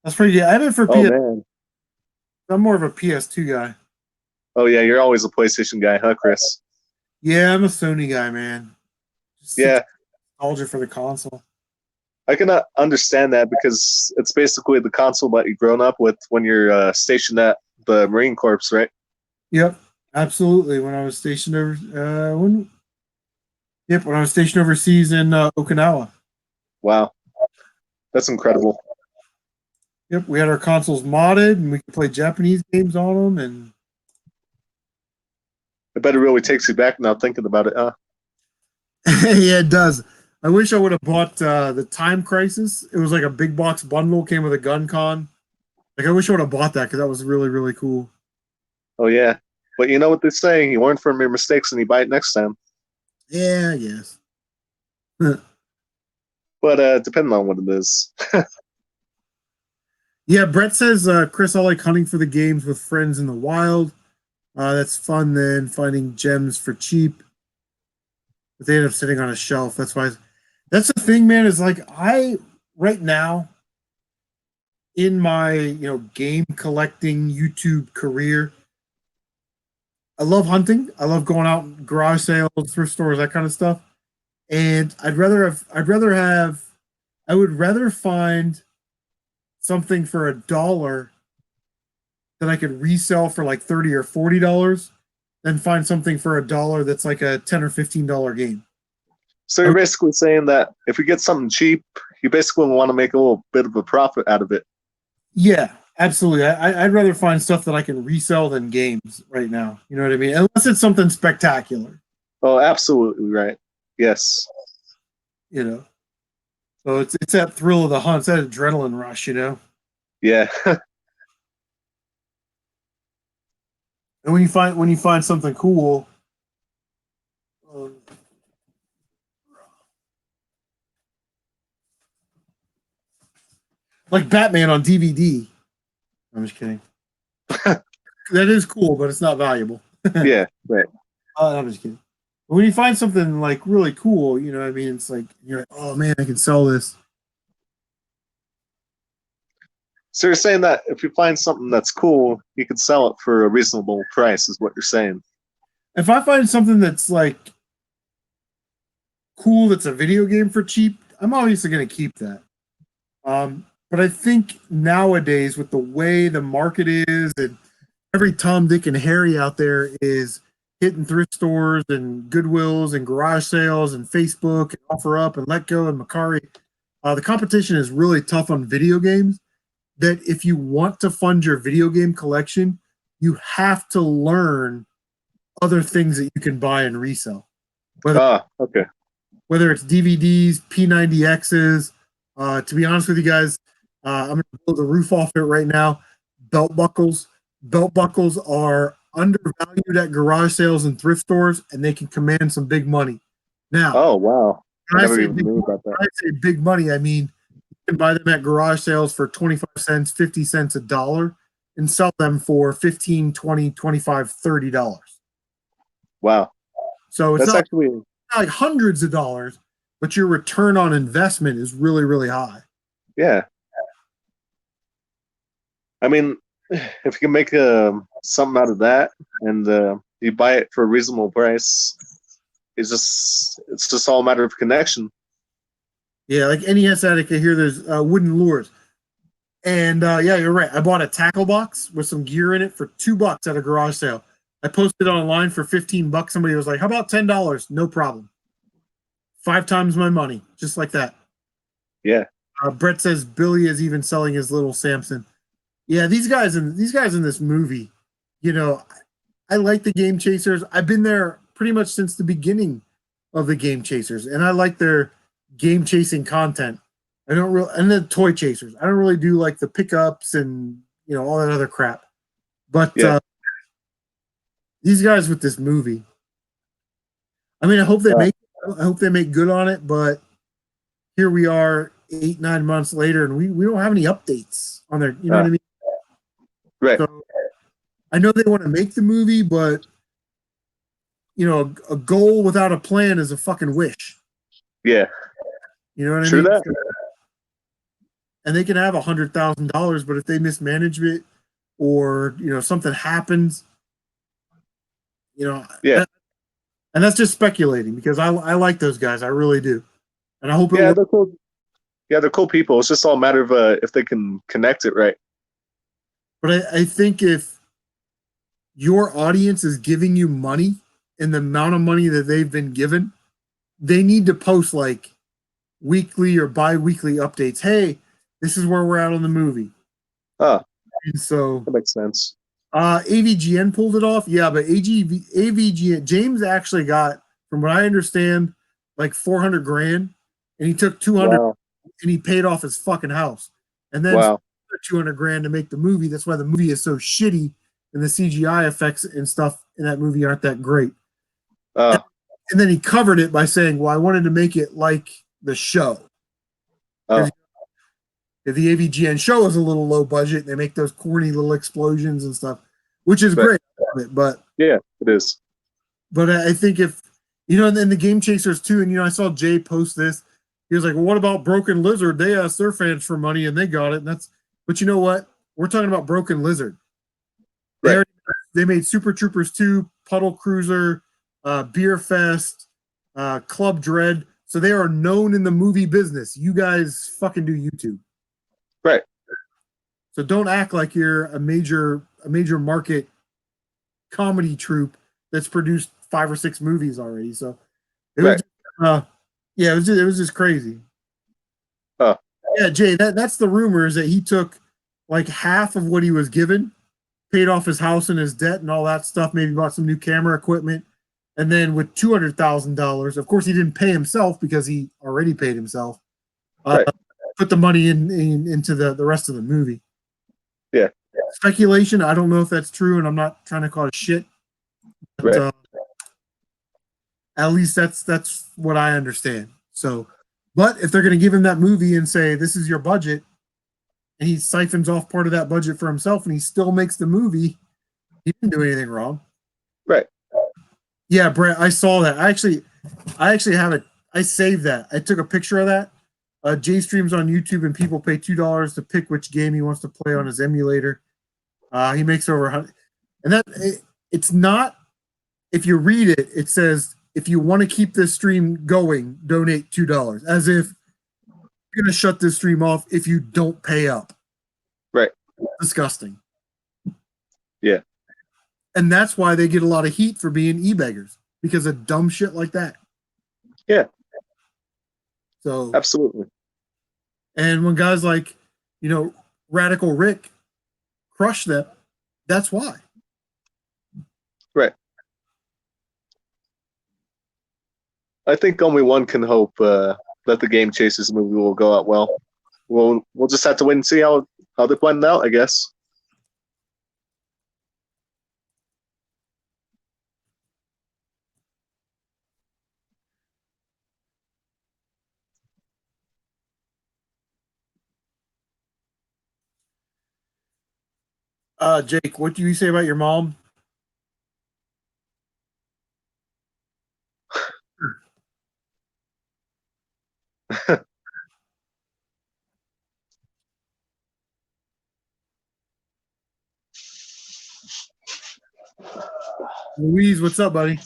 That's pretty good. I have it for Oh PS. man. I'm more of a PS2 guy. Oh yeah, you're always a PlayStation guy, huh, Chris? Yeah, I'm a Sony guy, man. Just Yeah, nostalgia for the console. I can understand that because it's basically the console that you've grown up with when you're stationed at the Marine Corps, right? Yep, absolutely. When I was stationed when I was stationed overseas in Okinawa. Wow, that's incredible. Yep, we had our consoles modded and we could play Japanese games on them. And I bet it really takes you back now thinking about it, huh? yeah, it does. I wish I would have bought the Time Crisis. It was like a big box bundle, came with a gun con. Like I wish I would have bought that because that was really, really cool. Oh yeah, but you know what they say: you learn from your mistakes and you buy it next time. Yeah, yes. But depending on what it is. Yeah, Brett says, Chris, I like hunting for the games with friends in the wild. That's fun then, finding gems for cheap. But they end up sitting on a shelf. That's the thing, man, is like right now in my game collecting YouTube career, I love hunting. I love going out garage sales, thrift stores, that kind of stuff. And I would rather find something for $1 that I could resell for like $30 or $40 than find something for $1 that's like a $10 or $15 game. So you're basically saying that if you get something cheap, you basically want to make a little bit of a profit out of it. Yeah, absolutely. I'd rather find stuff that I can resell than games right now. You know what I mean? Unless it's something spectacular. Oh, absolutely right. Yes. So it's that thrill of the hunt, it's that adrenaline rush, Yeah. And when you find something cool, like Batman on DVD. I'm just kidding. That is cool, but it's not valuable. Yeah, right. I'm just kidding. But when you find something like really cool, you know what I mean? It's like you're like, oh man, I can sell this. So you're saying that if you find something that's cool, you can sell it for a reasonable price, is what you're saying. If I find something that's like cool, that's a video game for cheap, I'm obviously going to keep that. But I think nowadays, with the way the market is, and every Tom, Dick, and Harry out there is hitting thrift stores and Goodwills and garage sales and Facebook and OfferUp and Let Go and Macari, the competition is really tough on video games. That if you want to fund your video game collection, you have to learn other things that you can buy and resell. Okay. Whether it's DVDs, P90Xs. To be honest with you guys, I'm going to blow the roof off it right now. Belt buckles. Belt buckles are undervalued at garage sales and thrift stores, and they can command some big money. Now, Oh, wow. when I I never say even big, knew about when that. I say big money, I mean you can buy them at garage sales for 25 cents, 50 cents, $1, and sell them for 15, 20, 25, $30. Wow. So it's That's not actually, like hundreds of dollars, but your return on investment is really, really high. yeah. I mean, if you can make something out of that and you buy it for a reasonable price, it's just all a matter of connection. Yeah, like NES Addict, I hear there's wooden lures. And yeah, you're right. I bought a tackle box with some gear in it for $2 at a garage sale. I posted it online for $15. Somebody was like, "How about $10?" No problem. 5 times my money, just like that. Yeah. Brett says Billy is even selling his little Samson. Yeah, these guys in this movie, you know, I like the Game Chasers. I've been there pretty much since the beginning of the Game Chasers, and I like their game chasing content. I don't really, and the Toy Chasers. I don't really do like the pickups and all that other crap. But Yeah. these guys with this movie, I mean, I hope they make good on it. But here we are, 8-9 months later, and we don't have any updates on their. You know what I mean? Right. So I know they want to make the movie, but a goal without a plan is a fucking wish. Yeah. You know what True I mean? that. And they can have $100,000, but if they mismanage it or something happens, Yeah. And that's just speculating because I like those guys, I really do, and I hope Yeah, they're cool. Yeah, they're cool people. It's just all a matter of if they can connect it right. But I think if your audience is giving you money and the amount of money that they've been given, they need to post like weekly or bi-weekly updates. Hey, this is where we're at on the movie. Oh, and so that makes sense. AVGN pulled it off. Yeah, but AVGN, James actually got, from what I understand, like 400 grand, and he took 200 Wow. and he paid off his fucking house. And then Wow. 200 grand to make the movie. That's why the movie is so shitty, and the CGI effects and stuff in that movie aren't that great. And then he covered it by saying, well, I wanted to make it like the show. If the AVGN show is a little low budget, they make those corny little explosions and stuff, which is great. But yeah, it is. But I think if and then the Game Chasers too, and I saw Jay post this. He was like, "Well, what about Broken Lizard? They asked their fans for money and they got it." And but you know what? We're talking about Broken Lizard. Right. They made Super Troopers 2, Puddle Cruiser, Beer Fest, Club Dread. So they are known in the movie business. You guys fucking do YouTube. Right. So don't act like you're a major market comedy troupe that's produced 5 or 6 movies already. So it was it was just crazy. Oh. Yeah, Jay, that's the rumor, is that he took like half of what he was given, paid off his house and his debt and all that stuff, maybe bought some new camera equipment, and then with $200,000, of course he didn't pay himself because he already paid himself. Put the money into the rest of the movie. Yeah. Speculation. I don't know if that's true, and I'm not trying to cause shit. But, at least that's what I understand. So, but if they're going to give him that movie and say this is your budget, and he siphons off part of that budget for himself, and he still makes the movie, he didn't do anything wrong. Right. Yeah, Brett, I saw that. I actually have it. I saved that. I took a picture of that. Jay streams on YouTube, and people pay $2 to pick which game he wants to play on his emulator. He makes over 100, and it's not. If you read it, it says if you want to keep this stream going, donate $2. As if you're gonna shut this stream off if you don't pay up. Right. Disgusting. Yeah. And that's why they get a lot of heat for being e-beggars, because of dumb shit like that. Yeah. So absolutely. And when guys like, Radical Rick crush them, that's why. Right. I think only one can hope that the Game Chasers movie will go out well. We'll just have to wait and see how they plan it out, I guess. Jake, what do you say about your mom? Louise, what's up, buddy?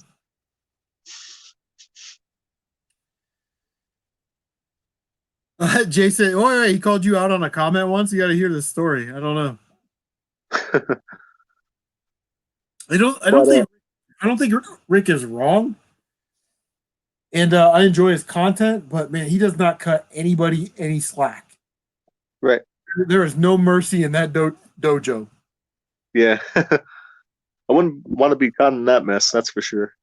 Jason, yeah, he called you out on a comment once. You got to hear this story. I don't know. I don't think Rick is wrong, and I enjoy his content. But man, he does not cut anybody any slack. Right. There is no mercy in that dojo. Yeah. I wouldn't want to be caught in that mess, that's for sure.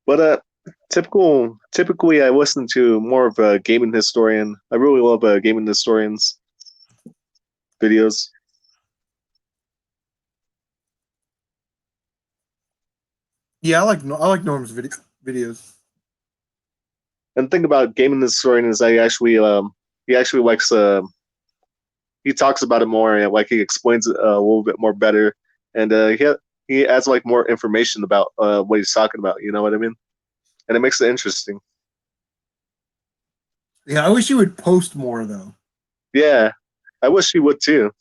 But typically I listen to more of a gaming historian. I really love gaming historians videos. Yeah, I like Norm's videos. And the thing about gaming historian is he actually likes he talks about it more, like he explains it a little bit more better, and he adds like more information about what he's talking about. You know what I mean? And it makes it interesting. Yeah, I wish he would post more though. Yeah, I wish he would too,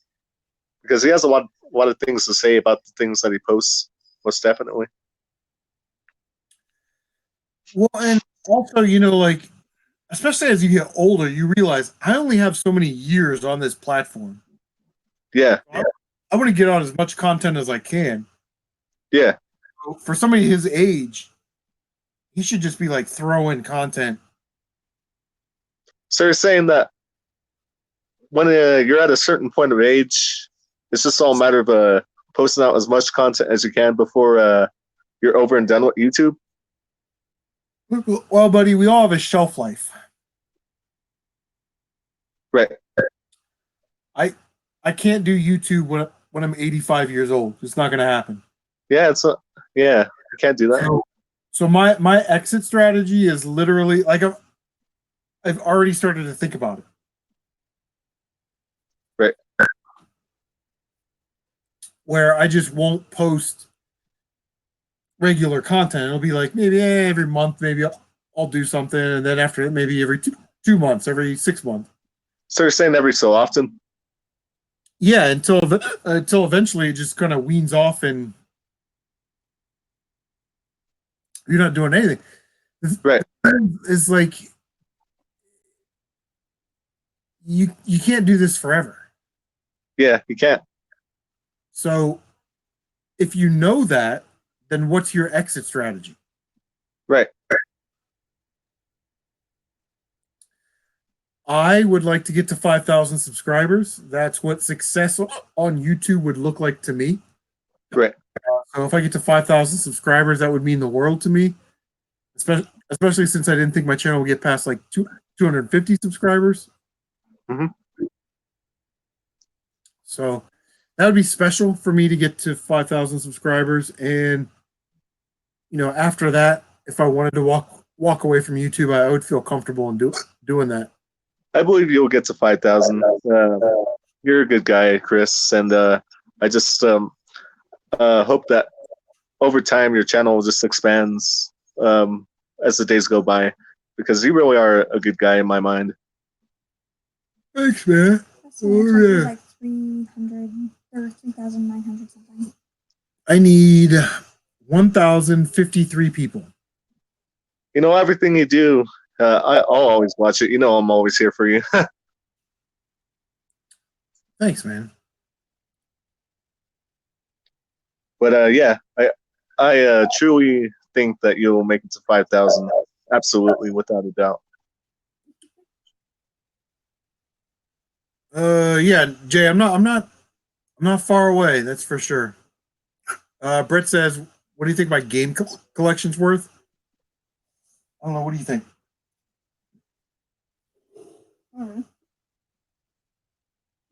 because he has a lot of things to say about the things that he posts. Most definitely. Well, and also, like, especially as you get older, you realize I only have so many years on this platform. Yeah. I want to get out as much content as I can. Yeah. For somebody his age, he should just be like throwing content. So you're saying that when you're at a certain point of age, it's just all a matter of posting out as much content as you can before you're over and done with YouTube? Well, buddy, we all have a shelf life. Right. I can't do YouTube when I'm 85 years old. It's not going to happen. Yeah, you can't do that. So my exit strategy is literally like I've already started to think about it. Right. Where I just won't post regular content. It'll be like maybe every month, maybe I'll do something, and then after it, maybe every 2 months, every 6 months. So you're saying every so often? Yeah, until eventually it just kind of weans off and you're not doing anything. Right. It's like you can't do this forever. Yeah, you can't. So if you know that, then what's your exit strategy? Right. I would like to get to 5,000 subscribers. That's what success on YouTube would look like to me. Right. So if I get to 5,000 subscribers, that would mean the world to me, especially since I didn't think my channel would get past like 250 subscribers. Mm-hmm. So that would be special for me to get to 5,000 subscribers. And, after that, if I wanted to walk away from YouTube, I would feel comfortable in doing that. I believe you'll get to 5,000. You're a good guy, Chris, and I just hope that over time your channel just expands as the days go by, because you really are a good guy in my mind. Thanks, man. That's what I told you, like 300 or 3,900 something. I need 1,053 people. You know, everything you do, I'll always watch it. You know, I'm always here for you. Thanks, man. But yeah, I truly think that you'll make it to 5,000. Absolutely, without a doubt. Yeah, Jay, I'm not far away. That's for sure. Brett says, "What do you think my game collection's worth?" I don't know. What do you think? You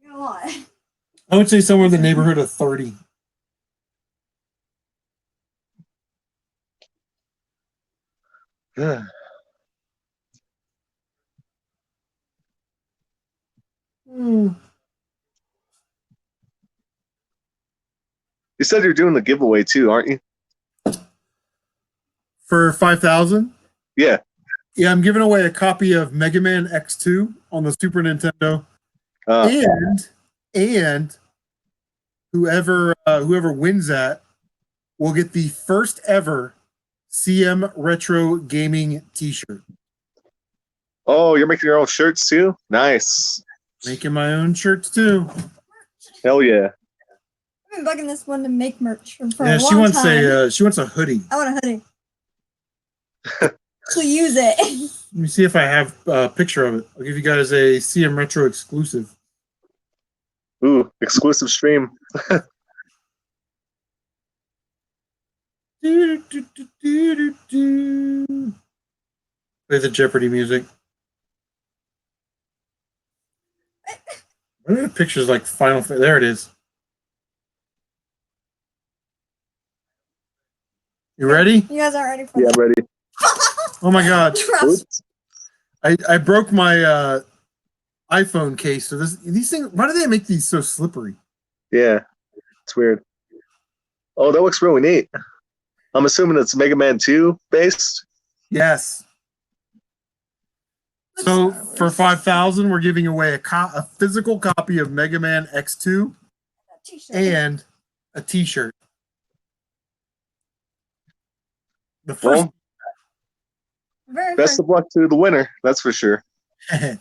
know a lot. I would say somewhere in the neighborhood of 30. Yeah. Hmm. You said you're doing the giveaway too, aren't you? For 5,000? Yeah. Yeah, I'm giving away a copy of Mega Man X2 on the Super Nintendo, and whoever wins that will get the first ever CM Retro Gaming T-shirt. Oh, you're making your own shirts too? Nice. Making my own shirts too. Hell yeah. I've been bugging this one to make merch for Yeah, a she long wants time. she wants a hoodie. I want a hoodie. So use it. Let me see if I have a picture of it. I'll give you guys a CM Retro exclusive. Ooh, exclusive stream. Play the Jeopardy music. What are the pictures like Final? There it is. You ready? You guys aren't ready for Yeah, that. I'm ready. Oh my god! Oops. I broke my iPhone case. So these things. Why do they make these so slippery? Yeah, it's weird. Oh, that looks really neat. I'm assuming it's Mega Man 2 based. Yes. So for 5,000, we're giving away a physical copy of Mega Man X2 and a T-shirt. The first. Well, best of luck to the winner. That's for sure. I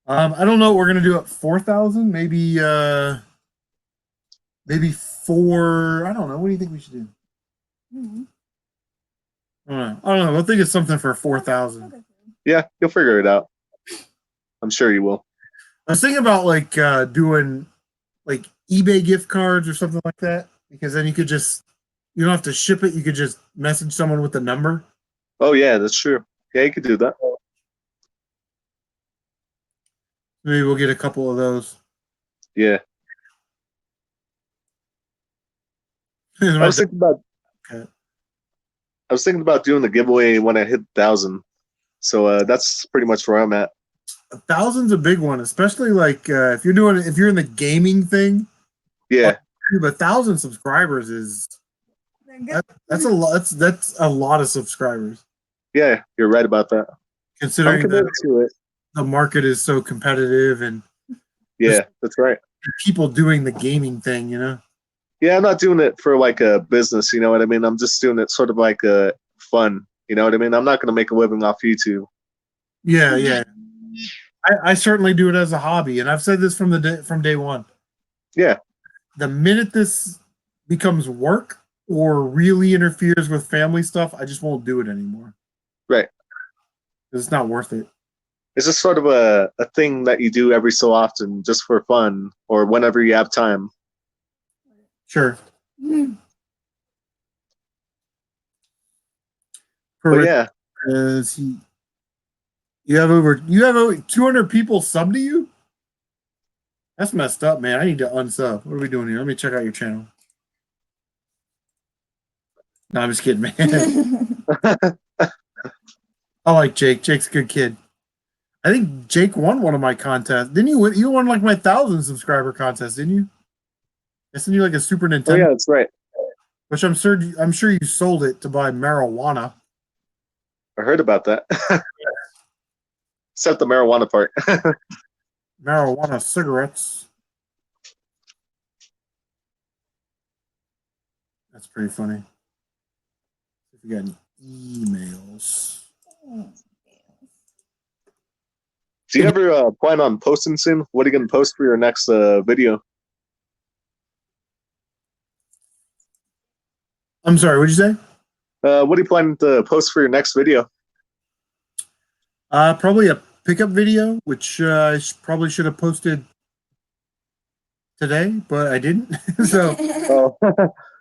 don't know what we're gonna do at 4,000. Maybe four. I don't know. What do you think we should do? Mm-hmm. I don't know. I think it's something for 4,000. Yeah, you'll figure it out. I'm sure you will. I was thinking about like doing like eBay gift cards or something like that, because then you don't have to ship it. You could just message someone with the number. Oh yeah, that's true. Yeah, you could do that. Maybe we'll get a couple of those. Yeah. I was thinking about doing the giveaway when I hit 1,000. So that's pretty much where I'm at. 1,000's a big one, especially like if you're in the gaming thing. Yeah. 1,000 subscribers is that's a lot. That's a lot of subscribers. Yeah, you're right about that. Considering I'm committed to it. The market is so competitive, and yeah, that's right. People doing the gaming thing, you know. Yeah, I'm not doing it for like a business. You know what I mean? I'm just doing it sort of like a fun. You know what I mean? I'm not going to make a living off YouTube. Yeah, yeah. I certainly do it as a hobby, and I've said this from day one. Yeah. The minute this becomes work or really interferes with family stuff, I just won't do it anymore. Right. It's not worth it. It's just sort of a thing that you do every so often just for fun or whenever you have time. Sure. Mm. But yeah. You have over 200 people sub to you? That's messed up, man. I need to unsub. What are we doing here? Let me check out your channel. No, I'm just kidding, man. I like Jake. Jake's a good kid. I think Jake won one of my contests. Didn't you win? You won like my 1,000 subscriber contest, didn't you? I sent you like a Super Nintendo. Oh yeah, that's right. Which I'm sure you sold it to buy marijuana. I heard about that. Except the marijuana part. Marijuana cigarettes. That's pretty funny. If you got any emails. Do you ever plan on posting soon? What are you going to post for your next video? I'm sorry, what'd you say? What are you planning to post for your next video? Probably a pickup video, which I probably should have posted today, but I didn't. So, Oh,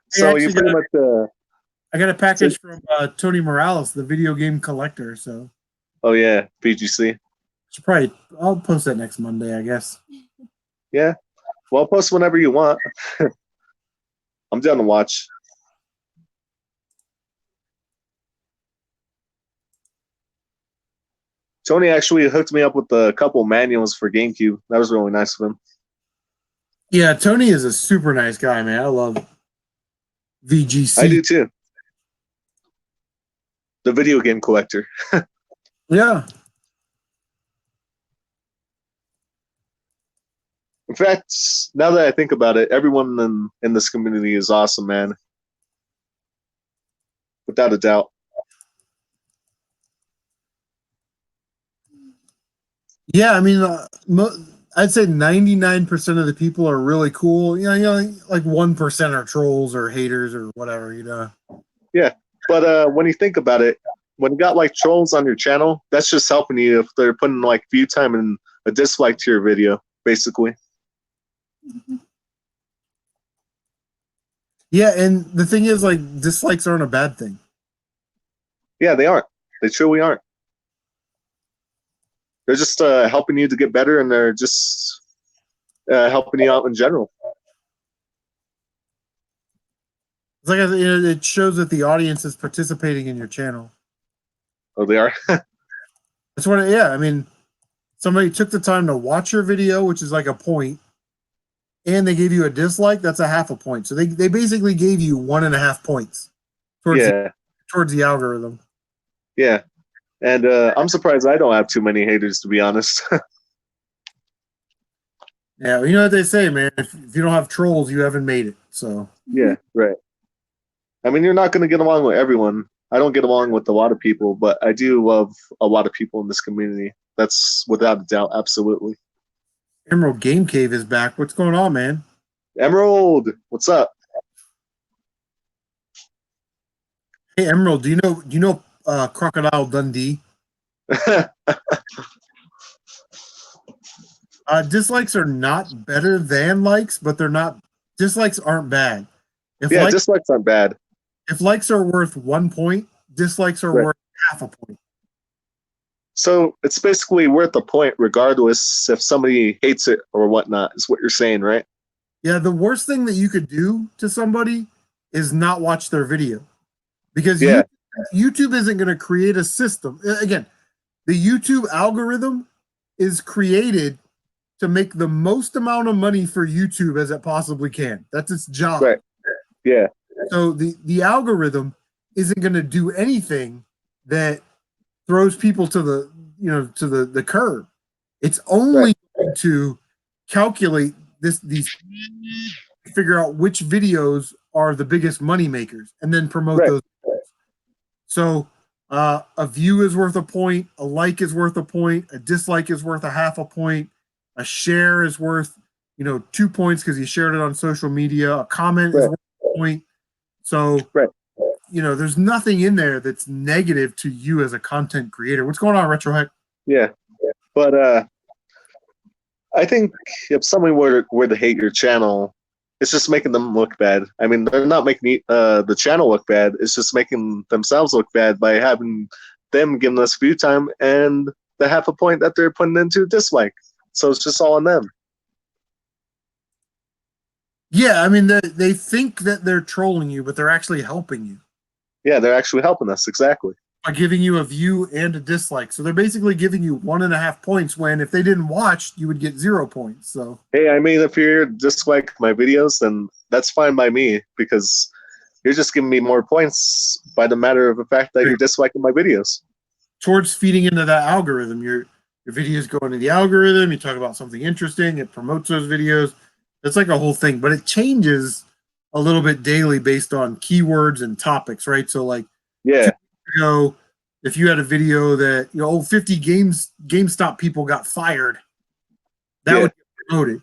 so you actually pretty much. I got a package from Tony Morales, the video game collector. So, Oh yeah, BGC. I'll post that next Monday, I guess. Yeah, well, post whenever you want. I'm down to watch. Tony actually hooked me up with a couple manuals for GameCube. That was really nice of him. Yeah, Tony is a super nice guy, man. I love VGC. I do too. The video game collector. Yeah. In fact, now that I think about it, everyone in this community is awesome, man. Without a doubt. Yeah, I mean, I'd say 99% of the people are really cool. You know, like 1% are trolls or haters or whatever, you know. Yeah, but when you think about it, when you got like trolls on your channel, that's just helping you if they're putting like view time and a dislike to your video, basically. Yeah, and the thing is, like, dislikes aren't a bad thing. Yeah, they aren't. They truly aren't. They're just helping you to get better, and they're just helping you out in general. It's like, you know, it shows that the audience is participating in your channel. Oh, they are? That's what, yeah, I mean, somebody took the time to watch your video, which is like a point, and they gave you a dislike, that's a half a point. So they basically gave you 1.5 points towards the algorithm. Yeah. And I'm surprised I don't have too many haters, to be honest. Yeah, well, you know what they say, man. If you don't have trolls, you haven't made it. So yeah, right. I mean, you're not going to get along with everyone. I don't get along with a lot of people, but I do love a lot of people in this community. That's without a doubt, absolutely. Emerald Game Cave is back. What's going on, man? Emerald, what's up? Hey, Emerald, do you know Crocodile Dundee? Dislikes are not better than likes, but they're not. Dislikes aren't bad. Yeah, dislikes aren't bad. If likes are worth 1 point, dislikes are worth half a point. So it's basically worth a point regardless if somebody hates it or whatnot, is what you're saying, right? Yeah, the worst thing that you could do to somebody is not watch their video. Because YouTube isn't going to create a system. Again, the YouTube algorithm is created to make the most amount of money for YouTube as it possibly can. That's its job. Right. Yeah. So the algorithm isn't going to do anything that throws people to the curb. It's only going to calculate these figure out which videos are the biggest money makers and then promote those. So a view is worth a point, a like is worth a point, a dislike is worth a half a point, a share is worth 2 points because you shared it on social media, a comment is worth a point. So there's nothing in there that's negative to you as a content creator. What's going on, Retrohack? Yeah. But I think if someone were to hate your channel, it's just making them look bad. I mean, they're not making the channel look bad. It's just making themselves look bad by having them giving us view time and the half a point that they're putting into dislike. So it's just all on them. Yeah, I mean, they think that they're trolling you, but they're actually helping you. Yeah, they're actually helping us, exactly. By giving you a view and a dislike. So they're basically giving you 1.5 points when if they didn't watch, you would get 0 points. So hey, I mean, if you're dislike my videos, then that's fine by me because you're just giving me more points by the matter of the fact that you're disliking my videos. towards feeding into that algorithm. Your videos go into the algorithm. You talk about something interesting. It promotes those videos. It's like a whole thing, but it changes a little bit daily based on keywords and topics, right? So like, Yeah. 2 years ago, if you had a video that 50 GameStop people got fired, that would get promoted.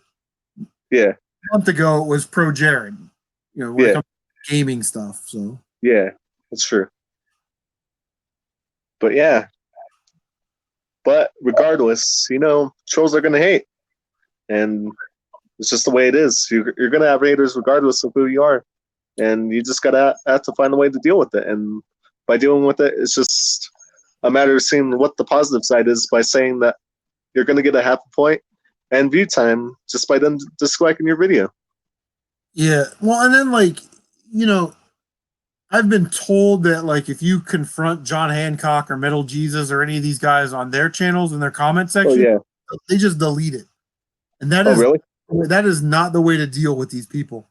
Yeah. A month ago, it was pro Jared. When it comes to gaming stuff. So yeah, that's true. But yeah. But regardless, trolls are gonna hate, and it's just the way it is. You're gonna have haters regardless of who you are, and you just gotta have to find a way to deal with it. And by dealing with it, it's just a matter of seeing what the positive side is by saying that you're gonna get a half a point and view time just by them disliking your video. yeah, well, and then I've been told that if you confront John Hancock or Metal Jesus or any of these guys on their channels in their comment section, they just delete it, and that is not the way to deal with these people.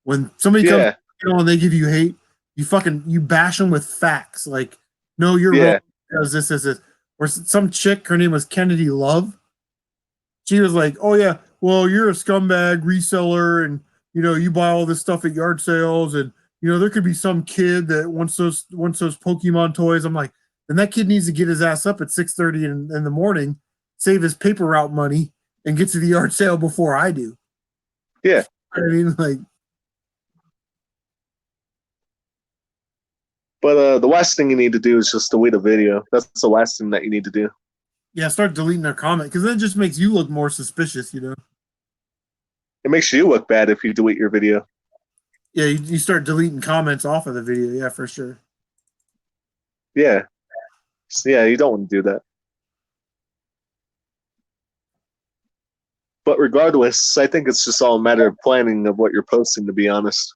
When somebody comes and they give you hate, you bash them with facts. Like, no, you're wrong because this. Or some chick, her name was Kennedy Love. She was like, "Oh yeah, well you're a scumbag reseller, and you buy all this stuff at yard sales, and there could be some kid that wants those Pokemon toys." I'm like, then that kid needs to get his ass up at 6:30 in the morning, save his paper route money, and get to the yard sale before I do. Yeah, I mean, But the last thing you need to do is just delete a video. That's the last thing that you need to do. Yeah, start deleting their comment because then it just makes you look more suspicious. It makes you look bad if you delete your video. Yeah, you start deleting comments off of the video. Yeah, for sure. Yeah. So, yeah, you don't want to do that. But regardless, I think it's just all a matter of planning of what you're posting, to be honest.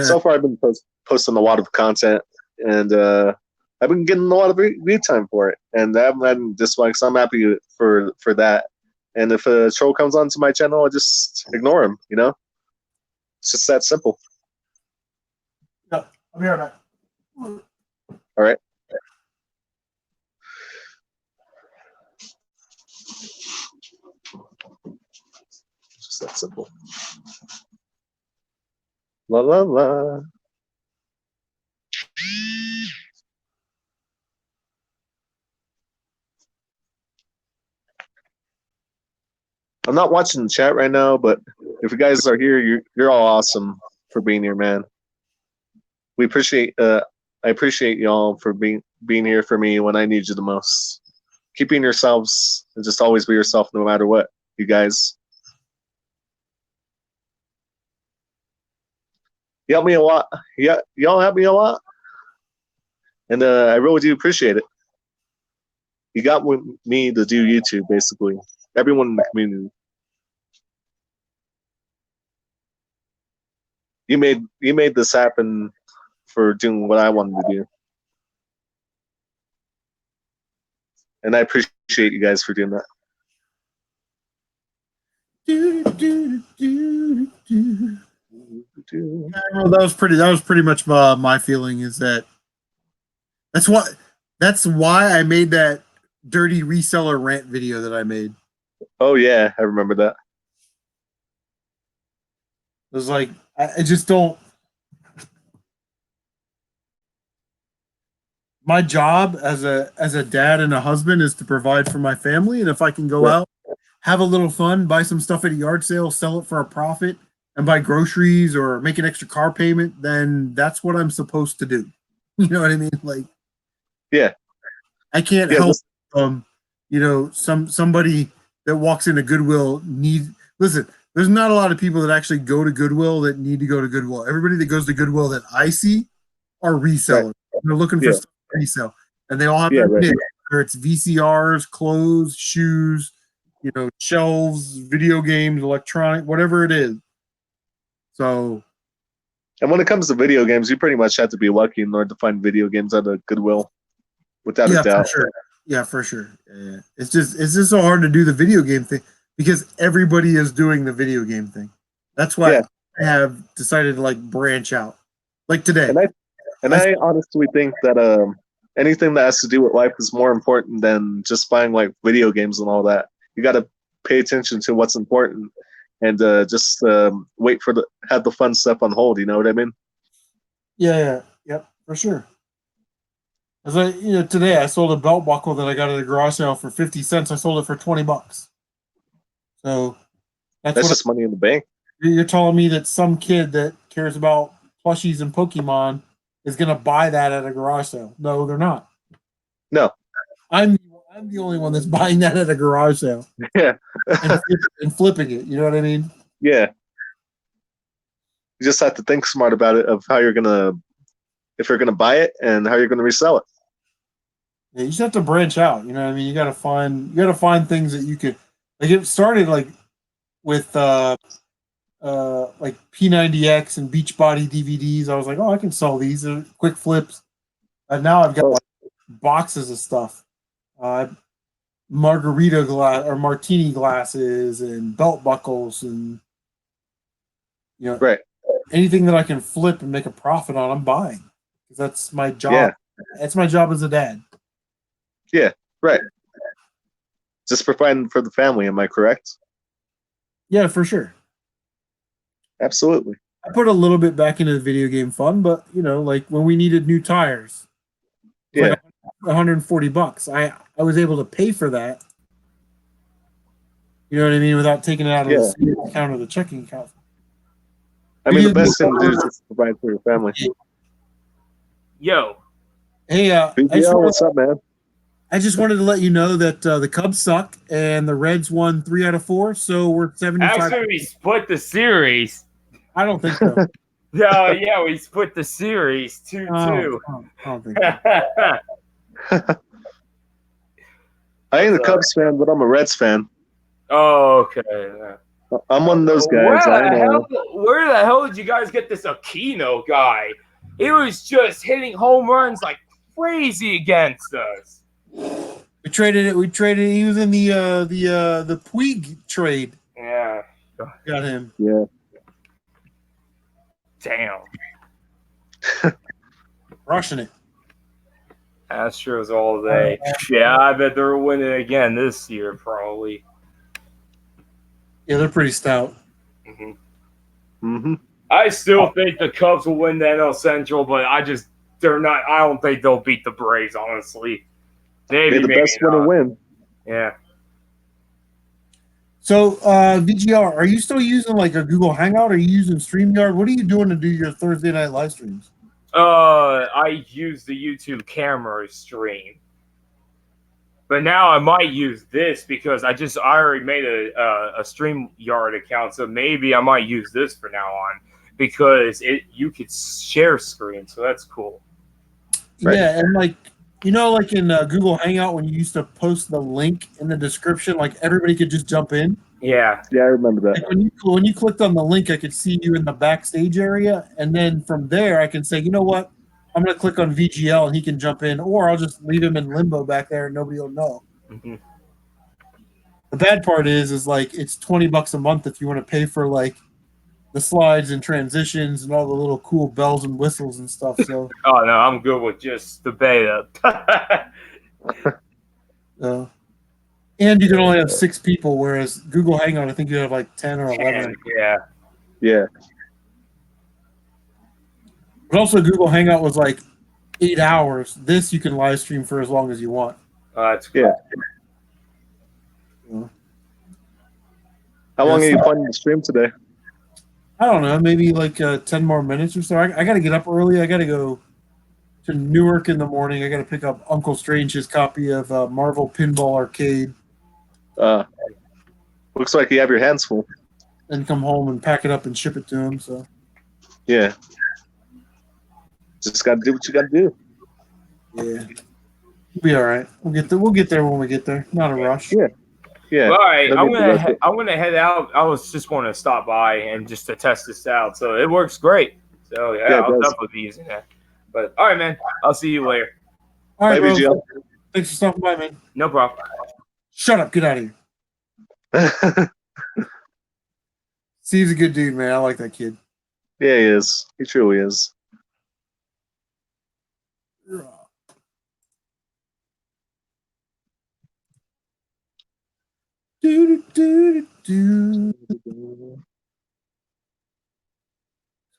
So far, I've been posting a lot of content, and I've been getting a lot of view time for it, and I haven't had dislikes. I'm happy for that. And if a troll comes onto my channel, I just ignore him. It's just that simple. Yeah, I'll be right back. All right. Just that simple. La la la. I'm not watching the chat right now, but if you guys are here, you're all awesome for being here, man. We appreciate. I appreciate y'all for being here for me when I need you the most. Keep being yourselves and just always be yourself, no matter what, you guys. You help me a lot. Yeah, y'all help me a lot, and I really do appreciate it. You got me to do YouTube, basically. Everyone in the community. You made this happen for doing what I wanted to do, and I appreciate you guys for doing that. Yeah, well, that was pretty much my feeling. Is that's why I made that dirty reseller rant video that I made. Oh yeah, I remember that. It was like I just don't. My job as a dad and a husband is to provide for my family, and if I can go out, have a little fun, buy some stuff at a yard sale, sell it for a profit, and buy groceries or make an extra car payment, then that's what I'm supposed to do. You know what I mean? I can't help somebody that walks into Goodwill listen, there's not a lot of people that actually go to Goodwill that need to go to Goodwill. Everybody that goes to Goodwill that I see are resellers. They're looking for stuff to resell. And they all have their niche, whether it's VCRs, clothes, shoes, shelves, video games, electronic, whatever it is. So, and when it comes to video games, you pretty much have to be lucky in order to find video games at a Goodwill, without a doubt. For sure. Yeah, for sure. Yeah. It's just so hard to do the video game thing because everybody is doing the video game thing. That's why have decided to like branch out. Like today. And I honestly think that anything that has to do with life is more important than just buying like video games and all that. You got to pay attention to what's important and just wait for have the fun stuff on hold. You know what I mean? Yeah, yep, for sure. As today I sold a belt buckle that I got at a garage sale for 50 cents. I sold it for $20. So that's just money in the bank. You're telling me that some kid that cares about plushies and Pokemon is going to buy that at a garage sale? No, they're not. No, I'm the only one that's buying that at a garage sale. Yeah, and flipping it. You know what I mean? Yeah. You just have to think smart about it of how you're gonna, if you're gonna buy it and how you're gonna resell it. Yeah, you just have to branch out. You know what I mean? You got to find things that you could. Like it started like with like P90X and Beachbody DVDs. I was like, oh, I can sell these. They're quick flips. And now I've got like boxes of stuff. Margarita glass or martini glasses and belt buckles and right. Anything that I can flip and make a profit on, I'm buying because that's my job. Yeah. That's my job as a dad. Yeah, right. Just providing for the family. Am I correct? Yeah, for sure. Absolutely. I put a little bit back into the video game fund, but like when we needed new tires, yeah, like $140. I was able to pay for that. You know what I mean? Without taking it out of the savings account or the checking account. I mean, the best thing to do is just provide for your family. Yo. Hey, what's up, man? I just wanted to let you know that the Cubs suck and the Reds won 3 out of 4, so we're 75. Actually, we split the series. I don't think so. Yeah, we split the series 2-2. I don't think so. I ain't a Cubs fan, but I'm a Reds fan. Oh, okay. I'm one of those guys. Where the hell did you guys get this Aquino guy? He was just hitting home runs like crazy against us. We traded it. He was in the Puig trade. Yeah. Got him. Yeah. Damn. Rushing it. Astros all day. Yeah, I bet they're winning again this year, probably. Yeah, they're pretty stout. I still think the Cubs will win the NL Central, but they're not. I don't think they'll beat the Braves, honestly. Maybe the best one to win. Yeah. So, VGR, are you still using like a Google Hangout? Or are you using StreamYard? What are you doing to do your Thursday night live streams? I use the YouTube camera stream, but now I might use this because I already made a StreamYard account, so maybe I might use this from now on because you could share screen, so that's cool. Right. Yeah, and like like in Google Hangout when you used to post the link in the description, like everybody could just jump in. Yeah, I remember that. Like when you clicked on the link, I could see you in the backstage area, and then from there I can say, you know what, I'm going to click on VGL and he can jump in, or I'll just leave him in limbo back there and nobody will know. The bad part is like it's $20 a month if you want to pay for like the slides and transitions and all the little cool bells and whistles and stuff. So oh no, I'm good with just the beta. And you can only have 6 people, whereas Google Hangout, I think you have like 10 or 11. Yeah. But also Google Hangout was like 8 hours. This you can live stream for as long as you want. That's cool. Yeah. How long are you planning to stream today? I don't know, maybe like 10 more minutes or so. I got to get up early. I got to go to Newark in the morning. I got to pick up Uncle Strange's copy of Marvel Pinball Arcade. Looks like you have your hands full. And come home and pack it up and ship it to him. So yeah, just gotta do what you gotta do. Yeah, we'll be all right. We'll get there when we get there. Not a rush. Yeah. All right, I'm gonna head out. I was just going to stop by and just to test this out. So it works great. So yeah I'll definitely be using that. But all right, man. I'll see you later. All right, bro. Thanks for stopping by, man. No problem. Shut up. Get out of here. Steve's a good dude, man. I like that kid. Yeah, he is. He truly is. Do, do, do, do.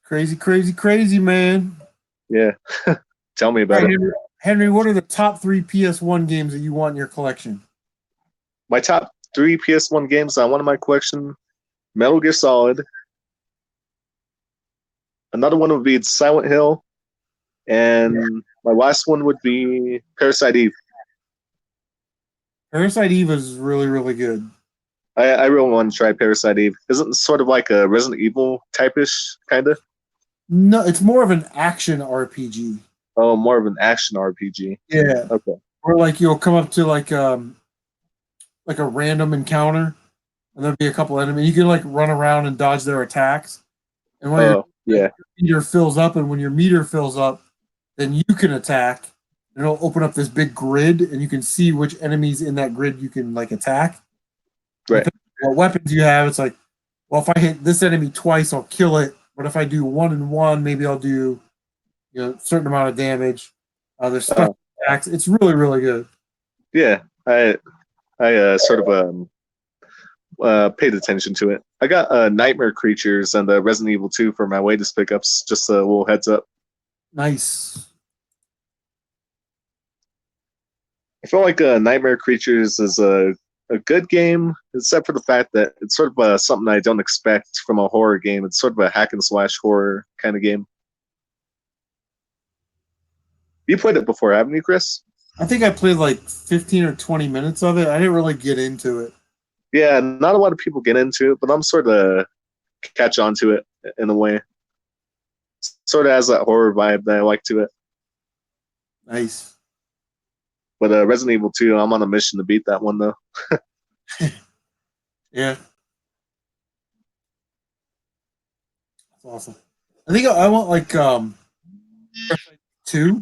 Crazy, crazy, crazy, man. Yeah. Tell me All about right, it. Henry, what are the top 3 PS1 games that you want in your collection? My top 3 PS1 games I want in my collection: Metal Gear Solid. Another one would be Silent Hill, and my last one would be Parasite Eve. Parasite Eve is really, really good. I really want to try Parasite Eve. Isn't it sort of like a Resident Evil type-ish, kind of? No, it's more of an action RPG. Oh, more of an action RPG. Yeah. Okay. Or like you'll come up to like a random encounter and there'll be a couple enemies. You can like run around and dodge their attacks. And when Oh, yeah. your meter fills up, and when your meter fills up, then you can attack. And it'll open up this big grid, and you can see which enemies in that grid you can like attack. Right. Depending on what weapons you have, it's like, well, if I hit this enemy twice, I'll kill it. But if I do 1 and 1, maybe I'll do a certain amount of damage. There's special attacks. It's really, really good. Yeah. I sort of paid attention to it. I got Nightmare Creatures and Resident Evil 2 for my latest pickups. Just a little heads up. Nice. I feel like Nightmare Creatures is a good game, except for the fact that it's sort of something I don't expect from a horror game. It's sort of a hack and slash horror kind of game. You played it before, haven't you, Chris? I think I played like 15 or 20 minutes of it. I didn't really get into it. Yeah, not a lot of people get into it, but I'm sort of catch on to it in a way. Sort of has that horror vibe that I like to it. Nice. But Resident Evil 2, I'm on a mission to beat that one, though. Yeah. That's awesome. I think I want like 2.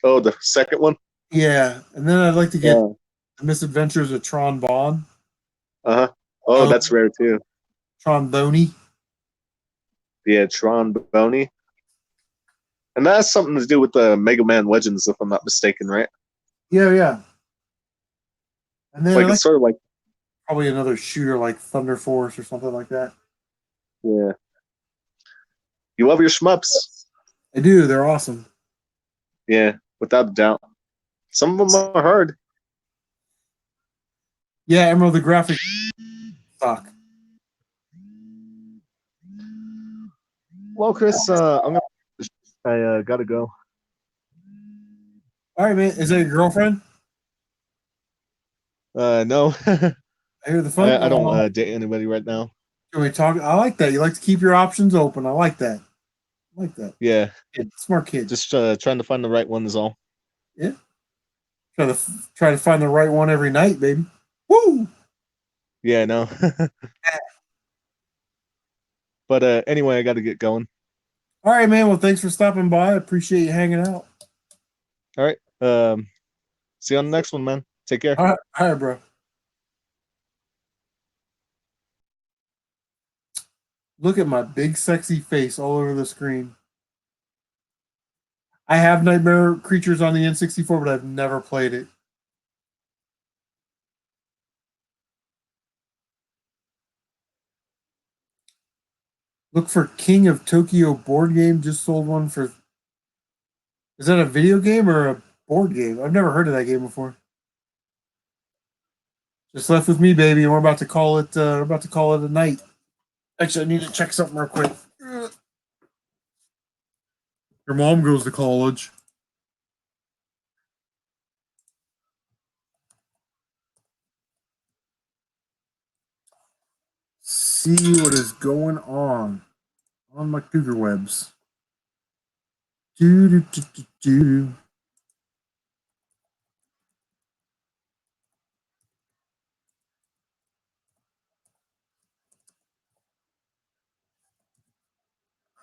Oh, the second one? Yeah. And then I'd like to get Yeah. The Misadventures of Tron Bond. Uh-huh. Oh, that's rare, too. Tron Boney. Yeah, Tron Boney. And that has something to do with the Mega Man Legends, if I'm not mistaken, right? Yeah, yeah. And then Like, I like it's sort of like, probably another shooter like Thunder Force or something like that. yeah. You love your shmups. I do. They're awesome. Yeah, without a doubt. Some of them are hard. Yeah, Emerald, the graphics suck. Well, Chris, I gotta go. All right, man. Is that your girlfriend? No. I hear the phone. I don't date anybody right now. Can we talk? I like that. You like to keep your options open. I like that. I like that. Yeah, Kid, smart kid. just trying to find the right one is all. Yeah. Try to find the right one every night, baby. Woo! Yeah, no. But anyway, I got to get going. All right, man. Well, thanks for stopping by. I appreciate you hanging out. All right. See you on the next one, man. Take care. All right, bro. Look at my big, sexy face all over the screen. I have Nightmare Creatures on the N64, but I've never played it. Look for King of Tokyo board game. Just sold one for. Is that a video game or a board game? I've never heard of that game before. Just left with me, baby, and we're about to call it. We're about to call it a night. Actually, I need to check something real quick. Your mom goes to college. See what is going on my Cougar webs. Do do do do do.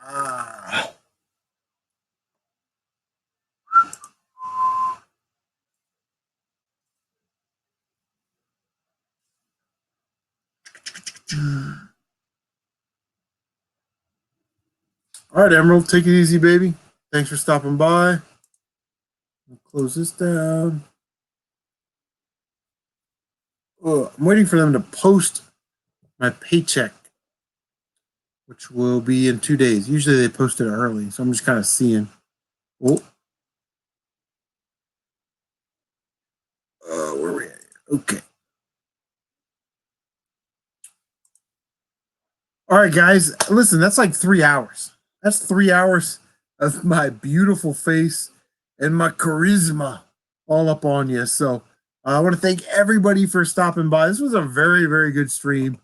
Ah. All right, Emerald, take it easy, baby. Thanks for stopping by. I'll close this down. Oh, I'm waiting for them to post my paycheck, which will be in 2 days. Usually they post it early, so I'm just kind of seeing. Oh. Where are we at? Okay. All right, guys. Listen, that's like 3 hours. That's 3 hours of my beautiful face and my charisma all up on you. So I want to thank everybody for stopping by. This was a very, very good stream.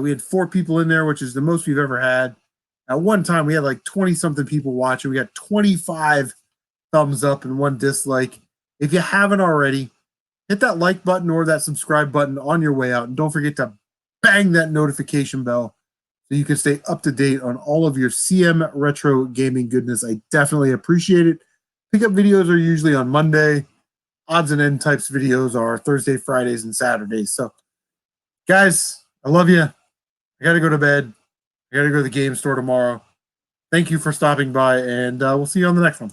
We had 4 people in there, which is the most we've ever had. At one time, we had like 20 something people watching. We got 25 thumbs up and 1 dislike. If you haven't already, hit that like button or that subscribe button on your way out. And don't forget to bang that notification bell so you can stay up to date on all of your CM retro gaming goodness. I definitely appreciate it. Pickup videos are usually on Monday. Odds and end types videos are Thursday, Fridays, and Saturdays. So, guys, I love you. I got to go to bed. I got to go to the game store tomorrow. Thank you for stopping by, and we'll see you on the next one.